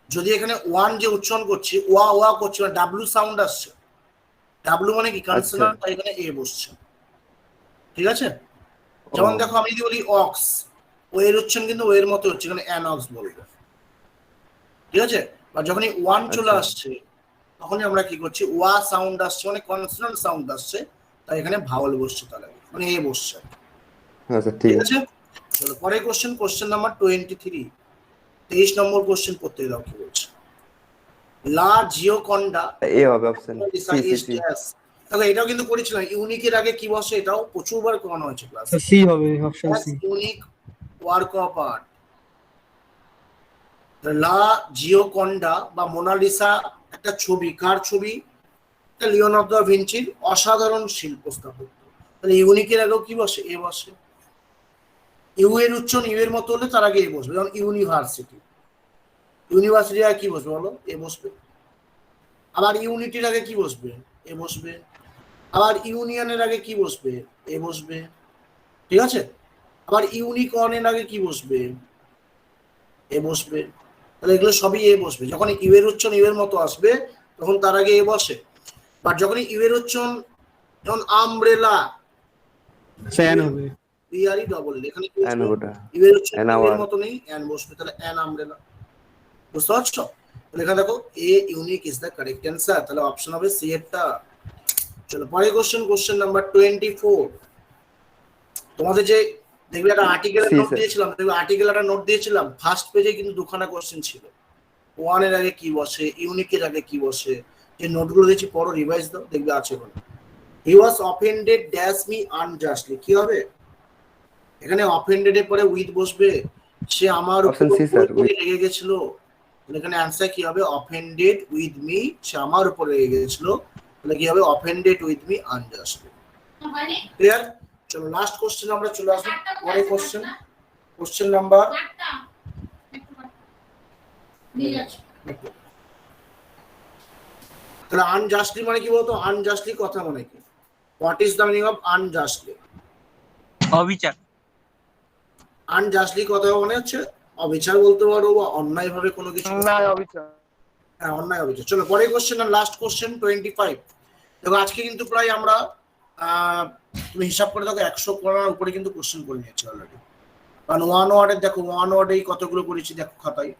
Speaker 2: যদি এখানে ওয়ান যে উচ্চারণ করছি, ওয়া ওয়া করছি, মানে ডাব্লিউ সাউন্ড আসছে, ডাব্লিউ মানে কি? কনসোনান্ট, তাই এখানে এ বসছে। ঠিক আছে, যেমন দেখো আমি যদি বলি অক্স, ওয়ের উচ্চারণ কিন্তু ওয়ের মতো হচ্ছে, এখানে অ্যান অক্স বলবো। ঠিক আছে, বা যখনই ওয়ান চলে আসছে, তখনই আমরা কি করছি? ওয়া সাউন্ড আসছে, মানে কনসোনান্ট সাউন্ড আসছে, তাই এখানে ভাওয়াল বসছে, তাহলে মানে এ বসছে।
Speaker 6: হ্যাঁ স্যার ঠিক
Speaker 2: ঠিক
Speaker 6: আছে।
Speaker 2: আছে, চলো পরের কোশ্চেন, কোশ্চেন নাম্বার 23, 23 নম্বর কোশ্চেন করতে দাও কি বলছে। লা জিওকন্ডা,
Speaker 6: এ হবে অপশন সি সি সি।
Speaker 2: দেখো এটাও কিন্তু করেছিলাম, ইউনিকের আগে কি বসে, এটাও প্রচুরবার করানো হয়েছে ক্লাস।
Speaker 3: সি হবে, option C.
Speaker 2: Unique work of art. La Gioconda বা মোনালিসা একটা ছবি, কার ছবি? লিওনার্দো দা ভিঞ্চির অসাধারণ শিল্প স্থাপত্য। তাহলে ইউনিকের আগেও কি বসে? এ বসে। ইউ এর উচ্চারণ ইউ এর মতো হলে তার আগে এ বসবে, যেমন ইউনিভার্সিটি, ইউনিভার্সিটি আগে কি বসবে বলো? এ বসবে। আবার ইউনিটির আগে কি বসবে? এ বসবে। আবার ইউনিয়নের আগে কি বসবে? এ বসবে। ঠিক আছে, আবার ইউনিকর্নের আগে কি বসবে? এ বসবে। তাহলে এগুলো সবই এ বসবে। যখন ইউ এর উচ্চারণ ইউ এর মতো আসবে, তখন তার আগে এ বসে। বা যখন ইউ এর উচ্চারণ, যেমন আমব্রেলা,
Speaker 3: স্যান হবে।
Speaker 2: বিআরই ডবল, এখানে কি
Speaker 6: এন
Speaker 2: বসবে?
Speaker 6: ওটা
Speaker 2: ইউ এর উচ্চারণ ইউ এর মতো নেই, এন বসবে, তাহলে এন আমব্রেলা। বুঝতে পারছো? তাহলে এখানে দেখো a unique is the correct answer, তাহলে অপশন হবে সি এরটা। চলো পরের কোশ্চেন, কোশ্চেন নাম্বার 24। তোমাদের যে দেখবে একটা আর্টিকেলের নোট দিয়েছিলাম, দেখবে আর্টিকেল একটা নোট দিয়েছিলাম, ফার্স্ট পেজে কিন্তু দুখানা কোশ্চেন ছিল। ওয়ান এর আগে কি বসে, ইউনিকের আগে কি বসে, যে নোটগুলো দিয়েছি পড়ো, রিভাইজ দাও, দেখবে আছে ওখানে। হি ওয়াজ অফেন্ডেড ড্যাশ মি আনজাস্টলি, কি হবে এখানে? অফেন্ডেড এর পরে উইথ বসবে, সে আমার
Speaker 6: Option
Speaker 2: উপর
Speaker 6: C, sir,
Speaker 2: পুরোপুরি রেগে গেছিল। এখানে অ্যান্সার কি হবে? অফেন্ডেড উইথ মি, সে আমার উপর রেগে গেছিল, তাহলে কি হবে? Offended with me unjustly. Clear? চলো লাস্ট কোশ্চেন আমরা চলে আসবো। পরে কোশ্চেন নাম্বার তাহলে আনজাস্টলি মানে কি বলতো? আনজাস্টলি কথা মানে কি? What is the meaning of unjustly?
Speaker 9: অবিচার।
Speaker 2: আনজাস্টলি কথা মানে হচ্ছে অবিচার বলতে পারো, বা অন্যায় ভাবে কোনো কিছু। হ্যাঁ, অন্যায় অবিচার। চলো পরের কোশ্চেন আর লাস্ট কোশ্চেন 25। দেখো আজকে কিন্তু প্রায় আমরা তুমি হিসাব করে দেখো 100 করার উপরে কিন্তু কোশ্চেন করে নিয়েছি অলরেডি। কারণ ওয়ান ওয়ার্ডের দেখো, ওয়ান ওয়ার্ডেই কতগুলো করেছি দেখো খাতায়।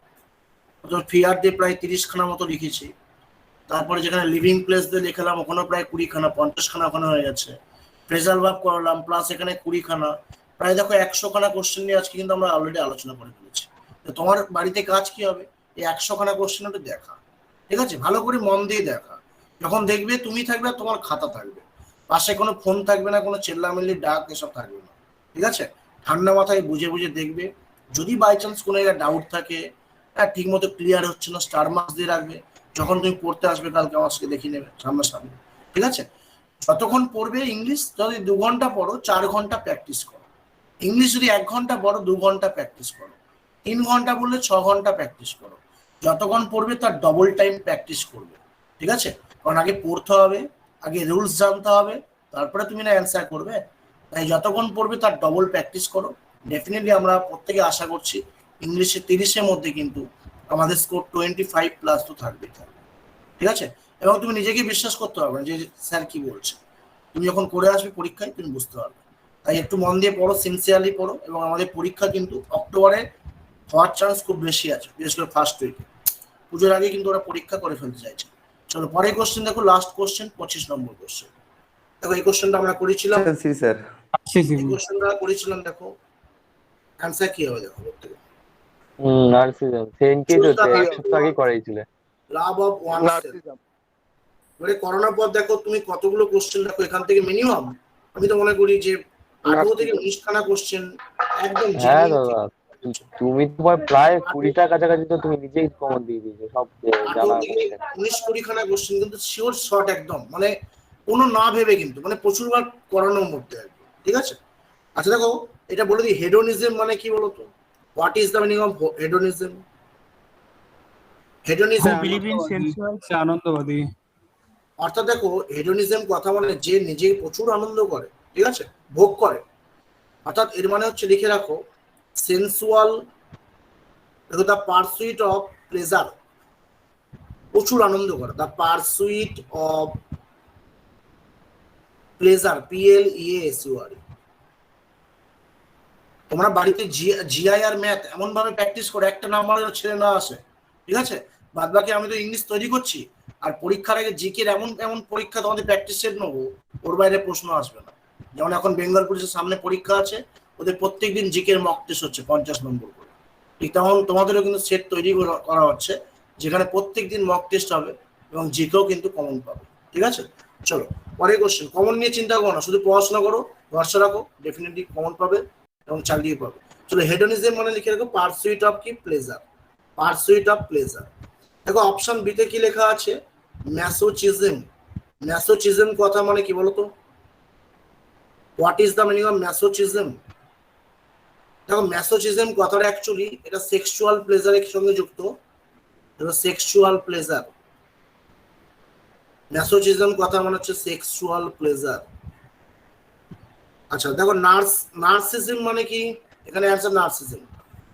Speaker 2: ফিয়ার দিয়ে প্রায় 30 খানা মতো লিখেছি। তারপরে যেখানে লিভিং প্লেস দিয়ে লিখলাম ওখানে প্রায় 20 খানা, 50 খানা ওখানে হয়ে গেছে। ফ্রেজাল ভার্ব করলাম প্লাস এখানে 20 খানা, প্রায় দেখো 100 খানা কোশ্চেন নিয়ে আজকে কিন্তু আমরা অলরেডি আলোচনা করে ফেলেছি। তো তোমার বাড়িতে কাজ কি হবে? এই 100 খানা কোশ্চেনটা দেখা, ঠিক আছে? ভালো করে মন দিয়ে দেখা। যখন দেখবে তুমি থাকবে আর তোমার খাতা থাকবে, পাশে কোনো ফোন থাকবে না, কোনো চেল্লামিল্লি ডাক এসব থাকবে না, ঠিক আছে? ঠান্ডা মাথায় বুঝে বুঝে দেখবে। যদি বাই চান্স কোনো জায়গায় ডাউট থাকে, হ্যাঁ ঠিক মতো ক্লিয়ার হচ্ছে না, স্টার মার্কস দিয়ে রাখবে। যখন তুমি পড়তে আসবে কালকে আমার সাথে দেখিয়ে নেবে সামনাসামনি, ঠিক আছে? যতক্ষণ পড়বে ইংলিশ, যদি 2 ঘন্টা পড়ো 4 ঘন্টা প্র্যাকটিস করো। ইংলিশ যদি 1 ঘন্টা পড়ো 2 ঘন্টা প্র্যাকটিস করো। 3 ঘন্টা বললে 6 ঘন্টা প্র্যাকটিস করো। যতক্ষণ পড়বে তার ডবল টাইম প্র্যাকটিস করবে, ঠিক আছে? কারণ আগে পড়তে হবে, আগে রুলস জানতে হবে, তারপরে তুমি না অ্যান্সার করবে। তাই যতক্ষণ পড়বে তার ডবল প্র্যাকটিস করো। ডেফিনেটলি আমরা প্রত্যেকে আশা করছি ইংলিশে 30-এর মধ্যে কিন্তু আমাদের স্কোর 25+ তো থাকবেই থাকবে, ঠিক আছে? এবং তুমি নিজেকে বিশ্বাস করতে পারবে যে স্যার কি বলছে। তুমি যখন করে আসবে পরীক্ষায় তুমি বুঝতে পারবে। তাই একটু মন দিয়ে পড়ো, সিনসিয়ারলি পড়ো। এবং আমাদের পরীক্ষা কিন্তু অক্টোবরে হওয়ার চান্স খুব বেশি আছে, বিশেষ করে ফার্স্ট উইকে। পুজোর আগে কিন্তু ওরা পরীক্ষা করে ফেলতে চাইছে। চলো পরের কোশ্চেন দেখো, লাস্ট কোশ্চেন 25 নম্বর কোশ্চেন। দেখো এই কোশ্চেনটা আমরা করেছিলাম,
Speaker 6: সি স্যার।
Speaker 2: এই কোশ্চেনটা করেছিলাম। দেখো অ্যান্সার কি হবে দেখো প্রত্যেকে।
Speaker 4: নার্সিজম সেনকে তো 1 সপ্তাহ আগে করাইছিলে।
Speaker 2: Love of oneself. মানে করোনার পর দেখো তুমি কতগুলো কোশ্চেন দেখো এখান থেকে মিনিমাম আমি তো মনে করি যে 18 থেকে 19 খানা কোশ্চেন একদম।
Speaker 4: হ্যাঁ দাদা, তুমি তোমার প্রায় 20টার কাছাকাছি তো তুমি নিজেই কমন দিয়ে দিয়েছো সব জানা।
Speaker 2: 19-20 খানা কোশ্চেন কিন্তু শিওর শর্ট একদম, মানে কোনো না ভেবে কিন্তু, মানে প্রচুরবার করানোর মধ্যে আর কি, ঠিক আছে? আচ্ছা দেখো এটা বলে দিই, হেডোনিজম মানে কি বলতো? What is the meaning of hedonism? Hedonism
Speaker 3: আনন্দবাদী।
Speaker 2: অর্থাৎ দেখো হেডোনিজম কথা মানে যে নিজে প্রচুর আনন্দ করে, ঠিক আছে, ভোগ করে। অর্থাৎ এর মানে হচ্ছে লিখে রাখো সেন্সুয়াল, দেখো দ্য পারসুইট অফ প্লেজার, প্রচুর আনন্দ করে। The pursuit of pleasure, PLEASUR। তোমরা বাড়িতে জিআই আর ম্যাথ এমন ভাবে প্র্যাকটিস করো একটা নাম্বারের ছেলে না আসে, ঠিক আছে? বাদ বাকি আমি তো ইংলিশ তৈরি করছি, আর পরীক্ষার আগে জিকের এমন এমন পরীক্ষা তোমাদের প্র্যাকটিস সেট নেবো, ওর বাইরে প্রশ্ন আসবে না। যেমন এখন বেঙ্গল পুলিশের সামনে পরীক্ষা আছে, ওদের প্রত্যেকদিন জিকের মক টেস্ট হচ্ছে 50 নম্বর করে। ঠিক তেমন তোমাদেরও কিন্তু সেট তৈরি করা হচ্ছে, যেখানে প্রত্যেকদিন মক টেস্ট হবে এবং জিকেও কিন্তু কমন পাবে, ঠিক আছে? চলো পরের কোশ্চেন। কমন নিয়ে চিন্তা করো না, শুধু পড়াশোনা করো, ভরসা রাখো, ডেফিনেটলি কমন পাবে এবং চালিয়ে পাবে। চলো হেডোনিজম মানে লিখে রাখো পারসুইট অফ কি? প্লেজার। Pursuit of pleasure. দেখো অপশন বিতে কি লেখা আছে? ম্যাসোচিজম। ম্যাসোচিজম কথা মানে কি বলতো? What is the meaning of masochism? দেখো ম্যাসোচিজম কথাটা অ্যাকচুয়ালি এটা সেক্সুয়াল প্লেজারের সঙ্গে যুক্ত। সেক্সুয়াল প্লেজার, ম্যাসোচিজম কথা মানে হচ্ছে সেক্সুয়াল প্লেজার। আচ্ছা দেখো নার্সিজম মানে কি? এখানে অ্যান্সার নার্সিজম,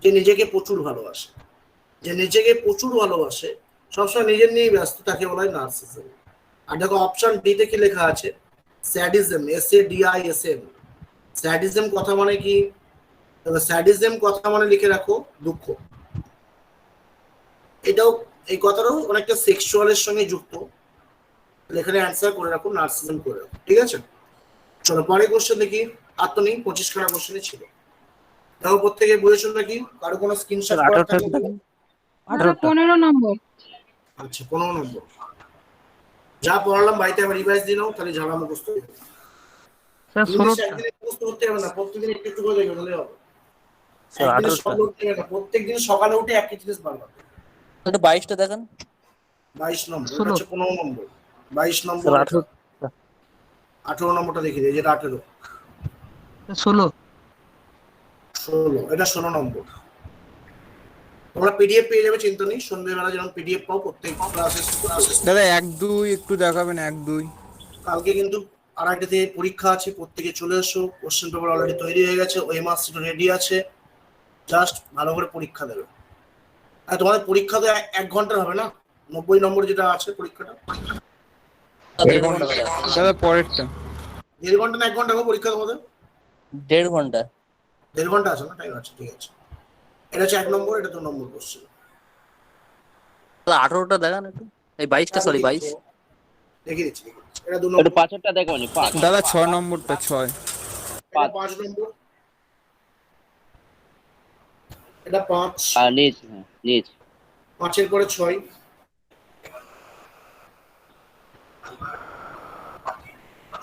Speaker 2: যে নিজেকে প্রচুর ভালোবাসে, যে নিজেকে প্রচুর ভালোবাসে, সবসময় নিজের নিয়েই ব্যস্ত, তাকে বলা হয় নার্সিজম। আর দেখো অপশন ডিতে কি লেখা আছে? Sadism, SADISM। স্যাডিজম কথা মানে কি? স্যাডিজম কথা মানে লিখে রাখো দুঃখ। এটাও এই কথাটাও অনেকটা সেক্সুয়ালের সঙ্গে যুক্ত, এখানে অ্যান্সার করে রাখো নার্সিজম করে রাখো, ঠিক আছে? চলো পরের কোশ্চেন দেখি। আর তো নেই, 25 খানা কোশ্চেনই ছিল। দেখো প্রত্যেকে বুঝেছো নাকি? কারো কোনো স্ক্রিনশট
Speaker 7: 15 নম্বর।
Speaker 2: আচ্ছা 15 নম্বর। যা পড়ালাম বাড়িতে আবার রিভাইজ দিয়ে নাও, তাহলে ঝাড়া মুখস্থ হয়ে যাবে।
Speaker 3: স্যার
Speaker 2: ইংলিশ
Speaker 3: 16টা
Speaker 2: একদিনে মুখস্থ করতে হবে না, প্রত্যেকদিন একটু একটু করে দেখবে তাহলে হবে।
Speaker 9: স্যার
Speaker 2: একদিনে
Speaker 9: 18টা।
Speaker 2: সব করতে হবে না, প্রত্যেকদিন সকালে উঠে একই জিনিস বারবার।
Speaker 9: একটু 22টা দেখান।
Speaker 2: 22 নম্বর, এটা
Speaker 3: 16
Speaker 2: হচ্ছে 15 নম্বর। 22 নম্বর,
Speaker 9: স্যার 18।
Speaker 2: 18 নম্বরটা দেখিয়ে দিই, যেটা 18।
Speaker 3: 16
Speaker 2: 16, এটা 16 নম্বর। তোমরা পিডিএফ পেয়ে যাবে, চিন্তা নেই। সন্ধ্যেবেলা যেমন পিডিএফ পাও প্রত্যেক ক্লাসে।
Speaker 3: দাদা 1-2 একটু দেখাবেন 1-2।
Speaker 2: কালকে কিন্তু আড়াইটাতে পরীক্ষা আছে, প্রত্যেকে চলে এসো। কোশ্চেন পেপার অলরেডি তৈরি হয়ে গেছে, ওএমআর শিট রেডি আছে, জাস্ট ভালো করে পরীক্ষা দেবে। আর তোমাদের পরীক্ষা তো 1 ঘন্টার হবে না, 90 নম্বর যেটা আছে পরীক্ষাটা।
Speaker 9: 1.5 ঘন্টা।
Speaker 3: দাদা পরেরটা
Speaker 2: 1.5 ঘন্টা না 1 ঘন্টা হবে পরীক্ষা তোমাদের?
Speaker 9: 1.5 ঘন্টা।
Speaker 2: 1.5 ঘন্টা আছে না, টাইম আছে, ঠিক আছে। এটা হচ্ছে 1 নম্বর, এটা 2 নম্বর কোশ্চেন।
Speaker 9: তাহলে 18টা দেখান একটু। এই 22টা, সরি 22।
Speaker 2: দেখিয়ে দিচ্ছি। এটা 2 নম্বর।
Speaker 5: 5টা দেখাওনি 5
Speaker 3: দাদা 6 নম্বরটা 6
Speaker 2: এটা 5 নম্বর। এটা 5,
Speaker 5: নিচ নিচ
Speaker 2: 5-এর পরে 6,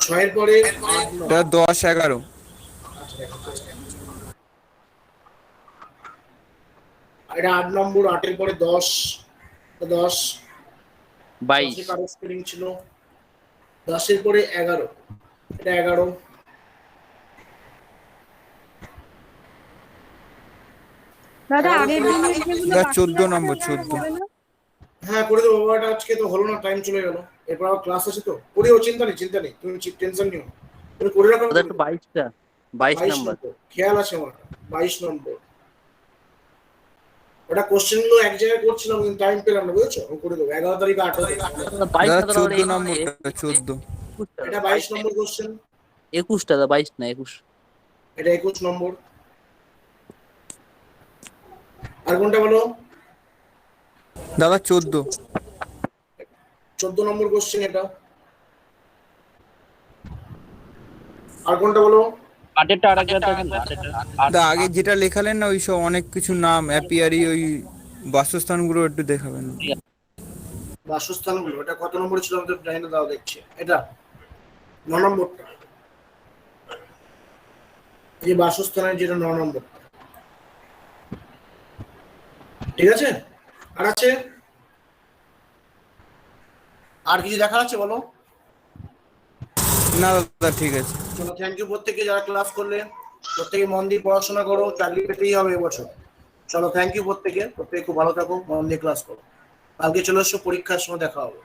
Speaker 2: 6-এর পরে 8, 9।
Speaker 3: দাদা 10 11
Speaker 2: এটা 8 নম্বর, 8-এর পরে 10, 10
Speaker 5: 22
Speaker 2: কারো স্পেলিং ছিল। 10-এর পরে 11, এটা 11।
Speaker 7: দাদা আগের দিনের যেগুলো
Speaker 3: দাদা
Speaker 7: বাকি
Speaker 3: 14
Speaker 7: আছে
Speaker 3: নম্বর,
Speaker 7: ওগুলো
Speaker 3: 14
Speaker 7: হবে না?
Speaker 2: হ্যাঁ করে দেবো বাবা, এটা আজকে তো হলো না, টাইম চলে গেল। এরপর আবার ক্লাস আছে তো, করিও, চিন্তা নেই, চিন্তা নেই, তুমি টেনশন নিও না। তুমি করে রাখো।
Speaker 9: দাদা একটু 22টা, 22
Speaker 2: 22
Speaker 9: নাম্বার।
Speaker 2: নম্বর, খেয়াল আছে আমার। 22 নম্বর, ওটা কোশ্চেন গুলো এক জায়গায় করছিলাম কিন্তু টাইম পেলাম না, বুঝেছো? আমি করে দেবো 11 তারিখ 8 তারিখ।
Speaker 3: দাদা 14 নম্বরটা 14
Speaker 2: এটা 22 নম্বর কোশ্চেন।
Speaker 9: 21টা দাদা, 22 না 21।
Speaker 2: এটা 21 নম্বর। আর কোনটা বলো?
Speaker 3: দাদা 14
Speaker 2: 14 নম্বর কোশ্চেন এটা। আর কোনটা বলো?
Speaker 5: 8টা আরেকটা দেখেন 8টা
Speaker 3: দাদা আগে যেটা লেখালেন না ওই সব অনেক কিছু নাম অ্যাপিয়ারি, ওই বাসস্থানগুলো একটু দেখাবেন।
Speaker 2: বাসস্থানগুলো, এটা কত নম্বর ছিল আমাদের জানি দাও, দেখছি। এটা 9 নম্বরটা, এই বাসস্থানের যেটা 9 নম্বর, ঠিক আছে? আর আছে, আর কিছু দেখা আছে বলো?
Speaker 3: না দাদা ঠিক আছে।
Speaker 2: চলো, থ্যাংক ইউ প্রত্যেকে যারা ক্লাস করলে। প্রত্যেকে মন দিয়ে পড়াশোনা করো, চাকরি পেতেই হবে এবছর। চলো, থ্যাংক ইউ প্রত্যেকে, প্রত্যেকে খুব ভালো থাকো, মন দিয়ে ক্লাস করো। কালকে চলে এসো, পরীক্ষার সময় দেখা হবে।